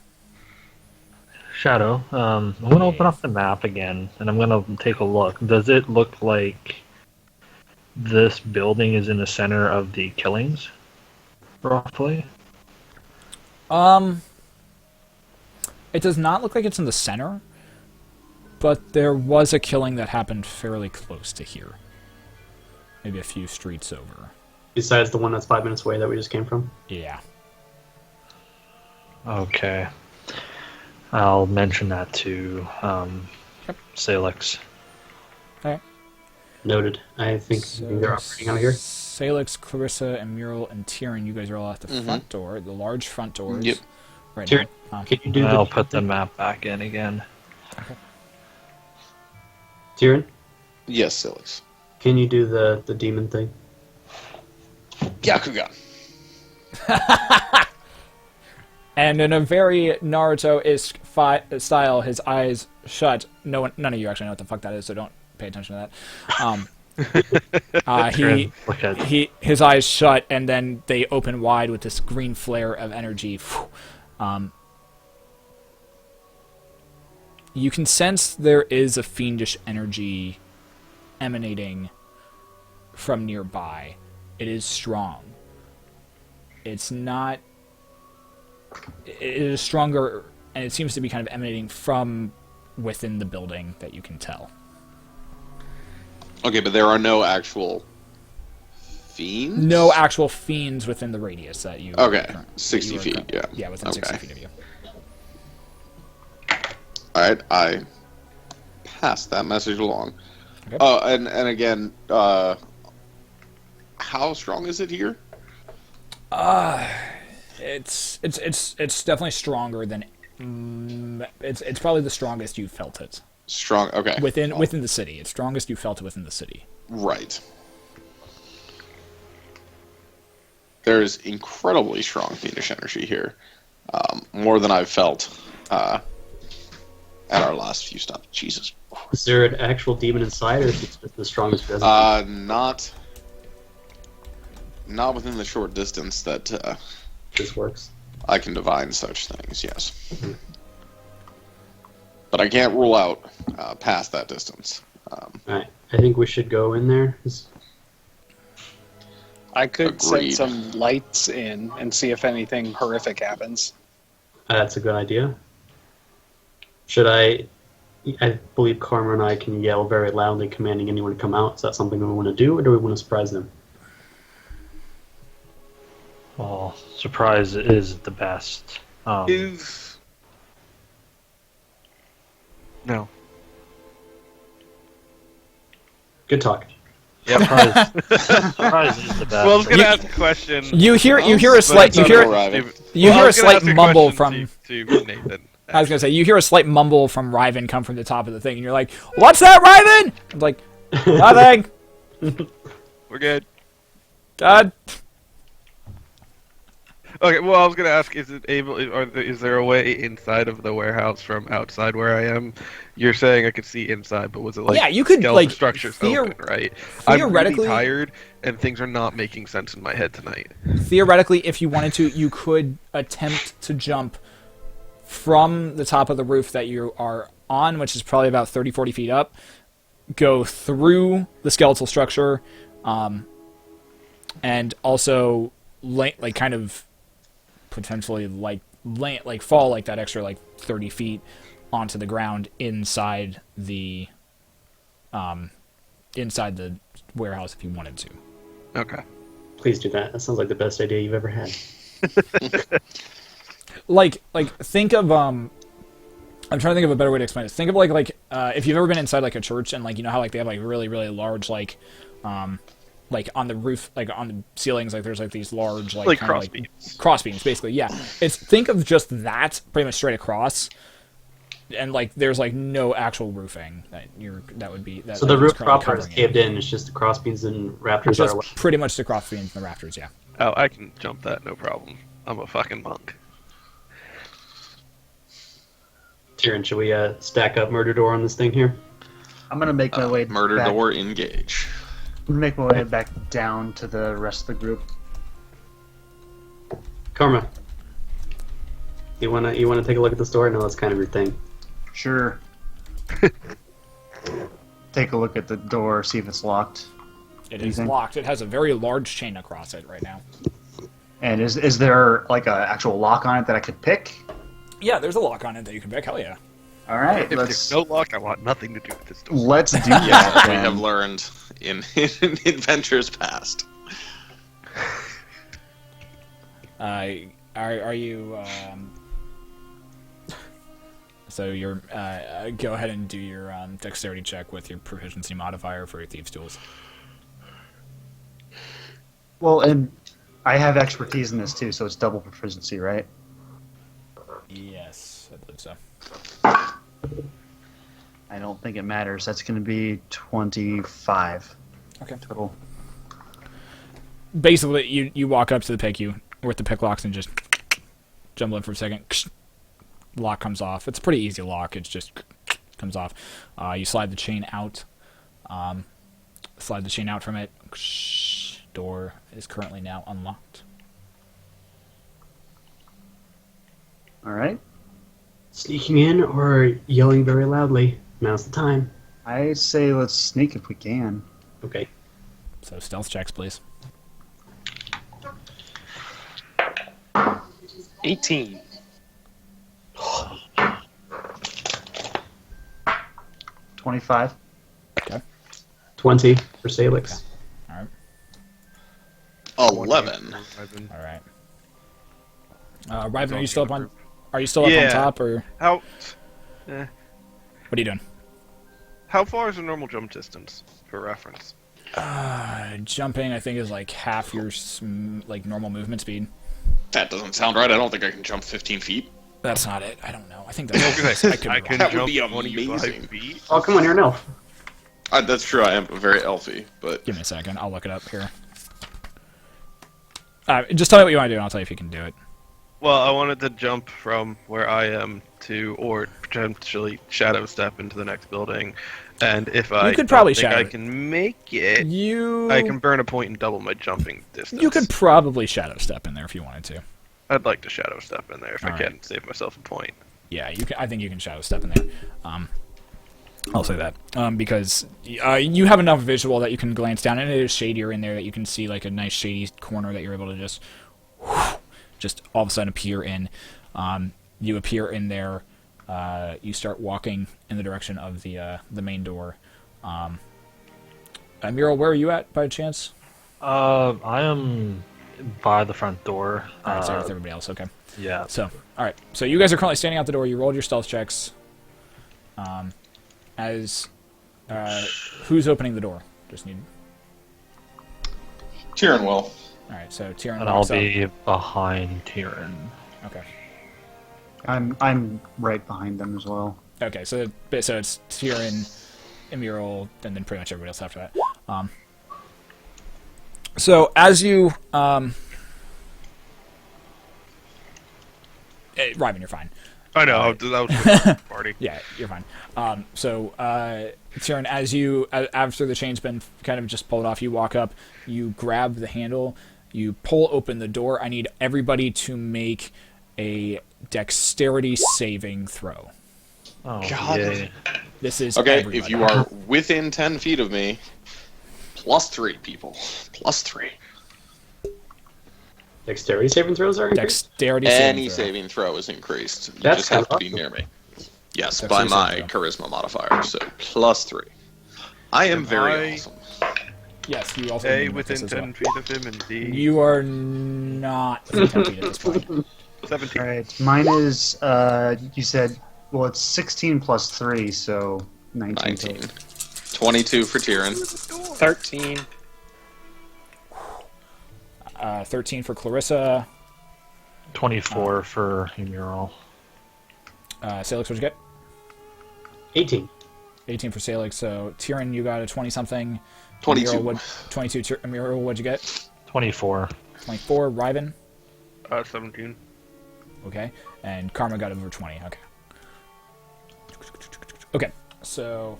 Shadow, I'm going to open up the map again, and I'm going to take a look. Does it look like this building is in the center of the killings, roughly? It does not look like it's in the center, but there was a killing that happened fairly close to here. Maybe a few streets over. Besides the one that's 5 minutes away that we just came from? Yeah. Okay. I'll mention that to Salix. Noted. I think they're operating out here. Salix, Clarissa, and Mural and Tyrion, you guys are all at the front door, the large front doors. Yep. Right Tyrion, now. can you do I'll the put the map back in again. Tyrion, Yes, Silix. can you do the demon thing? Yakugan. And in a very Naruto-esque style, his eyes shut. None of you actually know what the fuck that is, so don't pay attention to that. Look at His eyes shut, and then they open wide with this green flare of energy. You can sense there is a fiendish energy emanating from nearby. It is strong. It's not... It is stronger, and it seems to be kind of emanating from within the building that you can tell. Okay, but there are no actual fiends? No actual fiends within the radius that you... Okay, that 60 you are feet, currently- yeah. Yeah, within 60 feet of you. Alright, I pass that message along. Okay. Oh, and again, how strong is it here? It's definitely stronger than... it's probably the strongest you've felt it. Strong, okay. Within the city. It's strongest you felt it within the city. Right. There's incredibly strong fiendish energy here. More than I've felt at our last few stops. Jesus. Is there an actual demon inside, or is it just the strongest presence? Not within the short distance that This works. I can divine such things, yes. But I can't rule out past that distance. Alright, I think we should go in there. I could Agreed. send some lights in and see if anything horrific happens. That's a good idea. Should I believe Karma and I can yell very loudly commanding anyone to come out. Is that something we want to do, or do we want to surprise them? well, surprise is the best. Is no. Good talk. Surprise, surprise is the best. Well, I was gonna ask a question. You hear a But slight it's unarriving. you hear I a was gonna slight ask mumble question from to Nathan. I was gonna say you hear a slight mumble from Riven come from the top of the thing, and you're like, "What's that, Riven?" I'm like, "Nothing." We're good. God. Okay, well, I was gonna ask: is it able? Is there a way inside of the warehouse from outside where I am? You're saying I could see inside, but was it like Yeah, you could, skeleton like, structures open, right? theoretically- I'm really tired, and things are not making sense in my head tonight. Theoretically, if you wanted to, you could attempt to jump from the top of the roof that you are on, which is probably about 30, 40 feet up, go through the skeletal structure, and also kind of potentially fall like that extra 30 feet onto the ground inside the warehouse if you wanted to. Okay. Please do that. That sounds like the best idea you've ever had. Think of I'm trying to think of a better way to explain it. Think of if you've ever been inside a church and you know how they have really really large on the roof, on the ceilings, there's these large Cross beams. Cross beams, basically. Yeah, think of just that pretty much straight across, and there's no actual roofing that would be that. So the roof currently proper is covering caved in. It's just the cross beams and rafters Just are. pretty much the cross beams and the rafters. Yeah. Oh, I can jump that, no problem. I'm a fucking monk. Tyrion, should we stack up murder door on this thing here? I'm gonna make my way Murder back. door engage. I'm gonna make my way back down to the rest of the group. Karma, you wanna take a look at this door? I know that's kind of your thing. Sure. Take a look at the door, see if it's locked. It is Anything? locked. It has a very large chain across it right now. And is there an actual lock on it that I could pick? Yeah, there's a lock on it that you can pick. Hell yeah. All right, If let's there's no lock, I want nothing to do with this door. let's do Yeah, that. we then. have learned in adventures past. Are you? So you're go ahead and do your dexterity check with your proficiency modifier for your thieves' tools. Well, and I have expertise in this too, so it's double proficiency, right? Yes, I believe so. I don't think it matters. That's going to be 25 Okay. total. Basically, you walk up to the pick with the pick locks and just jumble in for a second. Lock comes off. It's a pretty easy lock. It just comes off. You slide the chain out. Slide the chain out from it. Door is currently now unlocked. All right. Sneaking in or yelling very loudly? Now's the time. I say let's sneak if we can. Okay. So stealth checks, please. 18. 25. 20 for Salix. All right. 11. All right. Ryven, are you still up on? Are you still up on Yeah. top, or How what are you doing? how far is the normal jump distance for reference? Jumping, I think, is half your normal movement speed. That doesn't sound right. I don't think I can jump 15 feet. That's not it. I don't know. I think that's. I could be I wrong. can That would jump be 25 amazing. feet. Oh, come on, you're an elf. That's true. I am very elfy, but Give me a second. I'll look it up here. Just tell me what you want to do, and I'll tell you if you can do it. Well, I wanted to jump from where I am to, or potentially shadow step into the next building. And if I could don't probably think shadow I it. can make it, You. I can burn a point and double my jumping distance. You could probably shadow step in there if you wanted to. I'd like to shadow step in there if I All can save myself a point. Yeah, you can. I think you can shadow step in there. I'll say that because you have enough visual that you can glance down, and it is shadier in there that you can see a nice shady corner that you're able to just all of a sudden appear in. You appear in there. You start walking in the direction of the main door. Muriel, where are you at by chance? I am by the front door. All right, so with everybody else. Okay. Yeah. So, all right. So you guys are currently standing out the door. You rolled your stealth checks. As who's opening the door? Just need. Tyrion will. All right. So Tyrion And I'll walks up. be behind Tyrion. Okay. I'm right behind them as well. Okay. So it's Tyrion, Emerald, and then pretty much everybody else after that. So as you Ryman, you're fine. I know. That was the party. Yeah, you're fine. Tyrion, after the chain's been kind of just pulled off, you walk up, you grab the handle, you pull open the door. I need everybody to make a dexterity saving throw. Oh, God. yay. This is Okay, everybody. if you are within 10 feet of me, +3 people. +3. Dexterity saving throws are increased? Dexterity saving Any throw. saving throw is increased. You That's just have to be awesome. near me. Yes, Dexterity by my saving charisma modifier, so +3. I am very I- awesome. Yes, you also A need to make this within as well. 10 feet of him, and B You are not within 10 feet at this point. 17. All right, mine is. You said, well, it's 16 plus 3, so 19. 19. total. 22 for Tyrion. 13. 13 for Clarissa. 24 for Emural. Salix, what'd you get? 18. 18 for Salix. So Tyrion, you got a 20-something. 22. 22. Muriel, what'd you get? 24. 24. Ryven. 17. Okay. And Karma got over 20. Okay. Okay. So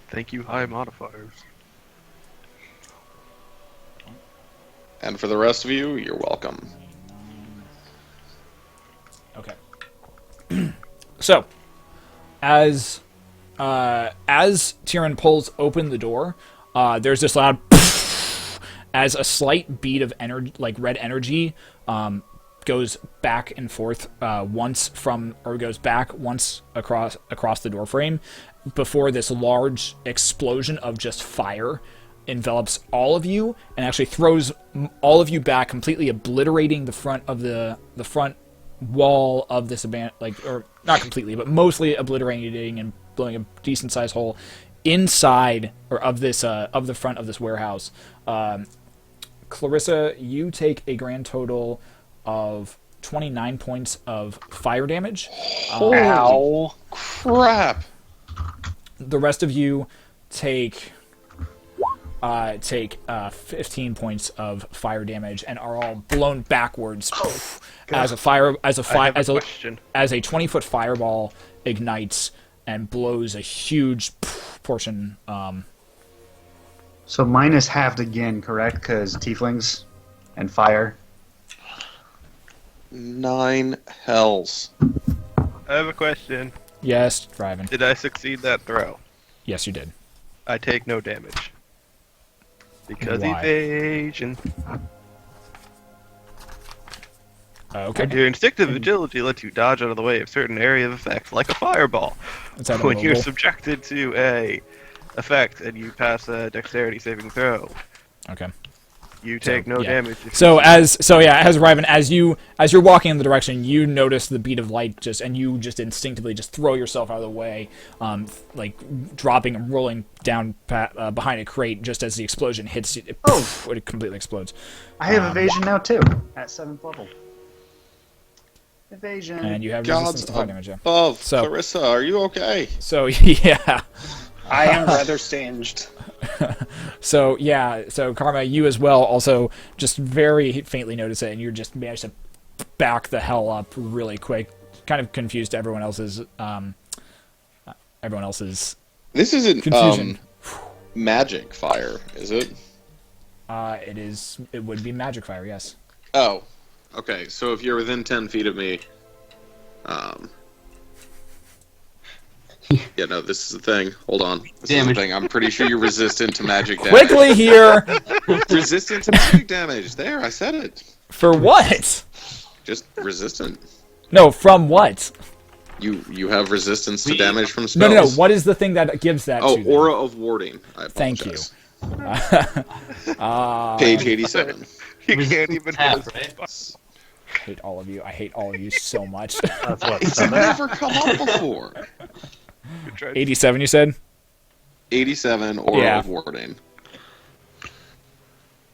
Thank you, high modifiers. And for the rest of you, you're welcome. okay. So as Tyrion pulls open the door, there's this loud as a slight bead of energy, like red energy, goes back and forth goes back once across the door frame before this large explosion of just fire envelops all of you and actually throws all of you back, completely obliterating the front of the front wall of this or not completely, but mostly obliterating and blowing a decent sized hole inside or of this of the front of this warehouse. Clarissa, you take a grand total of 29 points of fire damage. Ow. Crap! The rest of you take 15 points of fire damage and are all blown backwards as a 20-foot fireball ignites and blows a huge portion. So mine is halved again, correct? Because tieflings and fire. 9 hells. I have a question. Yes, Ryven. Did I succeed that throw? Yes, you did. I take no damage. Because Why? evasion. Okay. Your instinctive agility lets you dodge out of the way of certain area of effects, like a fireball. Is that When you're rollable? subjected to a effect and you pass a dexterity saving throw, Okay. you take no yeah. damage. As Ryven, as you're walking in the direction, you notice the bead of light and you just instinctively just throw yourself out of the way, like dropping and rolling down behind a crate just as the explosion hits you. It completely explodes. I have evasion now too, at 7th level. Evasion. And you have Gods resistance to fire damage. Yeah. above. So- Clarissa, are you okay? So yeah. I am rather singed. So Karma, you as well also just very faintly notice it, and you're just managed to back the hell up really quick. Kind of confused everyone else's This isn't confusion. magic fire, is it? It would be magic fire, yes. Oh. Okay, so if you're within 10 feet of me, yeah, no, this is the thing. Hold on. This is Damage. the thing. I'm pretty sure you're resistant to magic damage. Quickly here Resistant to magic damage. There, I said it. for what? Just resistant. No, from what? You have resistance to damage from No, spells. What is the thing that gives that Oh, to them? aura of warding. I Thank you. apologize. Page 87. You can't even half, hit right? I hate all of you. I hate all of you so much. That's what, It's 7? never come up before. 87, you said? 87 aura Yeah. of warding.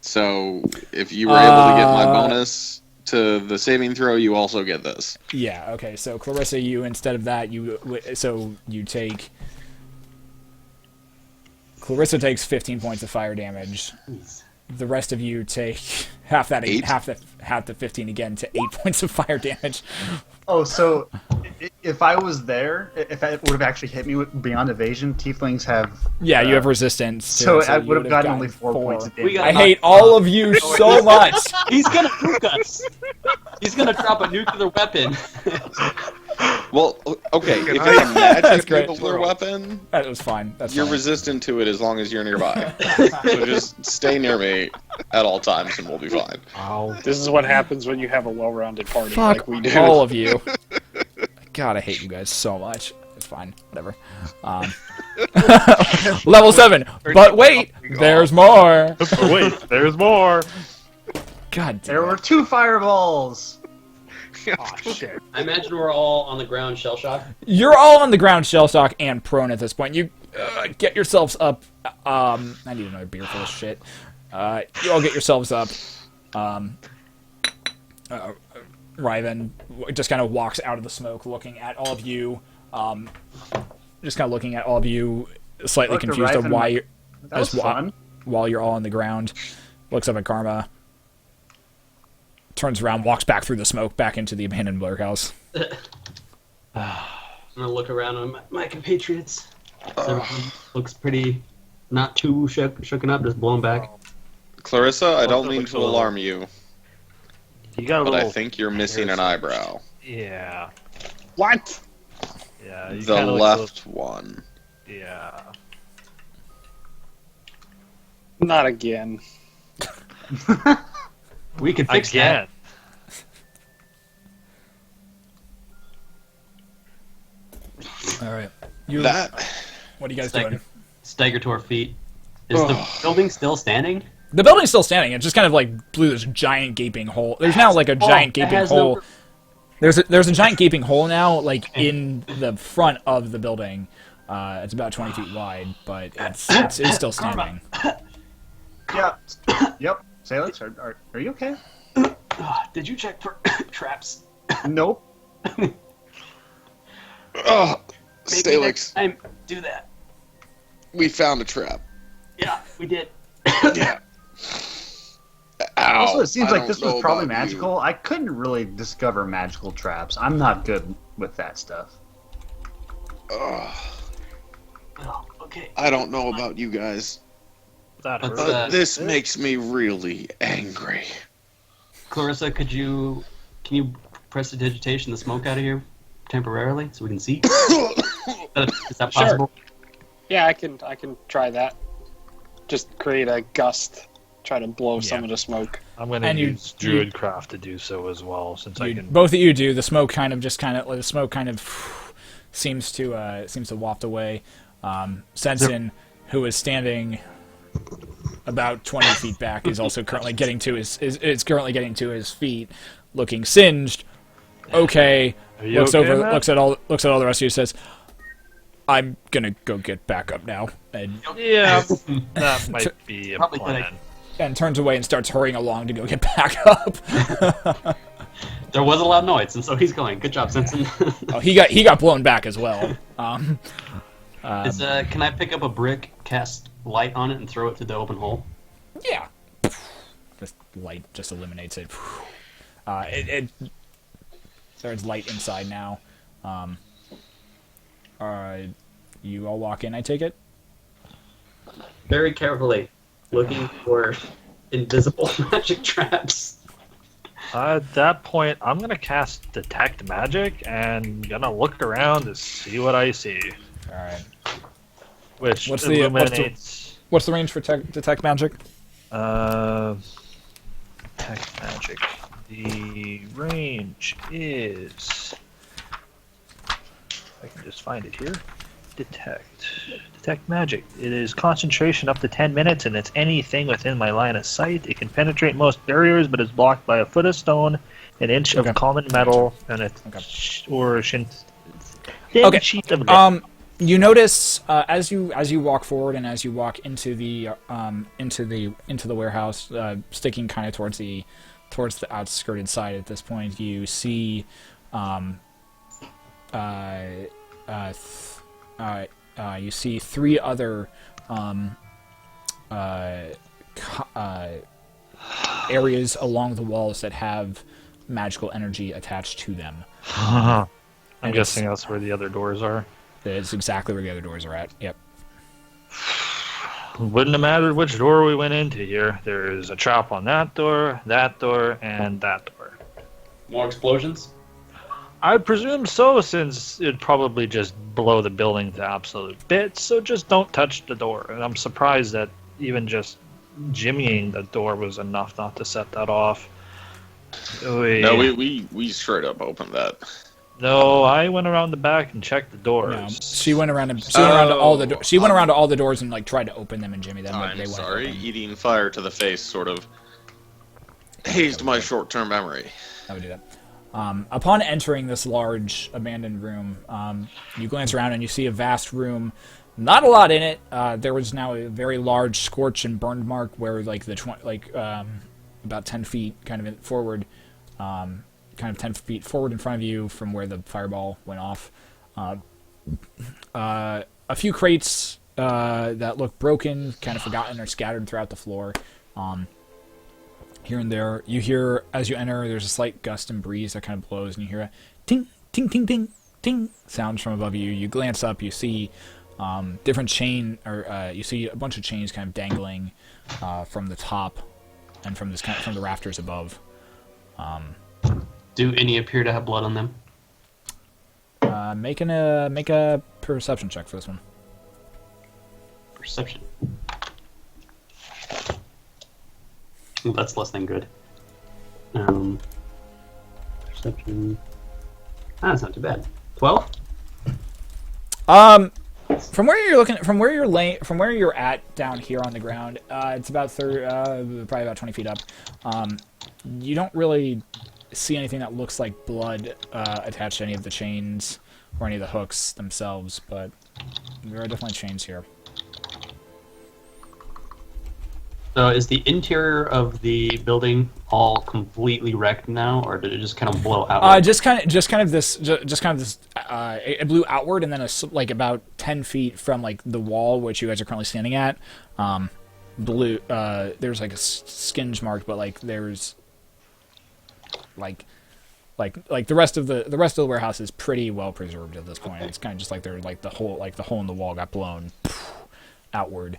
So if you were able to get my bonus to the saving throw, you also get this. Yeah. Okay. So Clarissa, you instead of that, you take. Clarissa takes 15 points of fire damage. the rest of you take half that Eight? half the 15 again to 8 points of fire damage. Oh, so if I was there, if it would have actually hit me beyond evasion, tieflings have. Yeah, you have resistance. To So it, I you would have gotten gotten only 4 points of We damage. got- I hate all of you so much. He's gonna nuke us. He's gonna drop a nuclear weapon. Well, okay, if it's a That's magic great. nuclear weapon, That was fine. That's you're fine. resistant to it as long as you're nearby. So just stay near me at all times and we'll be fine. Ow. This is what happens when you have a well-rounded party Fuck like we do. all of you. God, I hate you guys so much. It's fine. Whatever. Level 7. But wait, there's more. Oh, wait, there's more. God damn There it. were 2 fireballs. Oh, shit. I imagine we're all on the ground shell shock. You're all on the ground, shell shock and prone at this point. You get yourselves up. I need another beer for this shit. You all get yourselves up. Ryven just kind of walks out of the smoke, looking at all of you. Just kind of looking at all of you, slightly Look, the confused of Ryven- why you're That was fun. while you're all on the ground. Looks up at Karma. Turns around, walks back through the smoke, back into the abandoned warehouse. I'm gonna look around on my compatriots. Everyone looks pretty, not too shooken up, just blown back. Clarissa, I don't Also mean looks to a little- alarm you, You got a but little. I think you're missing an eyebrow. Yeah. What? Yeah. You The kinda look left one. Yeah. Not again. We can fix that. Again. All right. You. That. What are you guys Stagger, doing? stagger to our feet. Is the Ugh. building still standing? The building's still standing. It just kind of like blew this giant gaping hole. There's now like a giant it gaping has hole. no- There's a giant gaping hole now, like in the front of the building. It's about 20 feet wide, but it's still standing. Yeah. Yep. Salix, are you okay? Did you check for traps? Nope. Oh, Maybe Stalix, next time, do that. we found a trap. Yeah, we did. Yeah. Ow, Also, it seems I like don't this was know probably about you. magical. I couldn't really discover magical traps. I'm not good with that stuff. Ugh, Oh, okay. I don't know about you guys, That Let's, hurt. but this makes me really angry. Clarissa, can you prestidigitation the smoke out of here temporarily so we can see? Is that Sure. possible? Yeah, I can try that. Just create a gust. Try to blow some of the smoke. I'm gonna And you- use Druidcraft to do so as well, since I can. Both of you do. The smoke kind of seems to waft away. Sensen, who is standing about 20 feet back, is also currently getting to his feet, looking singed. Okay, Are you looks okay, over, Matt? looks at all the rest of you, says, "I'm gonna go get back up now," and Yeah, that might be a Probably good plan. turns away and starts hurrying along to go get back up. There was a loud noise, and so he's going. Good job, Simpson. Oh, he got blown back as well. Can I pick up a brick, cast light on it, and throw it through the open hole? Yeah. This light just eliminates it. There's light inside now. You all walk in, I take it? Very carefully, looking for invisible magic traps. At that point, I'm gonna cast Detect Magic and gonna look around to see what I see, Alright. which What's the- illuminates. What's the range for detect magic? Detect Magic. The range is. I can just find it here. Detect Magic. It is concentration up to 10 minutes, and it's anything within my line of sight. It can penetrate most barriers, but is blocked by a foot of stone, an inch Okay. of common metal, and a or a thin Okay. sheet of glass. You notice as you walk forward and as you walk into the warehouse, sticking kind of towards the outskirted side at this point, you see you see three other areas along the walls that have magical energy attached to them. I'm And guessing that's where the other doors are. It's exactly where the other doors are at. Yep. Wouldn't have mattered which door we went into here. There's a trap on that door, and that door. More explosions? I presume so, since it'd probably just blow the building to absolute bits, so just don't touch the door. And I'm surprised that even just jimmying the door was enough not to set that off. No, we straight up opened that. No, I went around the back and checked the doors. No, she went around to all the she went around to all the doors and like tried to open them and jimmy them. But I'm they wouldn't sorry, open. eating fire to the face sort of hazed my short-term memory. I would do that. Upon entering this large abandoned room, you glance around and you see a vast room. Not a lot in it. There was now a very large scorch and burned mark where like about 10 feet kind of forward, kind of 10 feet forward in front of you from where the fireball went off. A few crates that look broken, kind of forgotten, are scattered throughout the floor. Here and there, you hear, as you enter, there's a slight gust and breeze that kind of blows, and you hear a ting, ting, ting, ting, ting sounds from above you. You glance up, you see different chain, or you see a bunch of chains kind of dangling from the top and from from the rafters above. Do any appear to have blood on them? Make a perception check for this one. Perception. Ooh, that's less than good. Perception. That's not too bad. 12? From where you're looking, from where you're at down here on the ground, it's about probably about 20 feet up. You don't really see anything that looks like blood attached to any of the chains or any of the hooks themselves, but there are definitely chains here. So is the interior of the building all completely wrecked now, or did it just kind of blow out? Just kind of this. It blew outward, and then like about 10 feet from like the wall, which you guys are currently standing at, blew. There's like a skinge mark, but like there's like the rest of the warehouse is pretty well preserved at this point. It's kind of just like they're like the hole in the wall got blown outward.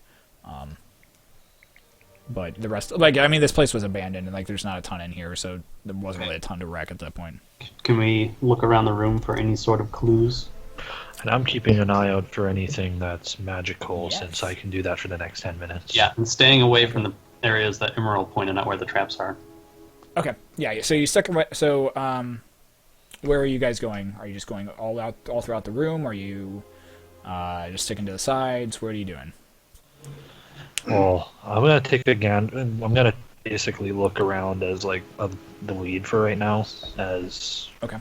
But the rest, this place was abandoned, and like there's not a ton in here, so there wasn't really a ton to wreck at that point. Can we look around the room for any sort of clues? And I'm keeping an eye out for anything that's magical, Yes. since I can do that for the next 10 minutes. Yeah, and staying away from the areas that Emerald pointed out where the traps are. Okay, yeah. So you stuck away. So, where are you guys going? Are you just going all throughout the room? Are you just sticking to the sides? What are you doing? Well, I'm gonna take a gander. I'm gonna basically look around as like the lead for right now, as Okay.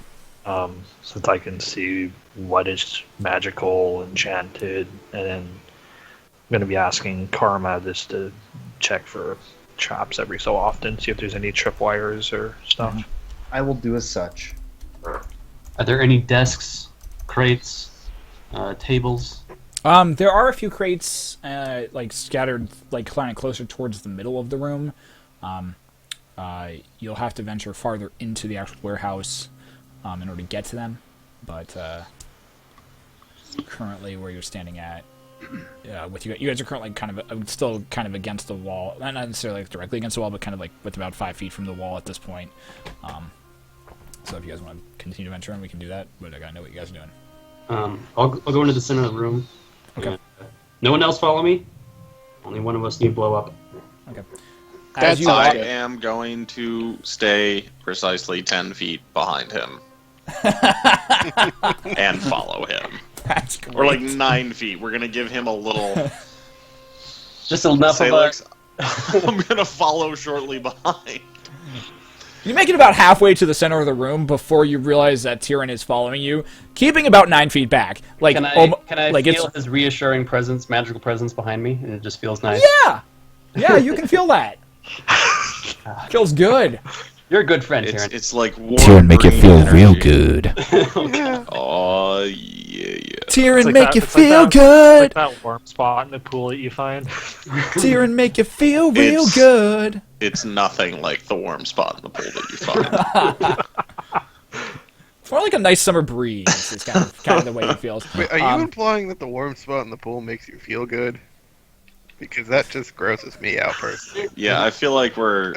Since I can see what is magical, enchanted, and then I'm gonna be asking Karma just to check for traps every so often, see if there's any tripwires or stuff. I will do as such. Are there any desks, crates, tables? There are a few crates, like scattered, like kind of closer towards the middle of the room. You'll have to venture farther into the actual warehouse in order to get to them. But currently, where you're standing at, with you guys are currently kind of still kind of against the wall, not necessarily like directly against the wall, but kind of like with about 5 feet from the wall at this point. So if you guys want to continue to venture in, we can do that. But I gotta know what you guys are doing. I'll go into the center of the room. Okay. No one else follow me? Only one of us need blow up. Okay. That's I good. am going to stay precisely 10 feet behind him. And follow him. That's great. Or like 9 feet. We're going to give him a little... Just enough Say, of like, a... I'm going to follow shortly behind. You make it about halfway to the center of the room before you realize that Tyrion is following you, keeping about 9 feet back. Like, Can I like feel his reassuring presence, magical presence behind me, and it just feels nice? Yeah, you can feel that. Feels good. You're a good friend, Tyrion. It's like warm Tyrion make you green feel energy. real good. Oh, yeah. Tyrion, like make that- you it's like feel that- good. Like that warm spot in the pool that you find. Tyrion, make you feel real It's- good. It's nothing like the warm spot in the pool that you find. It's more like a nice summer breeze. It's kind of the way it feels. Wait, are you implying that the warm spot in the pool makes you feel good? Because that just grosses me out personally. Yeah, I feel like we're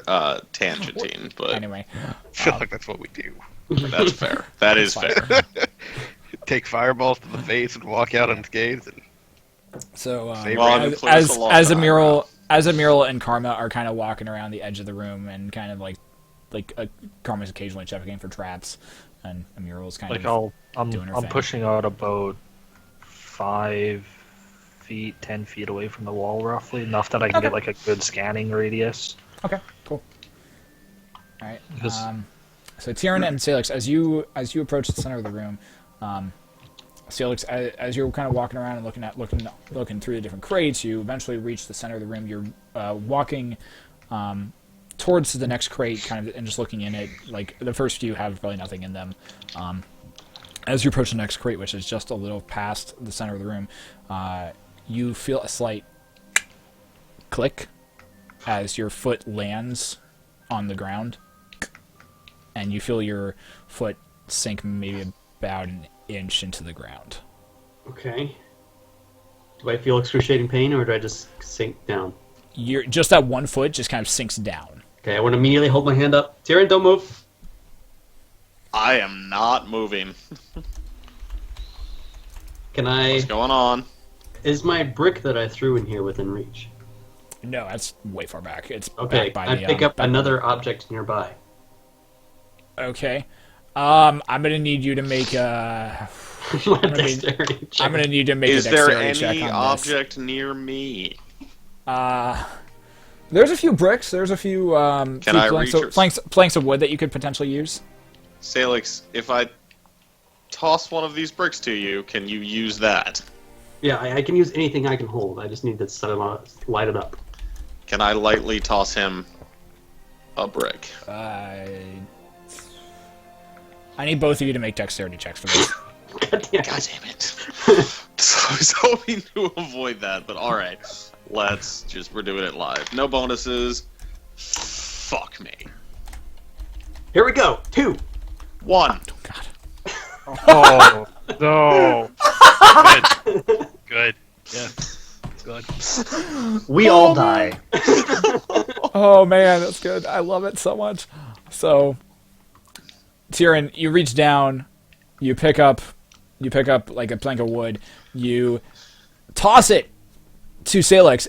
tangenting, but Anyway, I feel like that's what we do. that's fair. That is That's fair. Take fireballs to the face and walk out unscathed. And so Well, I've been playing as this a long as time Amiral and Karma are kind of walking around the edge of the room and kind of like Karma's occasionally checking for traps, and Amiral's kind Like of I'm doing her I'm thing. pushing out about 5 feet, 10 feet away from the wall, roughly enough that I can Okay. get like a good scanning radius. Okay, cool. All right. Because- So Tyrion and Salix, as you approach the center of the room, Salix, as you're kind of walking around and looking through the different crates, you eventually reach the center of the room. You're walking towards the next crate, kind of, and just looking in it. Like the first few have really nothing in them. As you approach the next crate, which is just a little past the center of the room, you feel a slight click as your foot lands on the ground, and you feel your foot sink maybe about an inch into the ground. Okay. Do I feel excruciating pain, or do I just sink down? You're just that one foot just kind of sinks down. Okay, I want to immediately hold my hand up. Tyrion, don't move. I am not moving. Can I... What's going on? Is my brick that I threw in here within reach? No, that's way far back. It's Okay, back by I the, pick up back- another object nearby. Okay. I'm gonna need you to make a. My gonna be- dexterity check. I'm gonna need to make Is a there dexterity check any on this. object near me? There's a few bricks. There's a few Can few I planks, reach of, planks of wood that you could potentially use. Salix, if I toss one of these bricks to you, can you use that? Yeah, I can use anything I can hold. I just need to set it on, light it up. Can I lightly toss him a brick? I need both of you to make dexterity checks for this. God damn. God damn it. So I was hoping to avoid that, but alright. We're doing it live. No bonuses. Fuck me. Here we go. 2. 1. God. Oh no! good. Good. Yeah. Good. We all die. Oh man, that's good. I love it so much. So, Tyrion, you reach down, you pick up like a plank of wood, you toss it to Salix.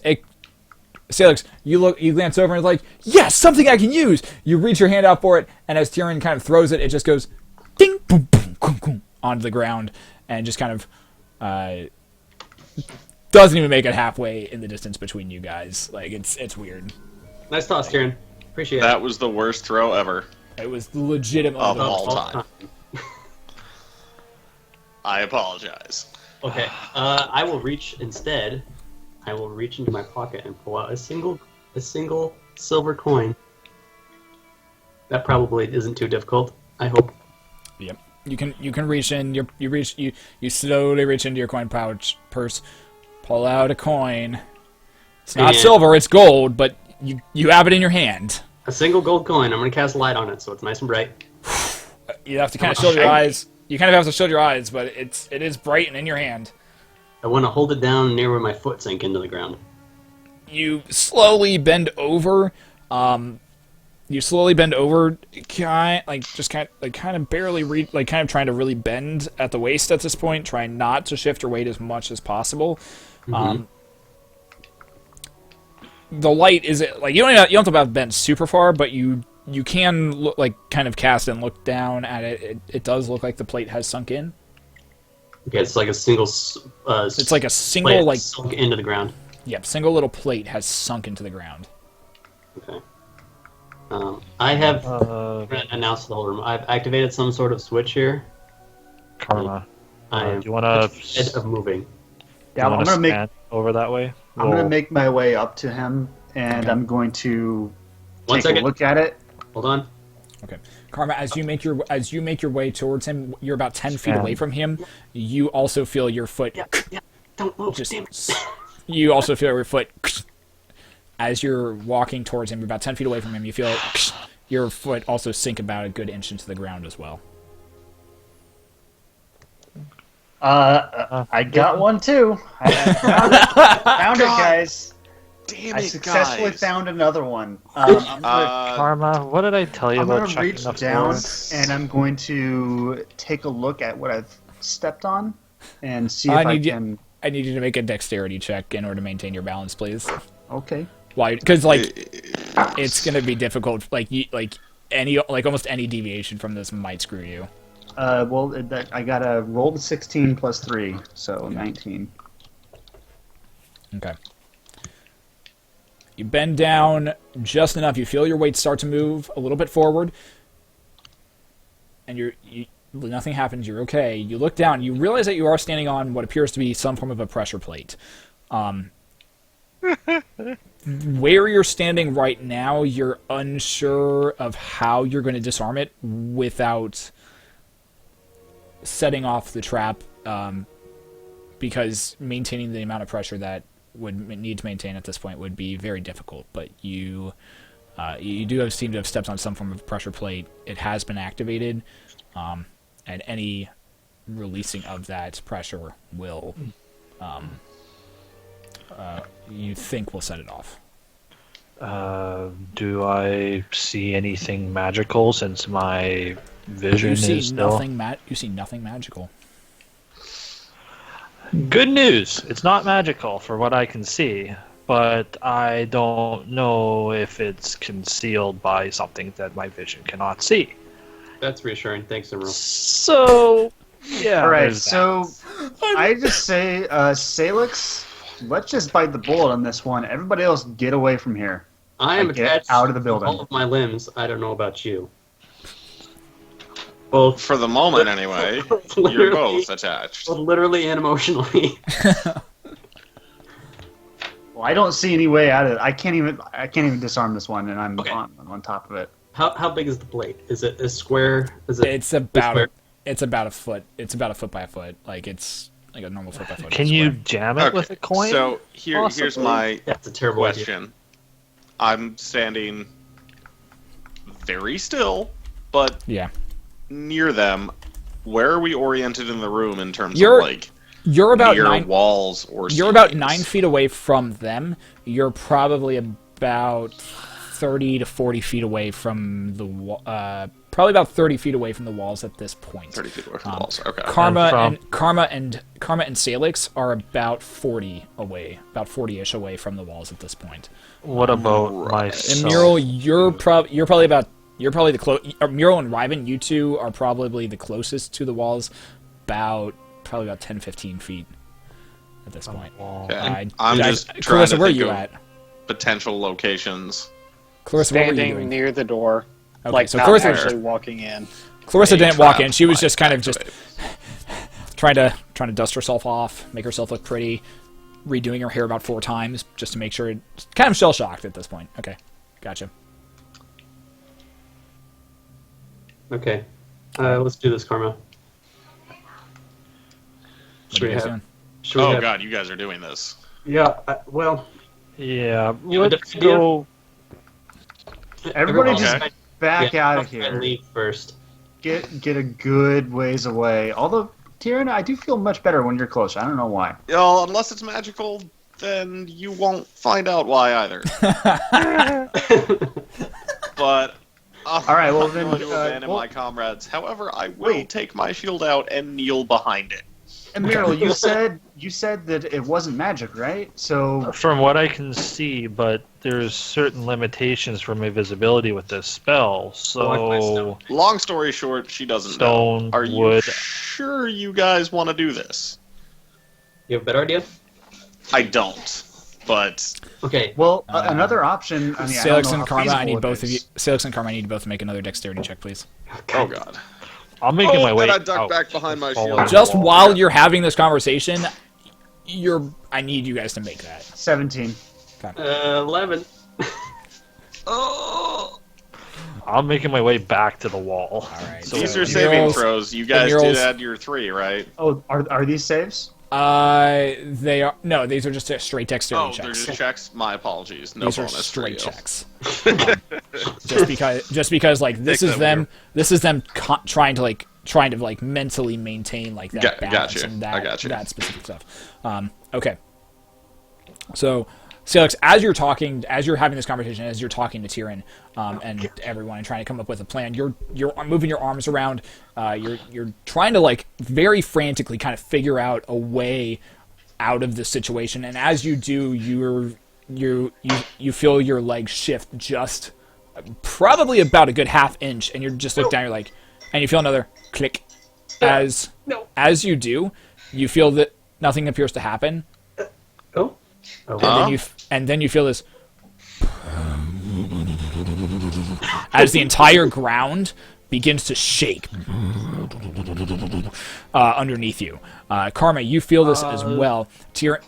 Salix, you glance over and it's like, yes, something I can use. You reach your hand out for it, and as Tyrion kind of throws it, it just goes ding, boom, boom, boom, boom, onto the ground, and just kind of doesn't even make it halfway in the distance between you guys. Like it's weird. Nice toss, Tyrion. Appreciate That it. was the worst throw ever. It was legitimately Of the all most- time. I apologize. Okay, I will reach instead. I will reach into my pocket and pull out a single silver coin. That probably isn't too difficult. I hope. Yep. You can reach in. You slowly reach into your coin purse, pull out a coin. It's not And- silver, it's gold, but you have it in your hand. A single gold coin. I'm gonna cast light on it so it's nice and bright. You have to kind of shield your eyes. You kind of have to shield your eyes, but it is bright and in your hand. I want to hold it down near where my foot sank into the ground. You slowly bend over. Kind of barely kind of trying to really bend at the waist at this point, trying not to shift your weight as much as possible. The light is like you don't have to bend super far, but you can look, like kind of cast and look down at it. It does look like the plate has sunk in. Okay, it's like a single. It's like a single plate like sunk into the ground. single little plate has sunk into the ground. Okay. I have announced to the whole room. I've activated some sort of switch here. Karma. I am Do you want to ahead of moving. Yeah, I'm gonna make over that way? I'm gonna Roll. make my way up to him, and I'm going to One take second. a look at it. Hold on. Okay, Karma. As you make your way towards him, you're about 10 feet away from him. You also feel your foot. Yeah. Don't move. Just. Damn it. You also feel your foot. As you're walking towards him, you're about 10 feet away from him. You feel your foot also sink about a good inch into the ground as well. I got one too. I found it, guys. Damn I it, successfully guys. found another one. I'm gonna, Karma, what did I tell you I'm about gonna checking reach the down floor? and I'm going to take a look at what I've stepped on and see I if I need you- can. I need you to make a dexterity check in order to maintain your balance, please. Okay. Why? Because it's gonna be difficult. Almost any deviation from this might screw you. I got a rolled 16 plus 3, so 19. Okay. You bend down just enough. You feel your weight start to move a little bit forward, and nothing happens. You're okay. You look down. You realize that you are standing on what appears to be some form of a pressure plate. Where you're standing right now, you're unsure of how you're going to disarm it without setting off the trap, because maintaining the amount of pressure that would need to maintain at this point would be very difficult. But you seem to have stepped on some form of pressure plate. It has been activated, and any releasing of that pressure will, you think, will set it off. Do I see anything magical since my vision You see is still... nothing. You see nothing magical. Good news! It's not magical for what I can see, but I don't know if it's concealed by something that my vision cannot see. That's reassuring. Thanks, Emerald. So, yeah. All right, there's that. so I just say, Salix, let's just bite the bullet on this one. Everybody else, get away from here. I am Get attached out of the to building. all of my limbs. I don't know about you. Both For the moment, anyway, you're literally, both attached. both literally and emotionally. Well, I don't see any way out of it. I can't even disarm this one, and I'm Okay. on top of it. How big is the plate? Is it a square? Is it? It's about square? it's about a foot. It's about a foot by a foot. Like it's like a normal foot by foot. Can square. you jam it with a coin? So here's Possibly. my That's a terrible idea. question. I'm standing very still, but Yeah. near them. Where are we oriented in the room in terms You're of like You're about near 9. walls or You're about ceilings? 9 feet away from them. You're probably about 30 to 40 feet away from the probably about 30 feet away from the walls at this point. 30 feet away from the walls. Okay. Karma and Salix are about 40 away, about 40ish away from the walls at this point. What about Right. And myself? Mural, you're probably the Mural and Riven, you two are probably the closest to the walls, probably about 10-15 feet at this point. Okay. I'm just trying Clarissa, to where are think you of at? potential locations. Clarissa, what were you Standing doing? near the door, Okay, like so not Clarissa, actually walking in. Clarissa A didn't walk trap in. She was might just kind of just activate. trying to dust herself off, make herself look pretty, redoing her hair about 4 times just to make sure. Kind of shell shocked at this point. Okay, gotcha. Okay. Let's do this, Karma. What Should are we you guys have? doing? Should we Oh have? god, you guys are doing this. Yeah. Well, Yeah, You have a let's different idea? go. Everybody Okay. just back out of try to here. leave first. Get a good ways away. Although, Tyrion, I do feel much better when you're close. I don't know why. Well, unless it's magical, then you won't find out why either. But All right, well I'm then, going to abandon well- my comrades. However, I will Wait. take my shield out and kneel behind it. And Meryl, you said that it wasn't magic, right? So From what I can see, but there's certain limitations for my visibility with this spell. Blocked by So stone. Long story short, she doesn't Stone, know. Are you wood. sure you guys want to do this? You have a better idea? I don't. But Okay. well, another option. I mean, I don't Salix know and how Karma, I feasible need it both of you. is. Salix and Karma, I need both to make another dexterity check, please. oh god. I'm making my way and I duck out. back behind my Follow shield. the Just wall. while you're having this conversation, I need you guys to make that. 17. 11. All I'm making my way back to the wall. All right. So These are Murals- saving throws. You guys murals- did add your 3, right? Oh, are these saves? They are no. These are just straight dexterity Oh, checks. they're just checks. My apologies. No These are bonus straight for you. checks. Just because like this Take is that, them. Weir. This is them trying to mentally maintain like that balance Gotcha. and I gotcha. that specific stuff. Okay. So, Salix, as you're having this conversation, as you're talking to Tyrion and everyone, and trying to come up with a plan, you're moving your arms around. You're trying to like very frantically kind of figure out a way out of the situation. And as you do, you feel your legs shift just probably about a good half inch, and you just look down. You're like, and you feel another click. As you do, you feel that nothing appears to happen. Oh. And then you feel this as the entire ground begins to shake underneath you. Karma, you feel this as well.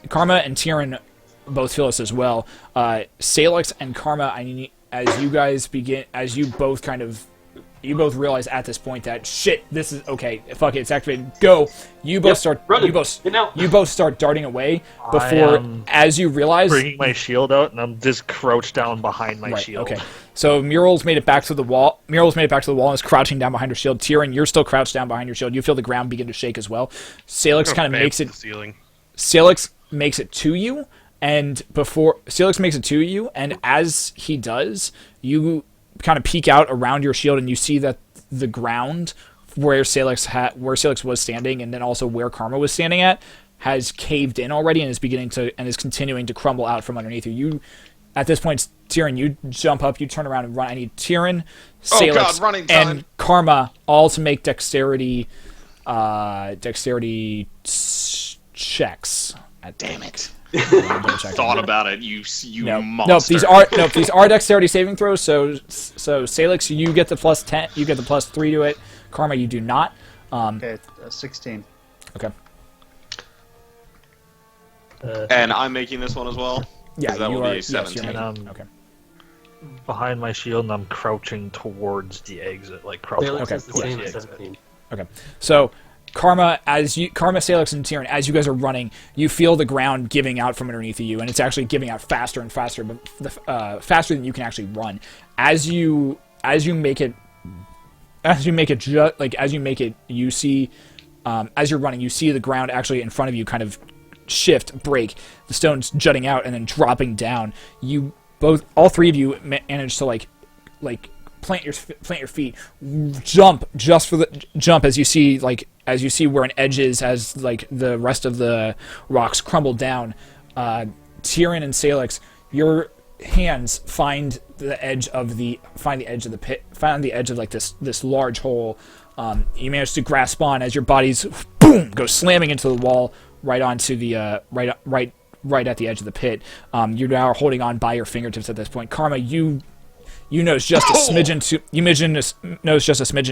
Karma and Tyrion both feel this as well. Salix and Karma, you both realize at this point that shit, this is okay. Fuck it, it's activated. Go. You both start darting away before, as you realize, Bringing my shield out, and I'm just crouched down behind my shield. Okay. So Mural's made it back to the wall. And is crouching down behind her shield. Tyrion, you're still crouched down behind your shield. You feel the ground begin to shake as well. Salix kind of makes it. The ceiling. Salix makes it to you, and as he does, you kind of peek out around your shield, and you see that the ground where Salix was standing, and then also where Karma was standing at, has caved in already and is continuing to crumble out from underneath you. You, at this point, Tyrion, you jump up, you turn around and run. I need Tyrion, Salix, running time. and Karma all to make dexterity checks. Damn it. Thought Thought about it, you these monster. are dexterity saving throws. So Salix, you get the plus 10, you get the plus 3 to it. Karma, you do not. Okay, 16. Okay. And I'm making this one as well. Yeah, 'Cause that you will are. be Yes, 17. you're And making, okay. Behind my shield, and I'm crouching towards the exit, like crouching Salix Okay. is the towards same the as exit. 17. Okay. So Karma, Salix, and Tyrion, as you guys are running, you feel the ground giving out from underneath you, and it's actually giving out faster and faster, but faster than you can actually run. As you make it, you see, as you're running, you see the ground actually in front of you kind of shift, break, the stones jutting out and then dropping down. All three of you manage to like plant your feet, jump as you see where an edge is, as like the rest of the rocks crumble down. Tyrion and Salix, your hands find the edge of the pit, find the edge of like this large hole. You manage to grasp on as your bodies boom go slamming into the wall right onto the right at the edge of the pit. You're now holding on by your fingertips at this point. Karma, you notice just a smidgen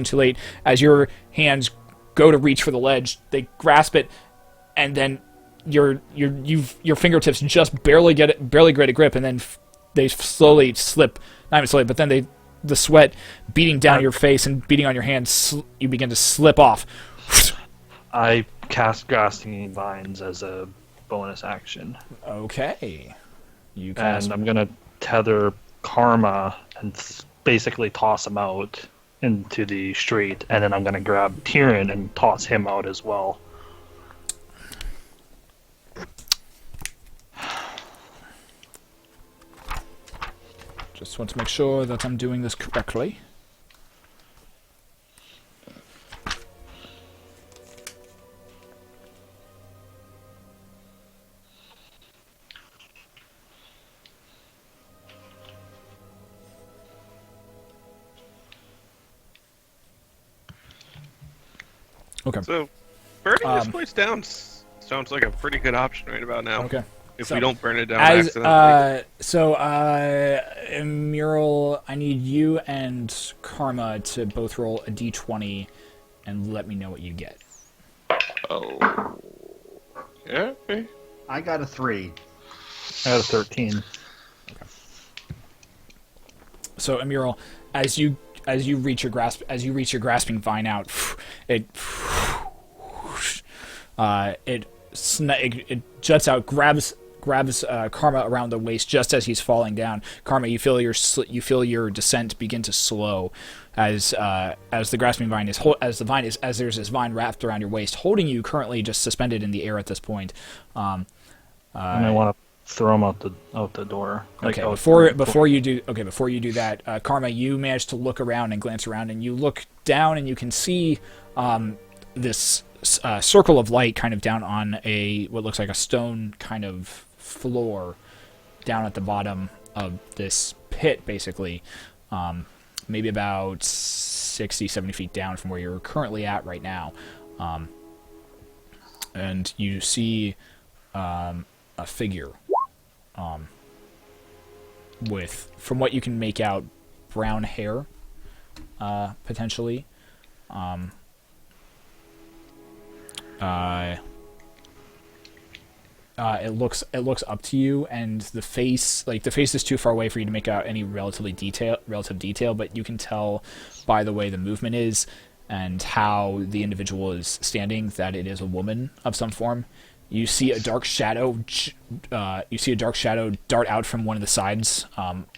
too late as your hands go to reach for the ledge. They grasp it, and then your fingertips just barely get a grip, and then they slowly slip. Not even slowly, but then the sweat beating down your face and beating on your hands, you begin to slip off. I cast Grasping Vines as a bonus action. Okay. And I'm gonna tether Karma and basically toss him out into the street, and then I'm gonna grab Tyrion and toss him out as well. Just want to make sure that I'm doing this correctly. Okay. So, burning this Um, place down sounds like a pretty good option right about now. Okay. If So, we don't burn it down As accidentally. Mural, I need you and Karma to both roll a d20 and let me know what you get. Oh. Yeah. Okay. I got a 3. I had a 13. So, Mural, as you reach your grasping vine out, it it juts out, grabs Karma around the waist just as he's falling down. Karma, you feel your descent begin to slow as the grasping vine is as there's this vine wrapped around your waist, holding you currently just suspended in the air at this point. And I want to throw him out the door. Okay, before you do that, Karma, you manage to look around and glance around, and you look down and you can see this circle of light kind of down on what looks like a stone kind of floor down at the bottom of this pit, basically. Maybe about 60, 70 feet down from where you're currently at right now. And you see a figure with, from what you can make out, brown hair, potentially. It looks up to you, and the face is too far away for you to make out any relative detail, but you can tell by the way the movement is and how the individual is standing that it is a woman of some form. You see a dark shadow dart out from one of the sides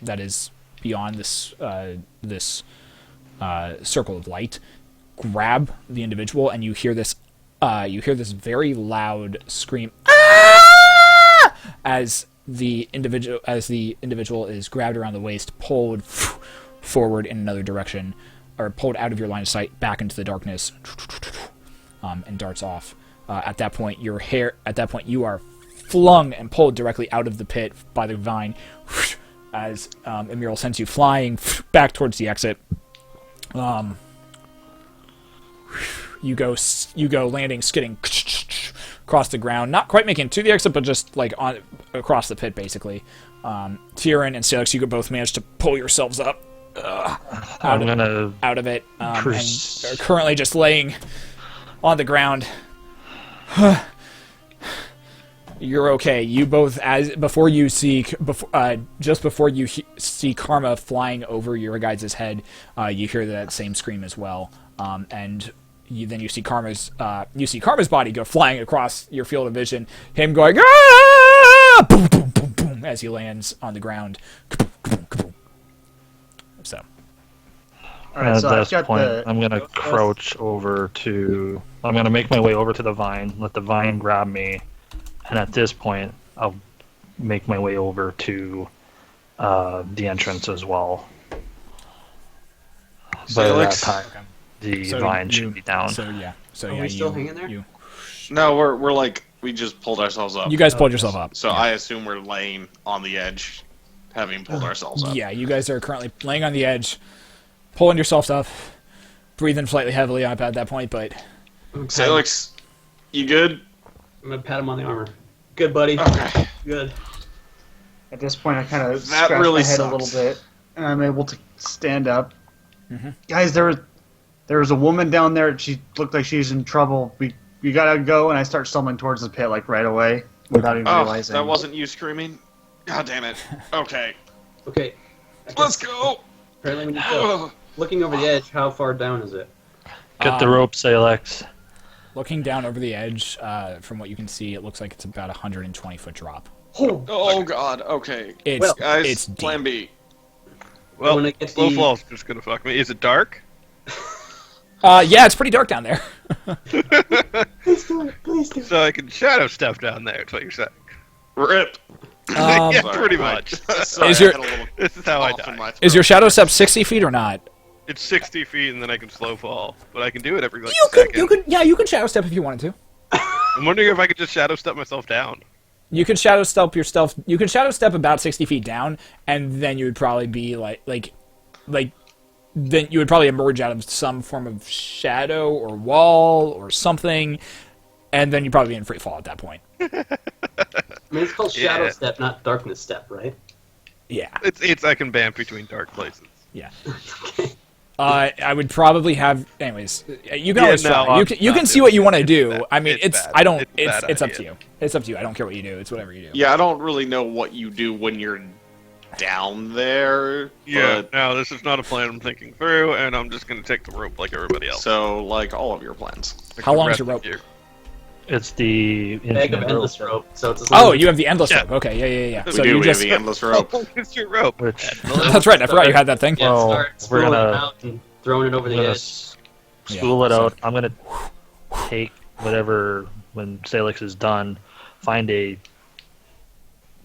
that is beyond this circle of light, grab the individual, and you hear this very loud scream, "Ah!" as the individual is grabbed around the waist, pulled forward in another direction, or pulled out of your line of sight back into the darkness, and darts off. At that point, you are flung and pulled directly out of the pit by the vine, as Emerald sends you flying back towards the exit. You go landing, skidding across the ground, not quite making it to the exit, but just like across the pit, basically. Tyrion and Salix, you could both manage to pull yourselves up out of it, and are currently just laying on the ground. You're okay. You both, before you see Karma flying over your guys' head, you hear that same scream as well, and you see Karma's body go flying across your field of vision. Him going, "Ah!" Boom, boom, boom, boom, as he lands on the ground. So. All right, so at I've this got point, the. I'm gonna crouch over to. I'm gonna make my way over to the vine. Let the vine grab me, and at this point, I'll make my way over to the entrance as well. By that time, the vine should be down. Are we still hanging there? No, we're like, we just pulled ourselves up. You guys pulled yourself up. So I assume we're laying on the edge, having pulled ourselves up. Yeah, you guys are currently laying on the edge, pulling yourselves up, breathing slightly heavily up at that point, but... Salix, you good? I'm gonna pat him on the armor. Good, buddy. Okay. Good. At this point, I kind of That scratch really my head sucks. a little bit, and I'm able to stand up. Mm-hmm. Guys, there was a woman down there. She looked like she's in trouble. We gotta go, and I start stumbling towards the pit like right away without even realizing. That wasn't you screaming? God damn it. Okay. Okay. Let's go! Apparently we need to go. Looking over the edge, how far down is it? Get the rope, Salix. Looking down over the edge, from what you can see, it looks like it's about a 120-foot drop. Oh god, okay. It's Guys, it's deep. plan B. Well, wanna get slow the- fall's just gonna fuck me. Is it dark? Yeah, it's pretty dark down there. Please do it. Please do it. So I can shadow stuff down there. That's what you're saying. Rip. Yeah, Sorry, pretty I- much. Sorry, Is I your- had a little This is how I cough in die. my Is throat. your shadow step 60 feet or not? It's 60 feet, and then I can slow fall. But I can do it every like You second. could shadow step if you wanted to. I'm wondering if I could just shadow step myself down. You could shadow step yourself. You could shadow step about 60 feet down, and then you would probably be then you would probably emerge out of some form of shadow or wall or something, and then you'd probably be in free fall at that point. I mean, it's called Shadow Yeah. Step, not Darkness Step, right? Yeah, It's I can bamf between dark places. yeah. I would probably have. Anyways, you can Yeah, always no, try. I'm You can not see what you want to it's do. bad. I mean, It's bad. I don't. It's a bad It's up to idea. you. It's up to you. I don't care what you do. It's whatever you do. Yeah, I don't really know what you do when you're down there. Yeah. but- Now this is not a plan I'm thinking through, and I'm just gonna take the rope like everybody else. So, like all of your plans. Like How the long is rest your of rope? you. It's the Bag of infinite endless rope, rope. So it's a Oh, you have the endless Yeah. rope. Okay, yeah. We So do. you We just. have the endless rope. It's your rope. which That's right. I forgot you had that thing. Yeah, Well, start we're spooling gonna- it out and throwing it over I'm the gonna edge. spool it so- out. I'm gonna take whatever when Salix is done. Find a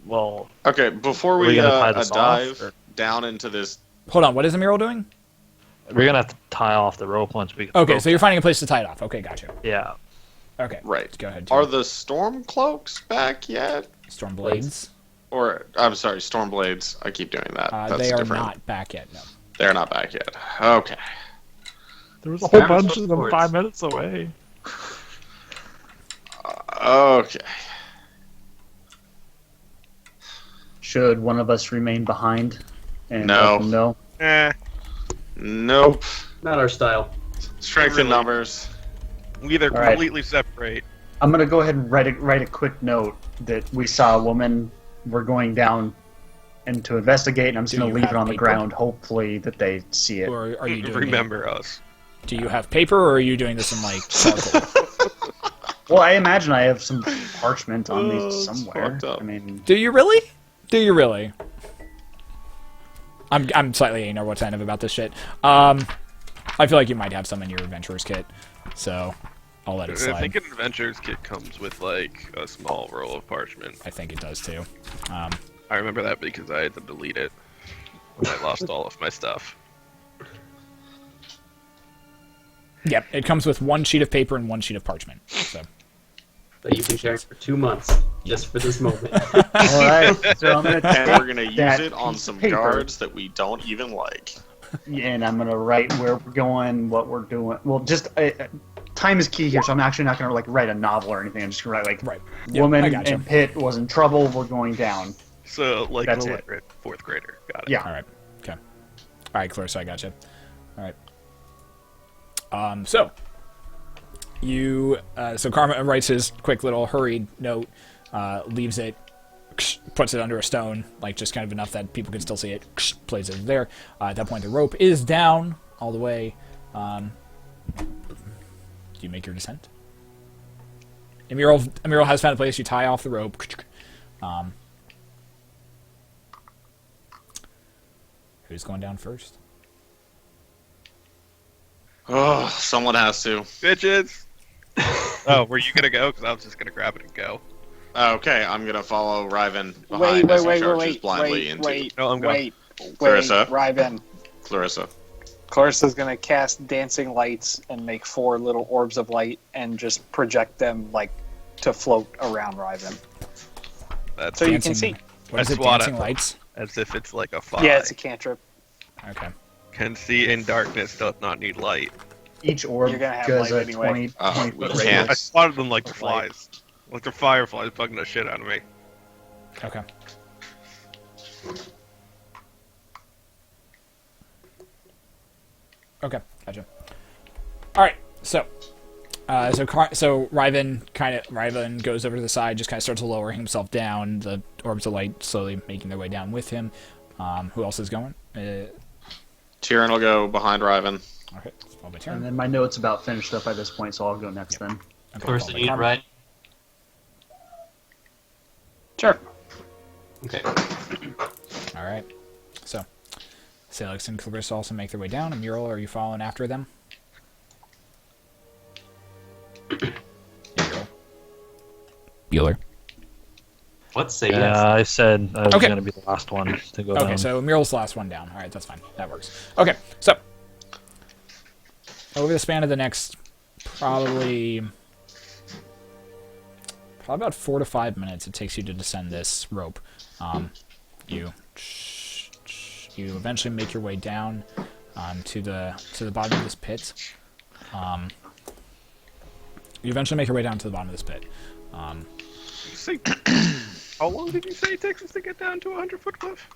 well. Okay, before Are we we gonna tie this dive off, or- down into this. Hold on. What is Emerald doing? We're gonna have to tie off the rope once we. Okay, rope so you're finding a place to tie it off. Okay, gotcha. Yeah. Okay. Right. Go ahead. Are Tim. the storm cloaks back yet? Storm blades? Or, I'm sorry, storm blades. I keep doing that. That's They are different. not back yet. No. They're not back yet. Okay. There was a whole bunch of them 5 minutes away. Okay. Should one of us remain behind? And No. let them know? Nope. Not our style. Strength in Really? numbers. We either All right. completely separate. I'm gonna go ahead and write a quick note that we saw a woman. We're going down and to investigate, and I'm just Do gonna you leave have it on the paper? ground. Hopefully that they see it. Or are you doing Remember us. it? Do you have paper, or are you doing this in like charcoal? Well, I imagine I have some parchment on me it's somewhere. fucked up. I mean, Do you really? Do you really? I'm slightly ignorant about this shit. I feel like you might have some in your adventurer's kit, so I'll let it I slide. think an adventurer's kit comes with like a small roll of parchment. I think it does too. I remember that because I had to delete it when I lost all of my stuff. Yep, it comes with one sheet of paper and one sheet of parchment. So That you've been sharing for 2 months just for this moment. all right. So I'm gonna And take we're gonna use that it on piece some of paper, guards that we don't even like. and I'm gonna write where we're going, what we're doing. Well, just time is key here, so I'm actually not gonna like write a novel or anything. I'm just gonna write like right. Yep, woman I gotcha. and Pitt was in trouble. We're going down. So, like That's an it. illiterate fourth grader. Got it. Yeah. All right. Okay. All right, Clarissa, I gotcha. All right. So you, so Karma writes his quick little hurried note, leaves it, puts it under a stone, like just kind of enough that people can still see it. Places it there. At that point, the rope is down all the way. Do you make your descent? Emerald has found a place. You tie off the rope. Who's going down first? Oh, someone has to. Bitches! Oh, were you gonna go? Because I was just gonna grab it and go. Okay, I'm gonna follow Riven behind as he charges blindly into No, I'm going. Clarissa. Ryben. Clarissa. Clarissa's gonna cast dancing lights and make 4 little orbs of light and just project them like to float around Ryben. That's So you Dancing- can see. What is That's it? what Dancing I- lights? as if it's like a fire. Yeah, it's a cantrip. Okay. Can see in darkness, does not need light. Each orb You're gonna have goes light a anyway. 20 We foot can't. I radius. spotted them like the With light. flies. Like the fireflies bugging the shit out of me. Okay. Okay, gotcha. All right, so Riven goes over to the side, just kind of starts lowering himself down. The orbs of light slowly making their way down with him. Who else is going? Tyrion will go behind Riven. Okay, it's followed by And Tyrion. then my note's about finished up by this point, so I'll go next then. Okay, Clarissa, followed by you need to Karma. ride? Sure. Okay. All right, so Salix and Clarissa also make their way down. And Mural, are you following after them? Mural. Bueller. Let's say Yeah, yes. I said I was Okay. gonna be the last one to go Okay, down. so Mural's the last one down. All right, that's fine. That works. Okay, so over the span of the next probably about 4 to 5 minutes, it takes you to descend this rope. You eventually make your way down to the bottom of this pit. You eventually make your way down to the bottom of this pit. Say, how long did you say it takes us to get down to a 100-foot cliff?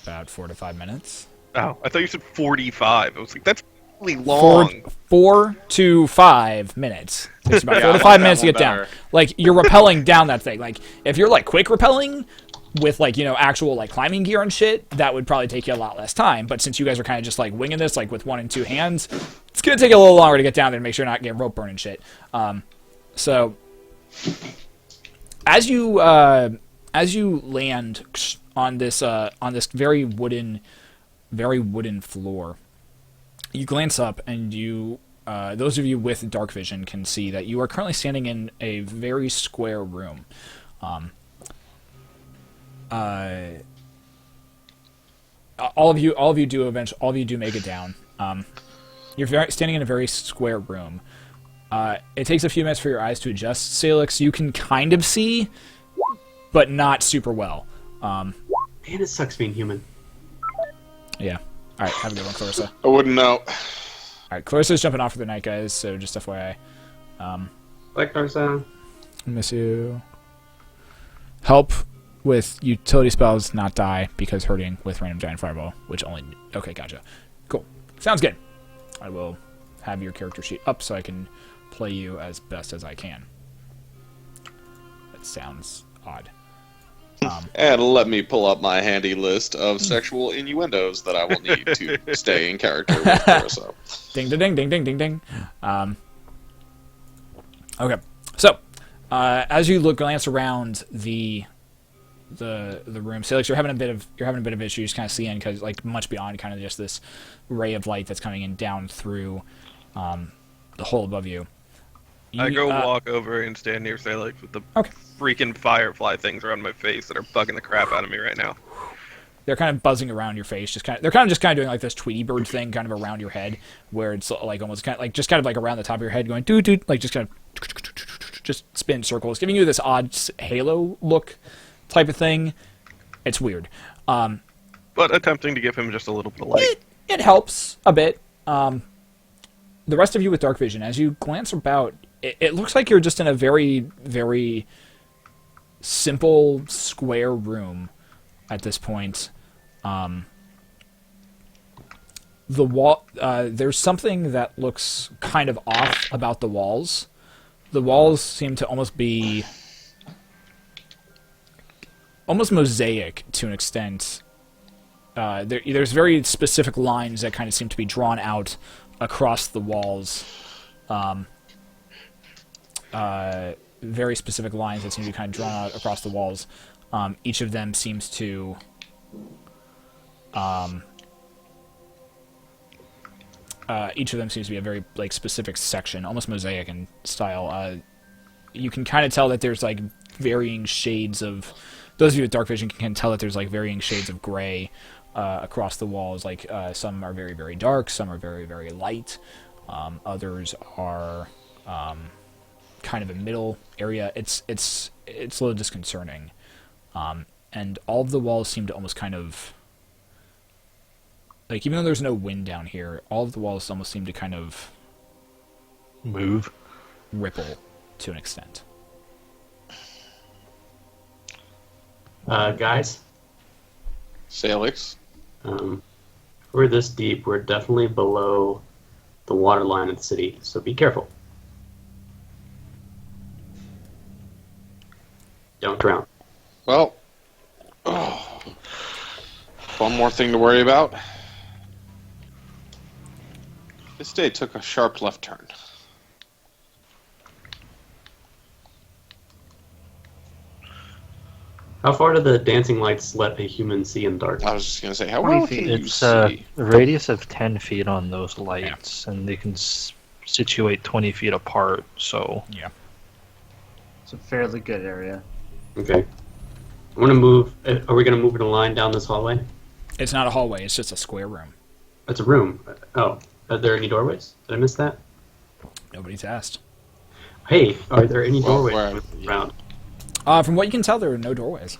About 4 to 5 minutes. Oh, I thought you said 45. I was like, that's really long. 4 to 5 minutes. It's about Yeah, 4 I to like 5 that minutes to one get down. better. Like, you're rappelling down that thing. Like, if you're, like, quick rappelling, with like, actual like climbing gear and shit, that would probably take you a lot less time. But since you guys are kind of just like winging this, like with 1 and 2 hands, it's gonna take a little longer to get down there and make sure you're not getting rope burn and shit. So as you land on this very wooden floor, you glance up and you, those of you with dark vision can see that you are currently standing in a very square room. All of you do make it down. You're standing in a very square room. It takes a few minutes for your eyes to adjust. Salix, you can kind of see, but not super well. Man, it sucks being human. Yeah. All right, have a good one, Clarissa. I wouldn't know. All right, Clarissa's jumping off for the night, guys. So just FYI. Bye, Clarissa. Miss you. Help with utility spells not die because hurting with random giant fireball, which only... Okay, gotcha. Cool. Sounds good. I will have your character sheet up so I can play you as best as I can. That sounds odd. And let me pull up my handy list of sexual innuendos that I will need to stay in character with Clarissa. Ding, ding, ding, ding, ding, ding. Okay, so as you glance around the room, Salix, you're having a bit of issues kind of seeing, because like much beyond kind of just this ray of light that's coming in down through the hole above you. I go walk over and stand near Salix with the Okay. freaking firefly things around my face that are bugging the crap out of me right now. They're kind of buzzing around your face, they're kind of doing like this Tweety Bird thing kind of around your head, where it's like almost kind of like around the top of your head, going doo doo, like just kind of just spin circles, giving you this odd halo look type of thing. It's weird, but attempting to give him just a little bit of light. It helps a bit. The rest of you with dark vision, as you glance about, it looks like you're just in a very, very simple square room at this point. The wall, there's something that looks kind of off about the walls. The walls seem to almost be almost mosaic to an extent. There's very specific lines that kind of seem to be drawn out across the walls. Very specific lines that seem to be kind of drawn out across the walls. Each of them seems to be a very like specific section, almost mosaic in style. You can kind of tell that there's like varying shades of... Those of you with dark vision can tell that there's like varying shades of gray across the walls. Like some are very, very dark, some are very, very light. Others are kind of a middle area. It's a little disconcerting. And all of the walls seem to almost kind of... Like, even though there's no wind down here, all of the walls almost seem to kind of... Move. Ripple, to an extent. Guys, Salix? we're this deep. We're definitely below the water line of the city, so be careful. Don't drown. Well, one more thing to worry about. This day took a sharp left turn. How far do the dancing lights let a human see in dark? I was just gonna say, how 20 well feet. can you It's see? a radius of 10 feet on those lights, and they can situate 20 feet apart, so... Yeah. It's a fairly good area. Okay. I'm gonna move. Are we gonna move in a line down this hallway? It's not a hallway, it's just a square room. It's a room. Oh, are there any doorways? Did I miss that? Nobody's asked. Hey, are there any Well, doorways around? From what you can tell, there are no doorways.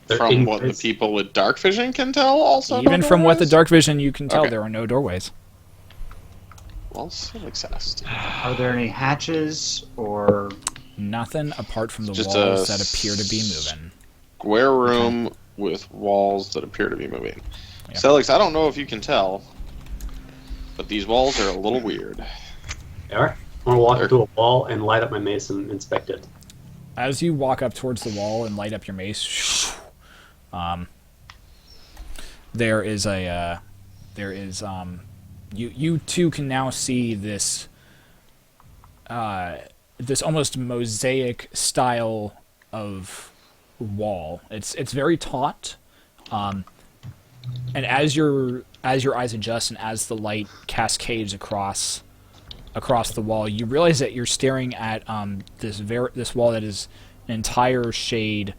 From what the people with dark vision can tell, also Even no from what the doorways? dark vision you can tell, Okay. there are no doorways. Well, Salix asked. Are there any hatches or... Nothing apart from the Just walls a that appear to be moving. Square room with walls that appear to be moving. Yeah. Salix, I don't know if you can tell, but these walls are a little weird. They are? I want to walk up to a wall and light up my mace and inspect it. As you walk up towards the wall and light up your mace, There is you two can now see this this almost mosaic style of wall. It's very taut, and as your eyes adjust and as the light cascades across the wall, you realize that you're staring at this wall that is an entire shade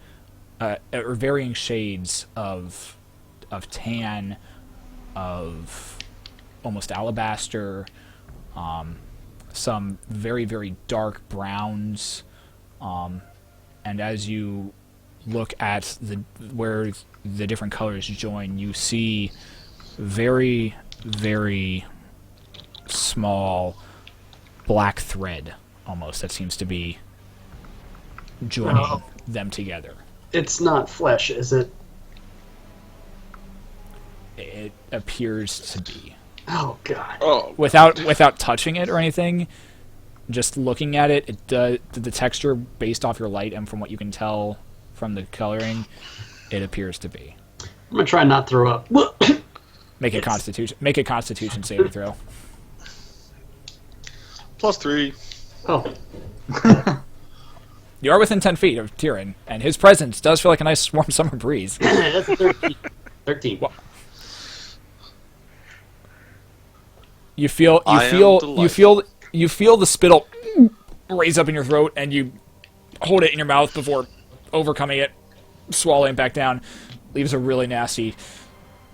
or varying shades of tan, of almost alabaster, some very, very dark browns, and as you look at where the different colors join, you see very, very small black thread almost that seems to be joining them together. It's not flesh, is it? It appears to be. Oh god. Oh, Without touching it or anything, just looking at it, the texture based off your light and from what you can tell from the coloring, it appears to be. I'm gonna try not throw up. Make a constitution saving throw. +3. Oh. You are within 10 feet of Tyrion, and his presence does feel like a nice warm summer breeze. That's 13. 13. Well, you feel the spittle raise up in your throat, and you hold it in your mouth before overcoming it, swallowing back down. Leaves a really nasty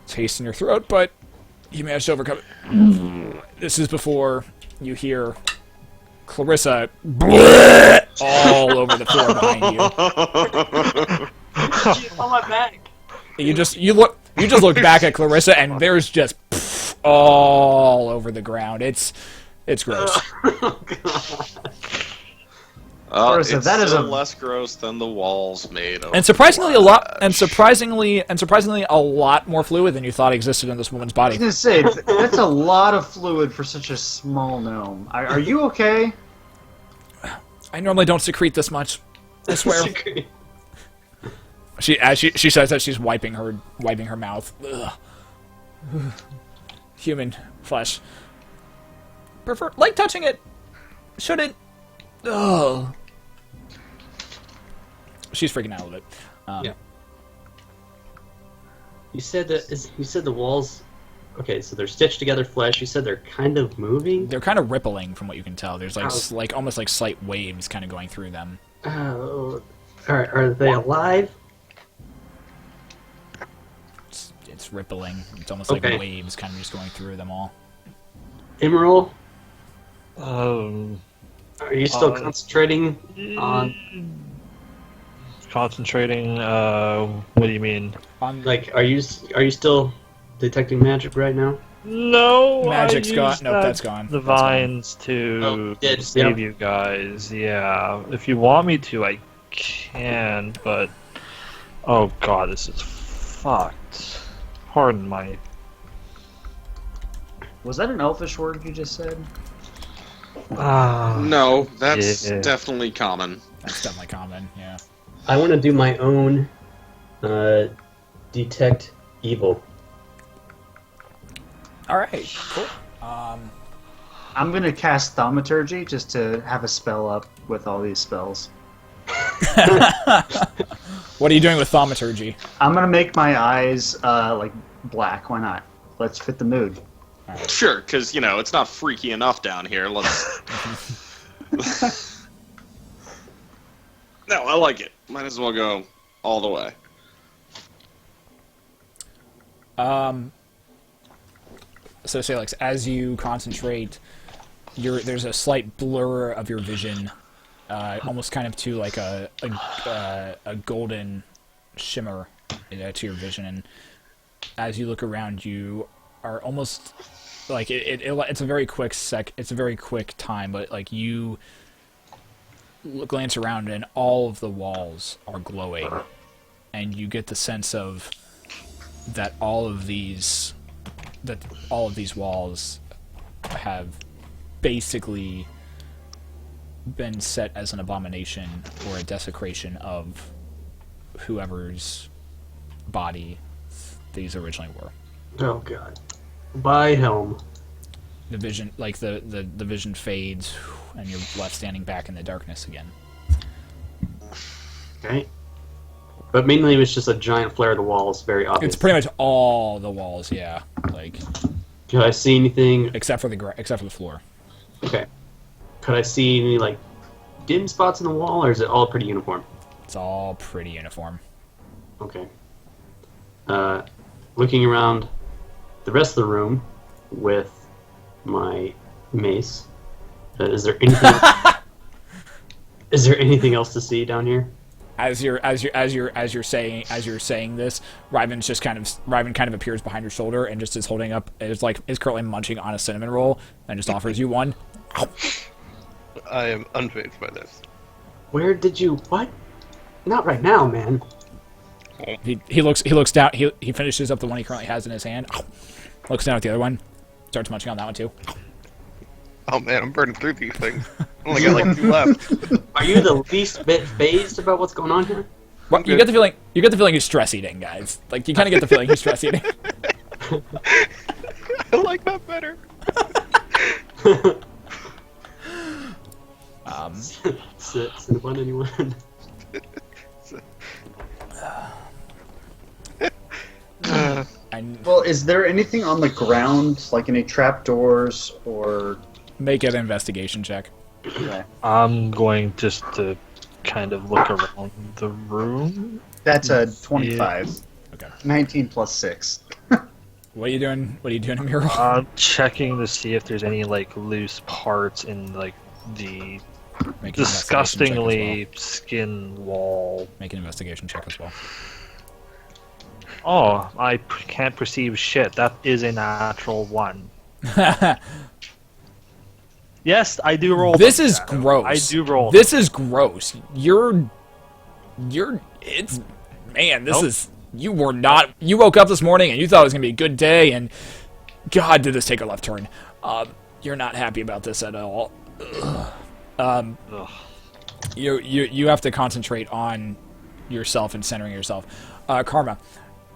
taste in your throat, but you managed to overcome it. This is before you hear Clarissa all over the floor behind you. On my back. You just look back at Clarissa, and there's just all over the ground. It's gross. Clarissa, It's that is still a- less gross than the walls made of. And surprisingly a lot more fluid than you thought existed in this woman's I body. was gonna say that's a lot of fluid for such a small gnome. Are you okay? I normally don't secrete this much. I swear. She says that she's wiping her mouth. Ugh. Human flesh. Prefer like touching it. Shouldn't. Ugh. She's freaking out a little bit. Yeah. You said the walls. Okay, so they're stitched together flesh. You said they're kind of moving. They're kind of rippling from what you can tell. There's Oh. almost like slight waves kind of going through them. Oh, are they alive? It's rippling. It's almost like Okay. waves kind of just going through them all. Emerald, Um, are you still Uh, concentrating on? concentrating. What do you mean? On Like, are you still detecting magic right now? No, Magic's I gone. used Nope, that that's gone. The That's gone. vines to Oh, did, save yeah. you guys. Yeah, if you want me to, I can. But oh god, this is fucked. Pardon my. Was that an elfish word you just said? No, that's Yeah. definitely common. That's definitely common. Yeah. I want to do my own detect evil. All right. Cool. I'm gonna cast thaumaturgy just to have a spell up with all these spells. What are you doing with thaumaturgy? I'm gonna make my eyes like black. Why not? Let's fit the mood. Sure, because, it's not freaky enough down here. Let's... No, I like it. Might as well go all the way. So, Salix, as you concentrate, there's a slight blur of your vision, almost kind of to like a golden shimmer to your vision, and as you look around, you are almost like it's a very quick it's a very quick time, but like you glance around and all of the walls are glowing, and you get the sense of that all of these walls have basically been set as an abomination or a desecration of whoever's body these originally were. Oh god. Bye, Helm. The vision, like the vision fades, and you're left standing back in the darkness again. Okay. But mainly it was just a giant flare of the walls, very obvious. It's pretty much all the walls, yeah. Like, Could I see anything? except for the floor. Okay. Could I see any, like, dim spots in the wall, or is it all pretty uniform? It's all pretty uniform. Okay. Looking around the rest of the room with my mace, is there anything? Is there anything else to see down here? As you're saying this, Ryven kind of appears behind your shoulder and just is holding up, is currently munching on a cinnamon roll and just offers you one. I am unfazed by this. Where did you? What? Not right now, man. He looks down. He finishes up the one he currently has in his hand. Looks down at the other one. Starts munching on that one too. Oh man, I'm burning through these things. I only got like 2 left. Are you the least bit phased about what's going on here? Well, you get the feeling he's stress eating, guys. Like, you kind of get the feeling he's stress eating. I like that better. Cinnabon, anyone? And Well, is there anything on the ground, like any trapdoors or? make an investigation check. Okay. I'm going just to kind of look around the room. That's a 25. Okay. 19 plus 6. What are you doing? What are you doing, Muriel? Checking to see if there's any like loose parts in like the Make an investigation check as well. disgustingly skin wall. Make an investigation check as well. Oh, I can't perceive shit. That is a natural 1. Yes, I do roll. This them, is Shadow. gross. I do roll. This is gross. It's, man, this Nope. is, you woke up this morning and you thought it was going to be a good day, and God, did this take a left turn. You're not happy about this at all. Ugh. You have to concentrate on yourself and centering yourself. Karma,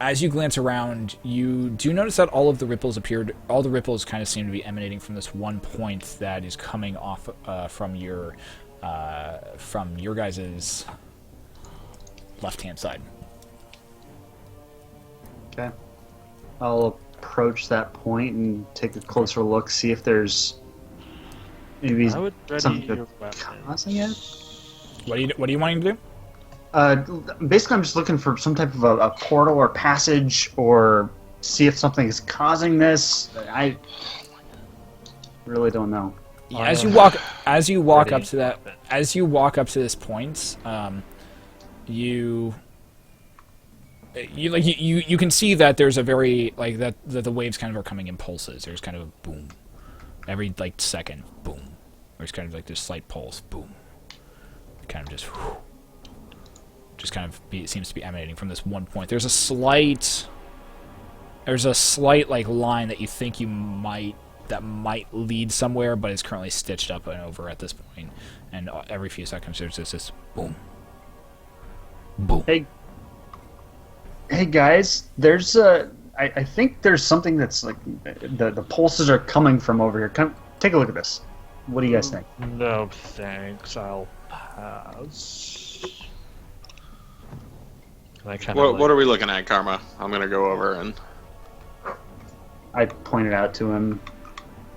as you glance around, you do notice that all the ripples kind of seem to be emanating from this one point that is coming off from your guys' left-hand side. Okay. I'll approach that point and take a closer look, see if there's maybe I would ready something your good weapon. causing it. What are you wanting to do? Basically, I'm just looking for some type of a portal or passage, or see if something is causing this. I really don't know. As you walk Ready. up to this point, you can see that there's a very that the waves kind of are coming in pulses. There's kind of a boom every second, boom. There's kind of like this slight pulse, boom. Kind of just kind of seems to be emanating from this one point. There's a slight line that you think that might lead somewhere, but it's currently stitched up and over at this point. And every few seconds there's just this boom, boom. Hey guys, there's I think there's something that's like the pulses are coming from over here. Come take a look at this. What do you guys think? No, thanks. I'll pass. And I kind of What are we looking at, Karma? I'm gonna go over and. I pointed out to him.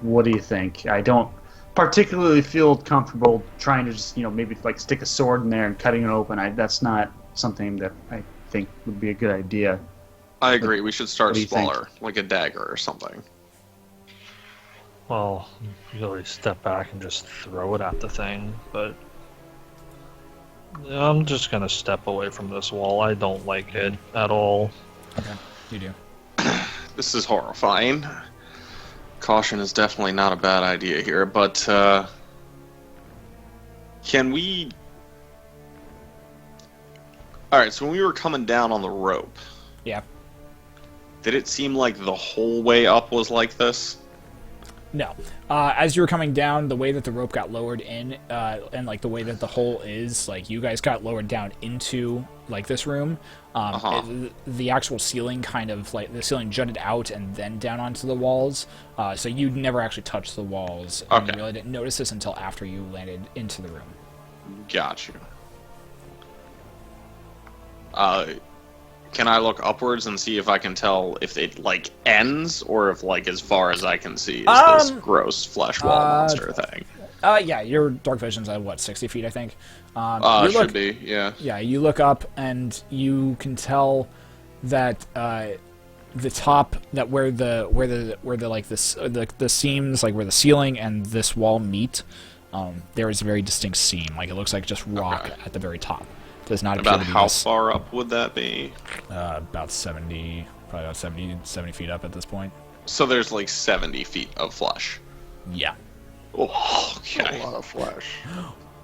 What do you think? I don't particularly feel comfortable trying to just maybe like stick a sword in there and cutting it open. That's not something that I think would be a good idea. I agree. We should start What do you think? smaller, like a dagger or something. Well, you could always step back and just throw it at the thing, but I'm just gonna step away from this wall. I don't like it at all. Okay, you do. This is horrifying. Caution is definitely not a bad idea here, but can we... Alright, so when we were coming down on the rope, Yeah. did it seem like the whole way up was like this? No. As you were coming down, the way that the rope got lowered in, and like the way that the hole is, like you guys got lowered down into like this room. The actual ceiling kind of like the ceiling jutted out and then down onto the walls. So you never actually touched the walls. And you really didn't notice this until after you landed into the room. Got you. Can I look upwards and see if I can tell if it like ends or if like as far as I can see is this gross flesh wall monster thing? Yeah, your dark vision's at what, 60 feet, I think. Should be, yeah. Yeah, you look up and you can tell that the top, that where the like this the seams, like where the ceiling and this wall meet, there is a very distinct seam. Like it looks like just rock at the very top. Does not appear About to be how this, far up would that be? about 70, probably about 70 feet up at this point. So there's like 70 feet of flesh. Yeah. Oh, okay. A lot of flesh.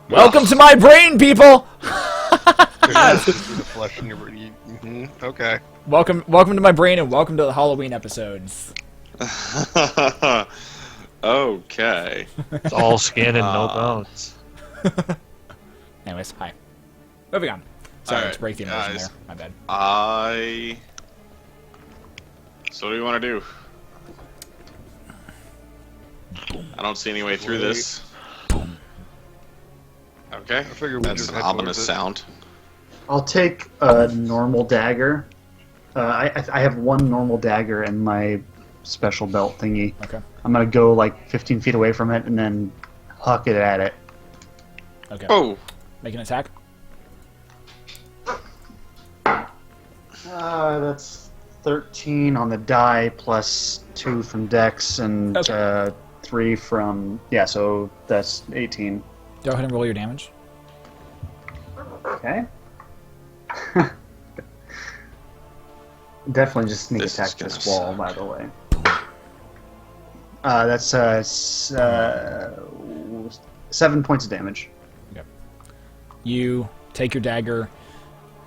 Welcome to my brain, people. The flesh in your brain. Okay. Welcome to my brain, and welcome to the Halloween episodes. Okay. It's all skin and no bones. Anyways, hi. Moving on. Sorry Alright, to break the immersion guys. there. My bad. So what do you want to do? I don't see any way through this. Okay. figured we'd That's just an head ominous towards it. sound. I'll take a normal dagger. I have one normal dagger in my special belt thingy. Okay. I'm gonna go like 15 feet away from it and then huck it at it. Okay. Oh! Make an attack. That's 13 on the die plus 2 from Dex and Okay. 3 from so that's 18. Go ahead and roll your damage. Okay. Definitely just sneak This is attack gonna this wall, suck. by the way. That's 7 points of damage. You take your dagger,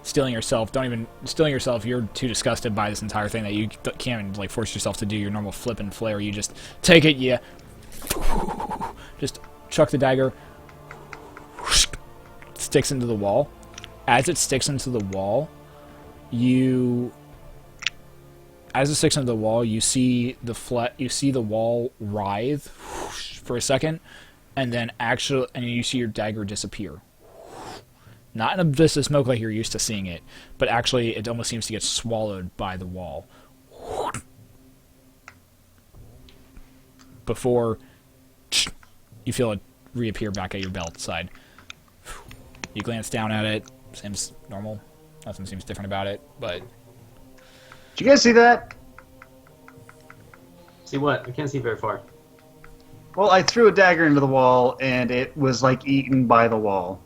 stealing yourself. You're too disgusted by this entire thing that you can't like force yourself to do your normal flip and flare. You just take it. You just chuck the dagger. Sticks into the wall. As it sticks into the wall, you see the wall writhe for a second, and then you see your dagger disappear. Not in a abyss of smoke like you're used to seeing it, but actually it almost seems to get swallowed by the wall. Before you feel it reappear back at your belt side. You glance down at it. Seems normal. Nothing seems different about it, but... Did you guys see that? See what? I can't see very far. Well, I threw a dagger into the wall, and it was like eaten by the wall.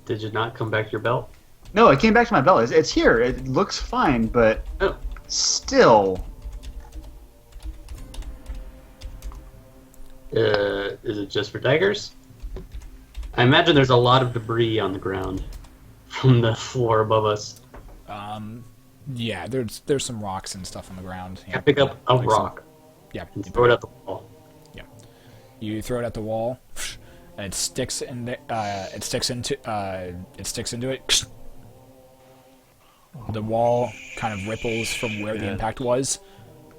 Did you not come back to your belt? No, it came back to my belt. It's here. It looks fine, but Oh. still. Is it just for daggers? I imagine there's a lot of debris on the ground from the floor above us. Yeah, there's some rocks and stuff on the ground. I pick up a Like rock Yeah. and throw it at the wall. You throw it at the wall, and it sticks in the, it sticks into it. The wall kind of ripples from where the impact was,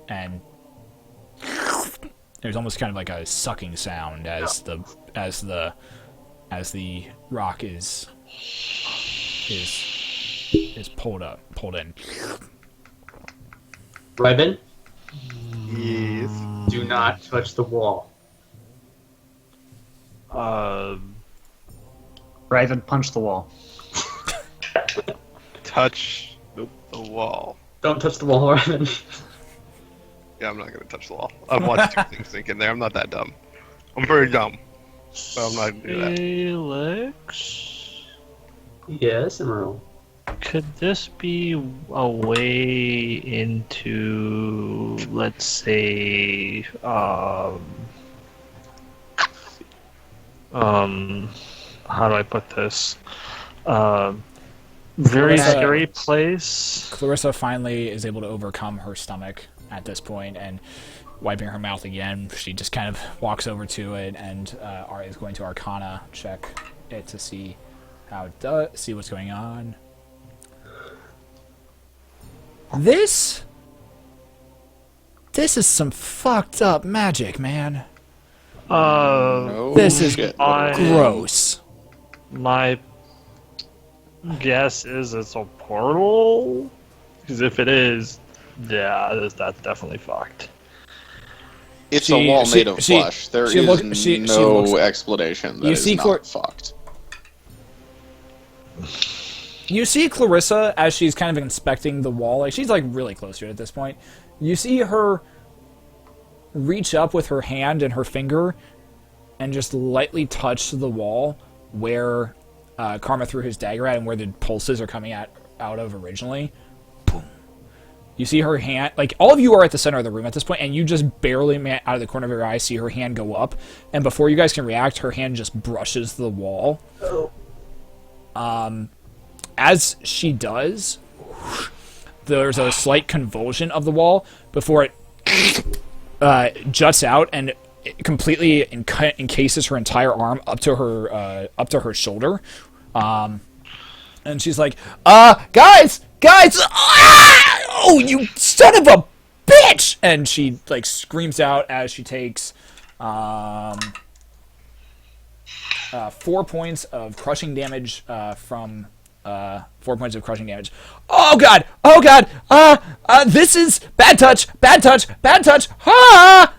and there's almost kind of like a sucking sound as the rock is pulled in. Ryben, Yes. do not touch the wall. Raven punched the wall. Touch the wall. Don't touch the wall, Ryben. Yeah, I'm not gonna touch the wall. I've watched two things sink in there. I'm not that dumb. I'm very dumb. But I'm not gonna do that. Felix, Yes, Emerald. could this be a way into, let's say, how do I put this? Very Clarissa- scary place. Clarissa finally is able to overcome her stomach at this point, and wiping her mouth again, she just kind of walks over to it, and Ari is going to Arcana check it to see how it does, see what's going on. This is some fucked up magic, man. No This is shit. Gross. My guess is it's a portal. Because if it is, yeah, that's definitely fucked. It's She- a wall she- made of she- flesh. There she is look- she no looks- explanation that You is see not Clar- fucked. You see Clarissa as she's kind of inspecting the wall. Like, she's like really close to it at this point. You see her reach up with her hand and her finger and just lightly touch the wall where Karma threw his dagger at and where the pulses are coming out of originally. Boom. You see her hand, like, all of you are at the center of the room at this point, and you just barely, out of the corner of your eye, see her hand go up, and before you guys can react, her hand just brushes the wall. As she does, there's a slight convulsion of the wall before it juts out and it completely encases her entire arm up to her shoulder. And she's like, guys! Ah! Oh, you son of a bitch! And she, like, screams out as she takes 4 points of crushing damage from 4 points of crushing damage. Oh god! This is bad touch! Ah!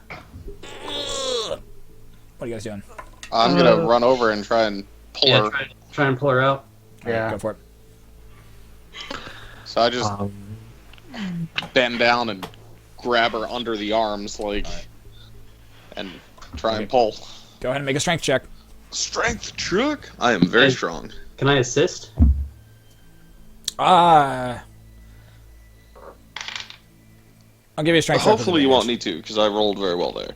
What are you guys doing? I'm gonna run over and try and pull Yeah, her. try and pull her out. Yeah. Go for it. So I just bend down and grab her under the arms, like, and try and pull. Go ahead and make a strength check. Strength check. I am very strong. Can I assist? I'll give you a strength check. with Hopefully you won't advantage. need to, because I rolled very well there.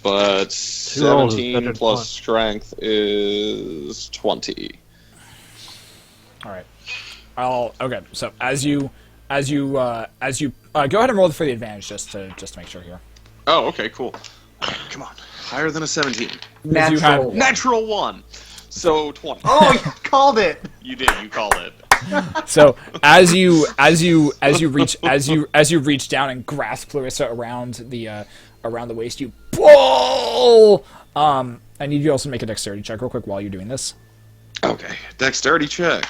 But rolls is 17 better than plus one. strength is 20. All right. Okay. So as you go ahead and roll for the advantage just to make sure here. Oh, okay, cool. Come on, higher than a 17. Because you have- Natural 1. So 20. Oh, you called it. You did. You called it. So as you reach down and grasp Clarissa around the waist, you pull. I need you also to make a dexterity check real quick while you're doing this. Okay, dexterity check.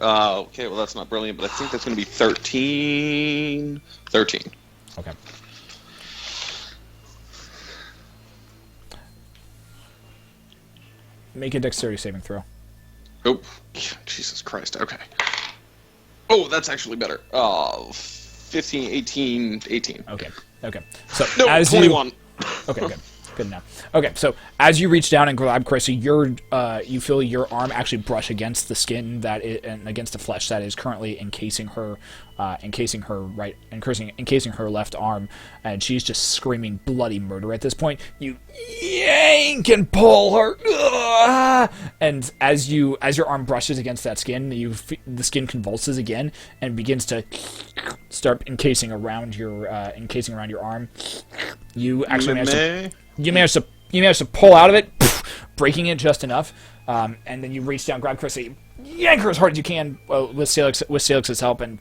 Okay, well that's not brilliant, but I think that's going to be 13. 13. Okay. Make a dexterity saving throw. Oh, Jesus Christ. Okay. Oh, that's actually better. 15, 18, 18. Okay. So No, as 21. Okay, good enough. Okay, so as you reach down and grab Chrissy, you feel your arm actually brush against the skin and against the flesh that is currently encasing her left arm, and she's just screaming bloody murder at this point. You yank and pull her, and as your arm brushes against that skin, the skin convulses again and begins to start encasing around your arm. You actually manage to pull out of it, breaking it just enough, and then you reach down, grab Chrissy, yank her as hard as you can with Salix's help, and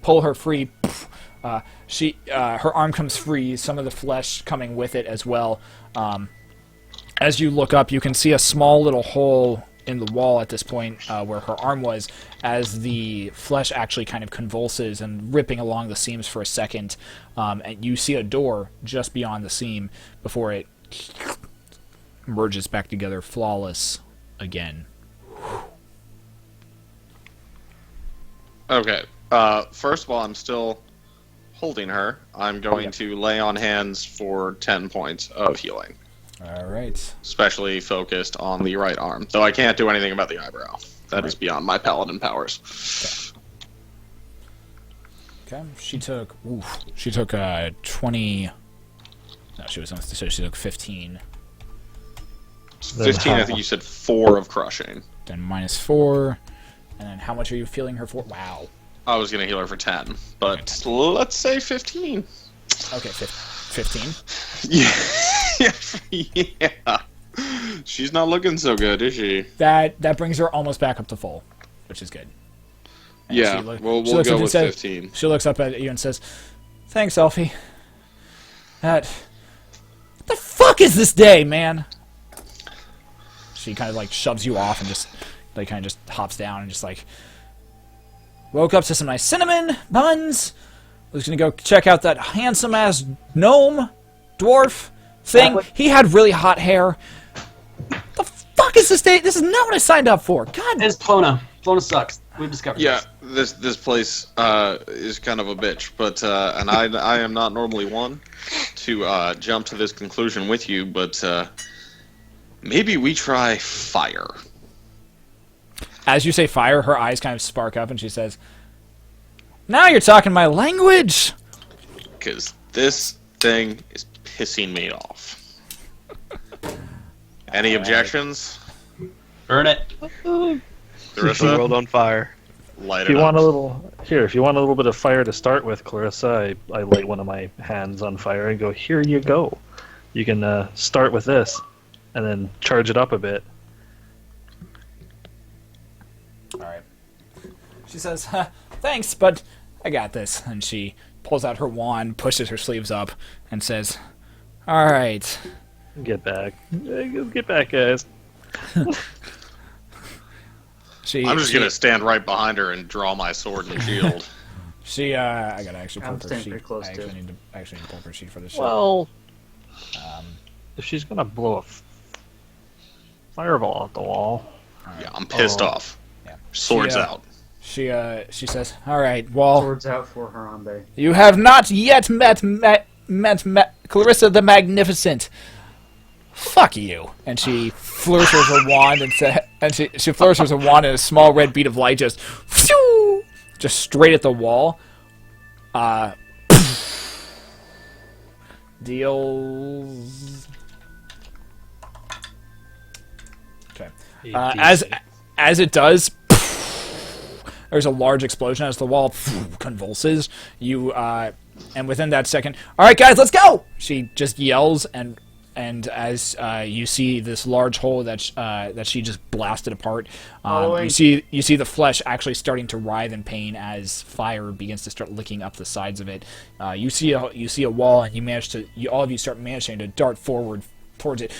pull her free. Her arm comes free, some of the flesh coming with it as well. As you look up, you can see a small little hole in the wall at this point where her arm was, as the flesh actually kind of convulses and ripping along the seams for a second, and you see a door just beyond the seam before it merges back together flawless again. Okay. First of all, I'm still holding her. I'm going to lay on hands for 10 points of healing. All right. Especially focused on the right arm. Though I can't do anything about the eyebrow. That is beyond my paladin powers. Okay. She took 20. No, she took 15. 15, I think you said 4 of crushing. Then -4. And then how much are you feeling her for? Wow. I was gonna heal her for 10, but let's say 15. Okay, 15. Yeah. She's not looking so good, is she? That brings her almost back up to full, which is good. And Yeah, she look- we'll she looks go up and with says- 15. She looks up at you and says, "Thanks, Elfie. What the fuck is this day, man?" She kind of like shoves you off and just like kind of just hops down and just like woke up to some nice cinnamon buns. Was gonna go check out that handsome ass gnome dwarf thing. He had really hot hair. The fuck is this day? This is not what I signed up for. God. It's Plona. Plona sucks. We've discovered Yeah, this place is kind of a bitch, but and I am not normally one to jump to this conclusion with you, but maybe we try fire. As you say fire, her eyes kind of spark up and she says, "Now you're talking my language!" Because this thing is pissing me off. Any objections? Burn it. The Clarissa, World on fire. light If it you up. want a little here, if you want a little bit of fire to start with, Clarissa, I light one of my hands on fire and go, "Here you go. You can start with this, and then charge it up a bit." Alright. She says, "Thanks, but I got this." And she pulls out her wand, pushes her sleeves up, and says, "Alright." Get back, get back, guys. I'm just gonna stand right behind her and draw my sword and shield. I gotta actually pull I'm up her staying sheet. pretty close, I too. actually need to pull up her sheet for this shit. Well, if she's gonna blow a fireball at the wall, Yeah, I'm pissed off. Yeah. Swords She, out. She says, "Alright, well, Swords out for Harambe. you have not yet met Clarissa the Magnificent. Fuck you." And she flourishes her wand and she flourishes her wand and a small red bead of light just phew, just straight at the wall. Deals. Okay. As it does, there's a large explosion as the wall convulses. And within that second, "All right, guys, let's go!" She just yells, and as you see this large hole that she just blasted apart, you see the flesh actually starting to writhe in pain as fire begins to start licking up the sides of it. You see a wall, and all of you start managing to dart forward towards it.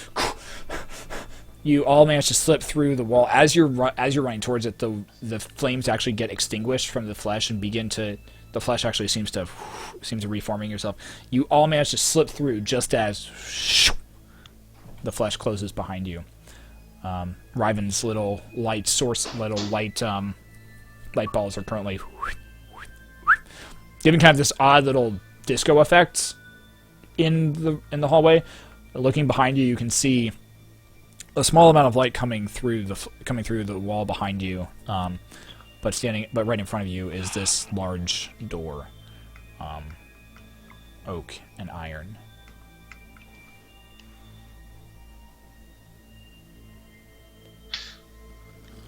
You all manage to slip through the wall. As you're running towards it, the flames actually get extinguished from the flesh and the flesh actually seems to reforming yourself. You all manage to slip through just as the flesh closes behind you. Riven's little light balls are currently giving kind of this odd little disco effect in the hallway. Looking behind you, you can see a small amount of light coming through the wall behind you, but right in front of you is this large door, oak and iron.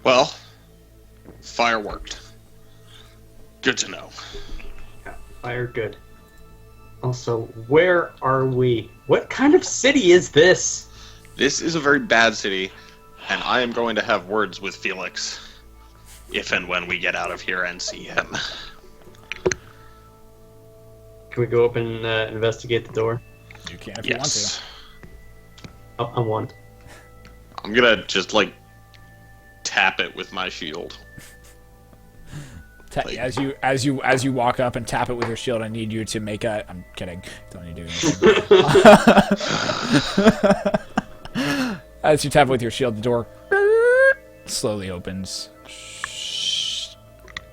Well, fire worked. Good to know. Fire good. Also, where are we? What kind of city is this? This is a very bad city, and I am going to have words with Felix, if and when we get out of here and see him. Can we go up and investigate the door? You can if you want to. Yes. Oh, I want. I'm gonna just, tap it with my shield. As you walk up and tap it with your shield, I need you to make a. I'm kidding. Don't need to do anything. As you tap it with your shield, the door slowly opens.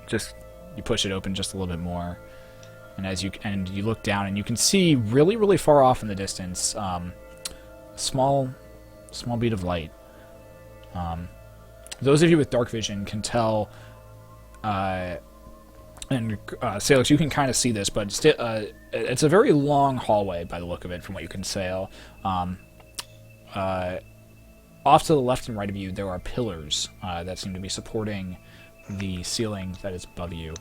Just you push it open just a little bit more, and you look down and you can see really, really far off in the distance, small bead of light. Those of you with dark vision can tell. And Salix, you can kind of see this, but it's a very long hallway by the look of it, from what you can sail. off to the left and right of you, there are pillars that seem to be supporting the ceiling that is above you.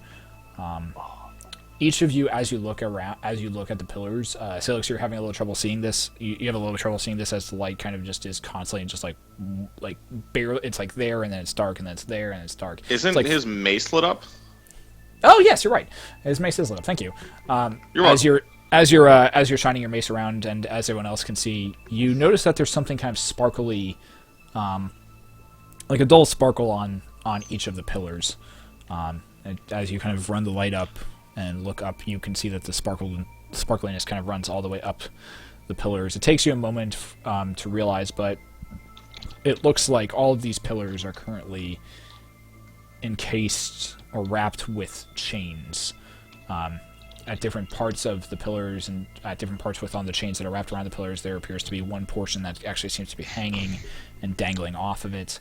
Each of you, as you look around, as you look at the pillars, Salix, you're having a little trouble seeing this. You have a little trouble seeing this as the light kind of just is constantly just like barely. It's like there, and then it's dark, and then it's there, and it's dark. Isn't like, his mace lit up? Oh yes, you're right. His mace is lit up. Thank you. You're as you're shining your mace around, and as everyone else can see, you notice that there's something kind of sparkly, like a dull sparkle on each of the pillars. And as you kind of run the light up and look up, you can see that the sparkliness kind of runs all the way up the pillars. It takes you a moment to realize, but it looks like all of these pillars are currently encased or wrapped with chains. At different parts of the pillars and at different parts within the chains that are wrapped around the pillars, there appears to be one portion that actually seems to be hanging and dangling off of it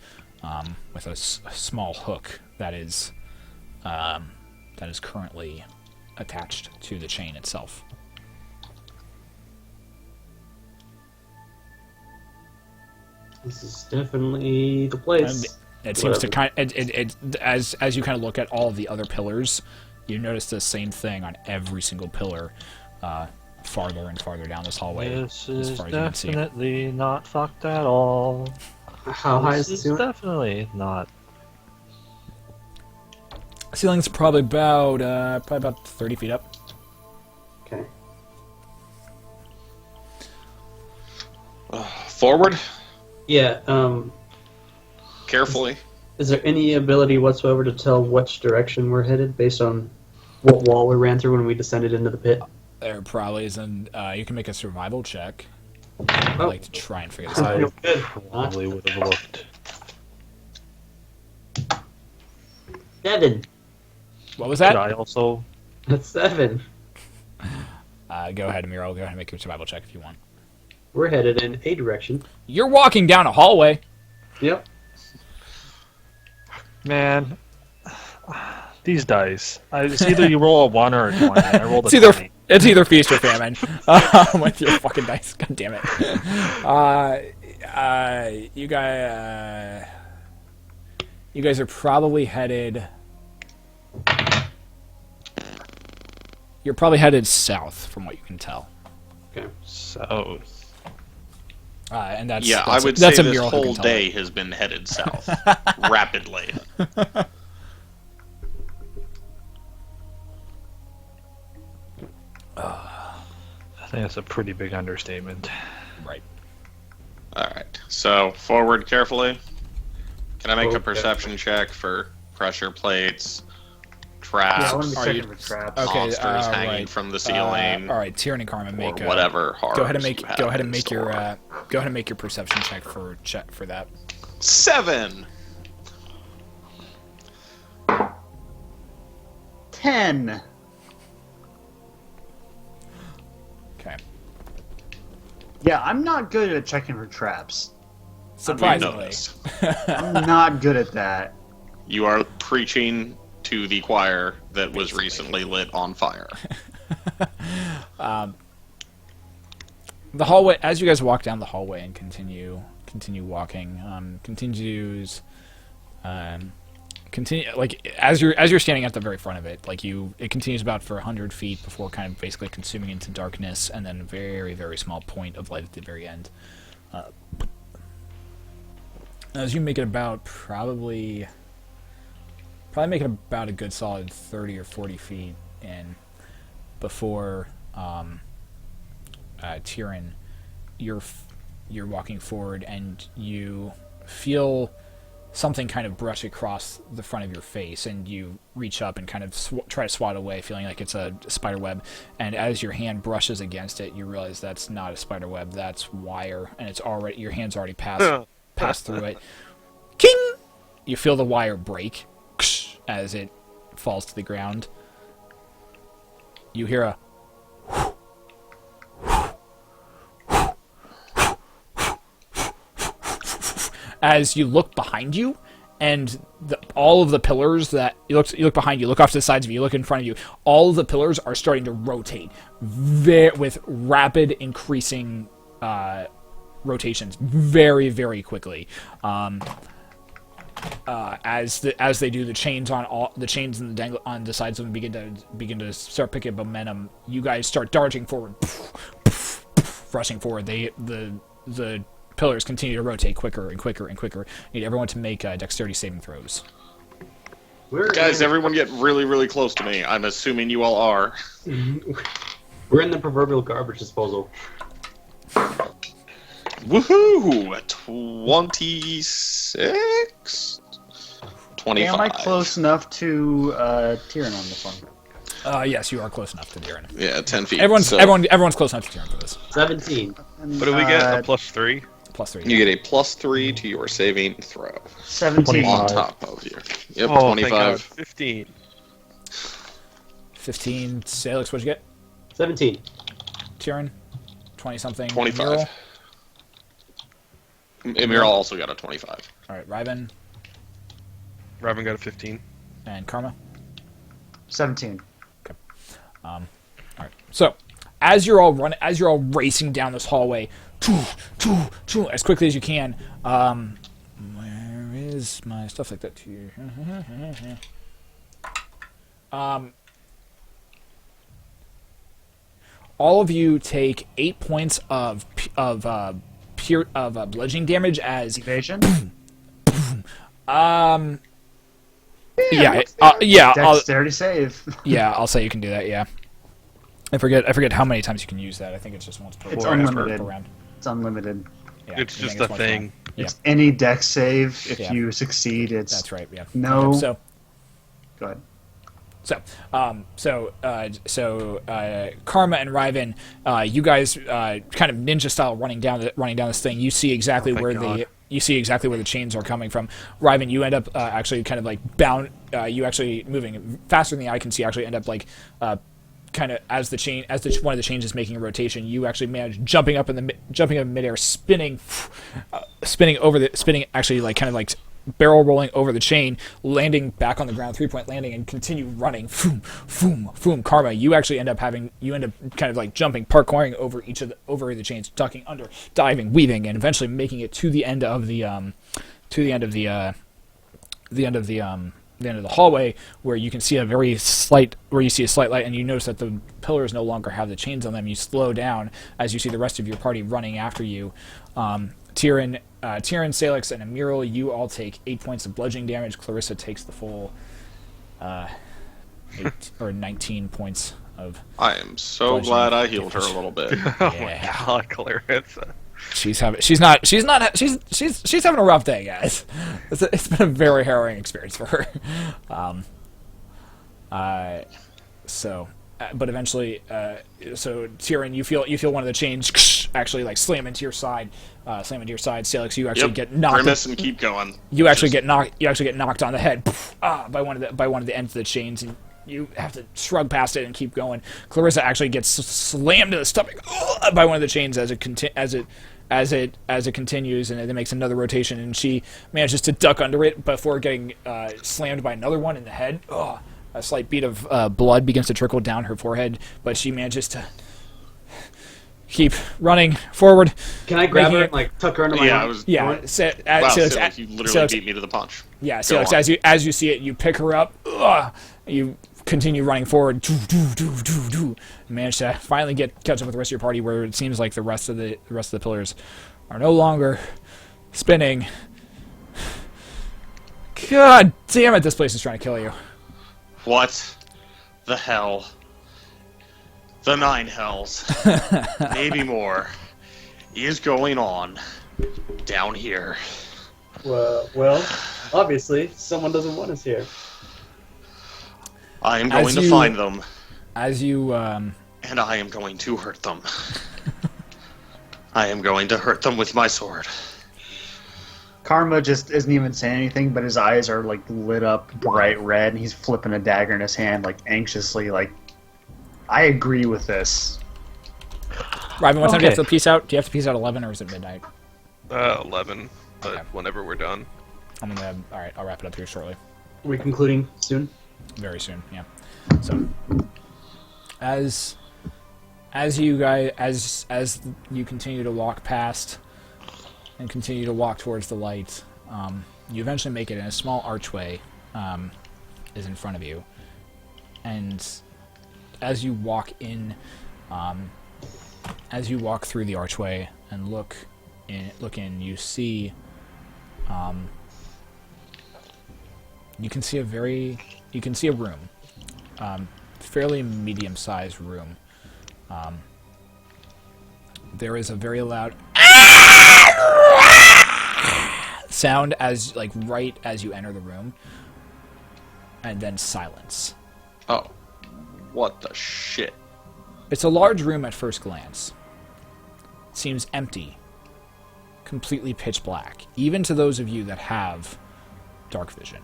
with a small hook that is currently attached to the chain itself. This is definitely the place. And it seems to kind as you kind of look at all of the other pillars, you notice the same thing on every single pillar, farther and farther down this hallway. This as is far as you can see. definitely not fucked at all. How high is the This is ceiling? definitely not. Ceiling's probably about 30 feet up. Okay. Forward, Yeah. carefully. Is there any ability whatsoever to tell which direction we're headed based on what wall we ran through when we descended into the pit? There probably isn't. You can make a survival check. I'd Oh. like to try and figure this out. Real good. Probably would have looked. 7. What was Could that? I also? That's 7. Go ahead, Miro. Go ahead and make your survival check if you want. We're headed in a direction. You're walking down a hallway. Yep. Man, these dice. It's either you roll a 1 or a 20. I rolled a It's either 20. feast or famine with your fucking dice. God damn it. You guys are probably headed. You're probably headed south, from what you can tell. Okay. South. And that's Yeah, that's I would that's say a this mural who whole can tell day it. has been headed south rapidly. I think that's a pretty big understatement. Right. All right, so forward carefully. Can I make a Okay. perception check for pressure plates, Yeah, traps, I want to be Are checking you- for traps. Okay, monsters hanging right. from the ceiling, All right, Tyrion and Karma, or make whatever horrors Go ahead and make you have go ahead and in make your store. go ahead and make your perception check for that. 7. 10. Okay. Yeah, I'm not good at checking for traps. You Surprisingly. noticed. I'm not good at that. You are preaching to the choir that was recently lit on fire. The hallway, as you guys walk down the hallway and continue walking, continue like as you're standing at the very front of it, like it continues about for 100 feet before kind of basically consuming into darkness, and then a very, very small point of light at the very end. As you make it about probably make it about a good solid 30 or 40 feet in before Tyrion, you're walking forward and you feel something kind of brush across the front of your face, and you reach up and kind of try to swat away, feeling like it's a spider web. And as your hand brushes against it, you realize that's not a spider web, that's wire, and it's already your hand's already passed through it. King! You feel the wire break as it falls to the ground. You hear a as you look behind you, and all of the pillars that you look behind you, look off to the sides of you, look in front of you, all of the pillars are starting to rotate with rapid increasing rotations very, very quickly. As they do, the chains and on the sides of them begin to start picking up momentum. You guys start darting forward, rushing forward. The pillars continue to rotate quicker and quicker and quicker. Need everyone to make dexterity saving throws. Guys, everyone get really, really close to me. I'm assuming you all are. We're in the proverbial garbage disposal. Woohoo! 26? 25. Am I close enough to Tyrion on this one? Yes, you are close enough to Darren. Yeah, 10 feet. Everyone's so close enough to Darren for this. 17. What do we get? A +3? +3. You get a +3 to your saving throw. 17. On top of you. Yep, Oh, thank God. 25. 15. 15. Salix, what'd you get? 17. Tyrion? 20-something. 25. Emil also got a 25. Alright, Ryven Robin got a 15. and Karma. 17. Alright. So, as you're all racing down this hallway, as quickly as you can, where is my stuff like that to you? All of you take 8 points of bludgeoning damage as Evasion? yeah, Dexterity save. I'll say you can do that. Yeah, I forget how many times you can use that. I think it's just once per It's per unlimited. round. It's unlimited. Yeah, It's I just think a once per thing. round. Yeah, It's any dex save. If Yeah. you succeed, it's... that's right. Yeah. No. Okay, so. Go ahead. So, Karma and Ryven, you guys kind of ninja style running down this thing. You see exactly Thank where God. the chains are coming from. Ryven, you end up actually kind of like bound. You actually moving faster than the eye can see. Actually end up like kind of as one of the chains is making a rotation. You actually manage jumping up in midair, spinning actually like kind of like barrel rolling over the chain, landing back on the ground, 3-point landing, and continue running. Foom, foom, foom. Karma, you end up kind of like jumping, parkouring over the chains, ducking under, diving, weaving, and eventually making it to the end of the hallway, where you can see a slight light, and you notice that the pillars no longer have the chains on them. You slow down as you see the rest of your party running after you. Tyrion, Salix, and Amiral, you all take 8 points of bludgeoning damage. Clarissa takes the full 19 points of. I am so Bludgeoning glad I healed her a damage. little bit. Oh my Yeah. God, Clarissa. She's having a rough day, guys. It's been a very harrowing experience for her. But eventually, so Tyrion, you feel one of the chains actually like slam into your side. Salix, you actually get knocked. Grimace and keep going. You actually get knocked on the head by one of the ends of the chains, and you have to shrug past it and keep going. Clarissa actually gets slammed to the stomach by one of the chains as it continues, and it makes another rotation, and she manages to duck under it before getting slammed by another one in the head. A slight bead of blood begins to trickle down her forehead, but she manages to keep running forward. Can I grab Making her it- and like tuck her under my Yeah, I arm? was. Yeah, Wow, Salix, you literally Salix- beat me to the punch. Yeah, Go Salix, on. as you see it, you pick her up. You continue running forward. Manage to finally catch up with the rest of your party, where it seems like the rest of the pillars are no longer spinning. God damn it! This place is trying to kill you. What the hell? The 9 hells, maybe more, is going on down here. Well, obviously, someone doesn't want us here. I am As going to you- find them, As you and I am going to hurt them. I am going to hurt them with my sword. Karma just isn't even saying anything, but his eyes are like lit up bright red, and he's flipping a dagger in his hand, like anxiously, like, I agree with this. Ryven, what time do you have Okay. to peace out? Do you have to peace out 11 or is it midnight? 11, but Okay. whenever we're done. All right, I'll wrap it up here shortly. Are we concluding soon? Very soon, yeah. So, as you guys, as you continue to walk past and continue to walk towards the light. You eventually make it, and a small archway is in front of you. And as you walk in, as you walk through the archway and look in, you see, you can see a room, fairly medium-sized room. There is a very loud sound right as you enter the room, and then silence. Oh, what the shit? It's a large room at first glance. It seems empty, completely pitch black, even to those of you that have dark vision.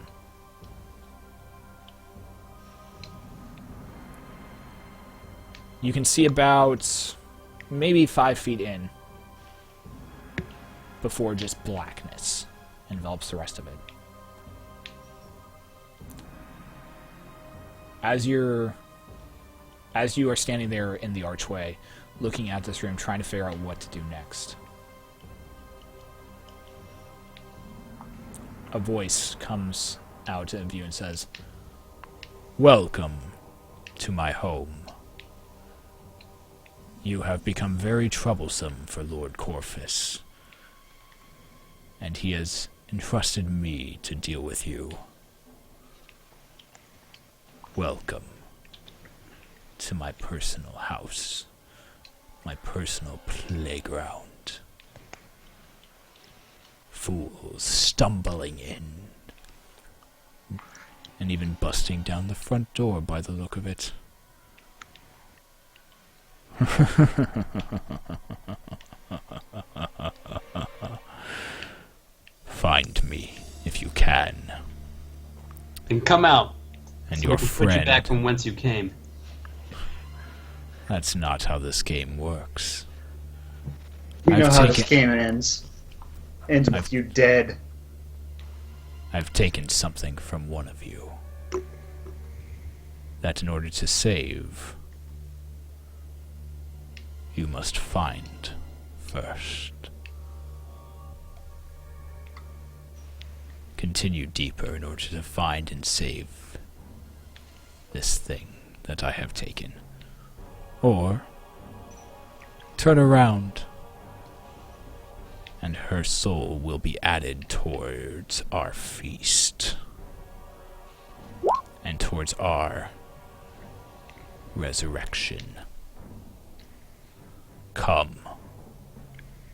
You can see about maybe 5 feet in before just blackness envelops the rest of it. As you are standing there in the archway, looking at this room, trying to figure out what to do next, a voice comes out of you and says, "Welcome to my home. You have become very troublesome for Lord Corvus, and he has entrusted me to deal with you. Welcome to my personal house, my personal playground. Fools stumbling in, and even busting down the front door by the look of it. Find me if you can, And come out. and So your we can put you friend. back from whence you came. That's not how this game works. You know I've how taken- this game ends. Ends with you dead. I've taken something from one of you. That in order to save, you must find first. Continue deeper in order to find and save this thing that I have taken. Or turn around, and her soul will be added towards our feast and towards our resurrection. Come,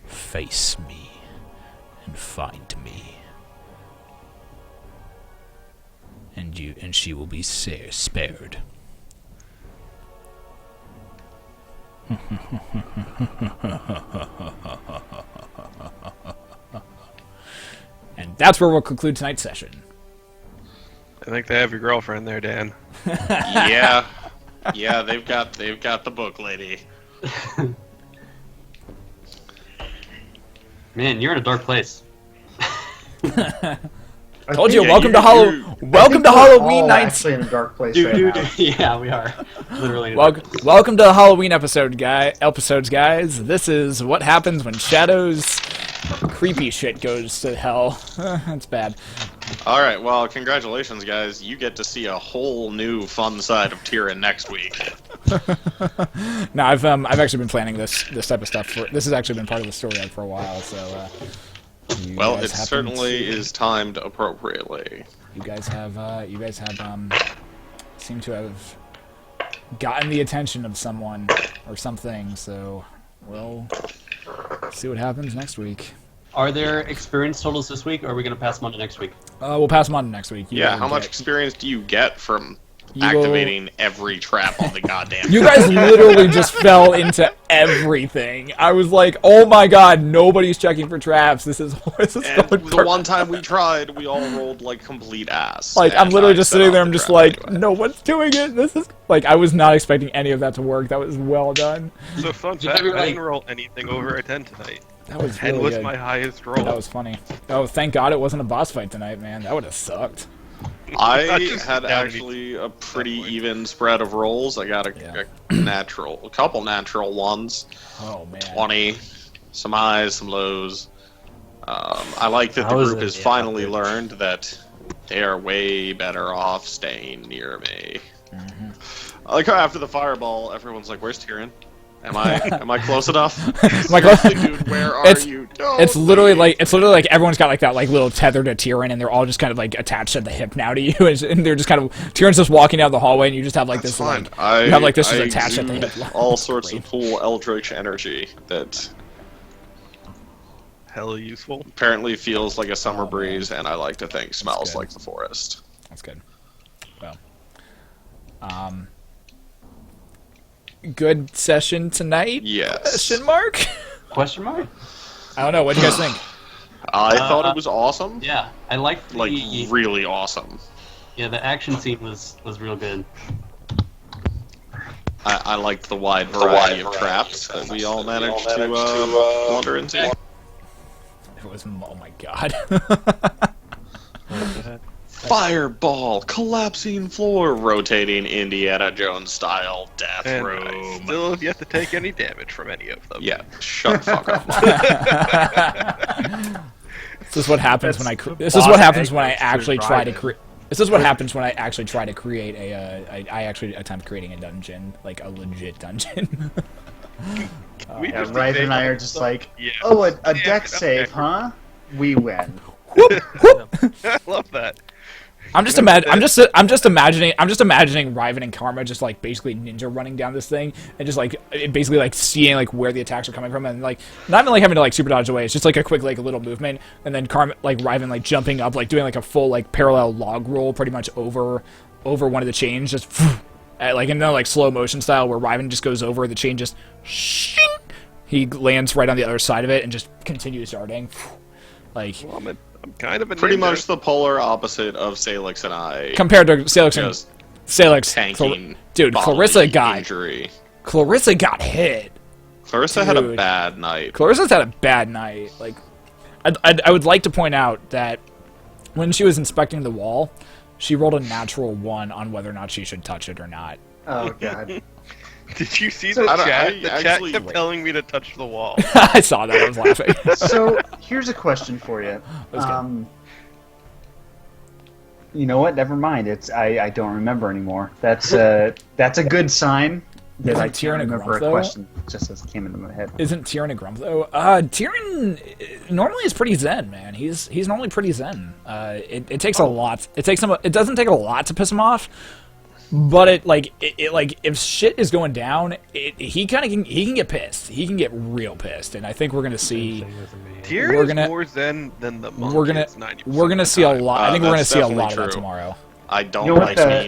face me, and find me, and she will be spared. And that's where we'll conclude tonight's session. I think they have your girlfriend there, Dan. Yeah, they've got the book lady. Man, you're in a dark place. Told you, Yeah, welcome to I think we're Halloween all nights. actually in a dark place right now. Yeah, we are. Literally. In a dark place. Welcome to the Halloween episodes, guys. This is what happens when Shadow's creepy shit goes to hell. That's bad. All right, well, congratulations, guys. You get to see a whole new fun side of Tyrion next week. No, I've actually been planning this type of stuff. This has actually been part of the story arc for a while. So, you Well, guys it happen certainly to- is timed appropriately. You guys have seem to have gotten the attention of someone or something. So, we'll see what happens next week. Are there experience totals this week, or are we going to pass them on to next week? We'll pass them on to next week. Yeah, how much experience do you get from You will- activating every trap on the goddamn You guys literally just fell into everything. I was like, oh my god, nobody's checking for traps. This is And so the one time we tried, we all rolled like complete ass. like, I'm and literally I just set sitting off there, the I'm just trap like, anyway. no one's doing it. This is like, I was not expecting any of that to work. That was well done. So fun Did fact, I everybody- didn't roll anything over a 10 tonight. That was 10 really was good. my highest roll. That was funny. Oh, thank God it wasn't a boss fight tonight, man. That would have sucked. I Just had down to actually a pretty even spread of rolls. I got a couple natural ones, Oh man. 20, some highs, some lows. I like that I the was group in has the finally outfit. learned that they are way better off staying near me. I like how after the fireball, everyone's like, "Where's Tyrion? Am I close enough? My God. Seriously, dude, where are It's- you? Don't It's literally leave." like everyone's got like that like little tether to Tyrion, and they're all just kind of like attached at the hip now to you, and they're just kind of Tyrion's just walking down the hallway, and you just have like That's this fine. like I, you have like this I is attached at the exude hip. all sorts of cool eldritch energy that Hella useful. apparently feels like a summer Oh, man. breeze, and I like to think smells good. like the forest. That's good. Well, good session tonight. Yes. Question mark. Question mark? I don't know. What do you guys think? I thought it was awesome. Yeah, I liked Like, the really awesome. the action scene was real good. I liked the wide variety of traps that we all managed to wander into. It was. Oh my god. Fireball, collapsing floor, rotating Indiana Jones style death And I room. still have yet to take any damage from any of them. Yeah, shut the fuck up. This is what happens when I. That's This is what boss happens when I egg actually to try to drive create. This is what happens when I actually try to create a. I actually attempt creating a dungeon, like a legit dungeon. We Yeah, just Ryder and I think- are just like, Yeah. oh, a Yeah, deck okay. save, huh? We win. I love that. I'm just imagining Riven and Karma just like basically ninja running down this thing and just like basically like seeing like where the attacks are coming from and like not even like having to like super dodge away. It's just like a quick like a little movement and then Karma like Riven like jumping up like doing like a full like parallel log roll pretty much over one of the chains just like in the like slow motion style where Riven just goes over the chain just shing, he lands right on the other side of it and just continues darting. Like Well, I'm kind of a Pretty ninja. much the polar opposite of Salix and I. compared to Salix and Just Salix, tanking. dude, bodily Clarissa got injury. hit. Clarissa had a Dude. bad night. Clarissa's had a bad night. Like, I would like to point out that when she was inspecting the wall, she rolled a natural 1 on whether or not she should touch it or not. Oh, God. Did you see So- the I don't- chat? I The actually- chat kept telling me to touch the wall. I saw that. I was laughing. So, here's a question for you. That's good. You know what? Never mind. I don't remember anymore. That's a good sign that Isn't I Tyrion a can't remember grump, a though? question just as it came into my head. Isn't Tyrion a grump though? Tyrion normally is pretty zen, man. He's normally pretty zen. It takes a lot. It takes him. It doesn't take a lot to piss him off. But it like if shit is going down, he can get pissed. He can get real pissed, and I think we're gonna see Tyrion We're is gonna- more zen than the monk. we're gonna is 90% we're gonna of the see a time. lot. I think we're gonna That's see a definitely lot of that true. tomorrow. I don't You know what like the- being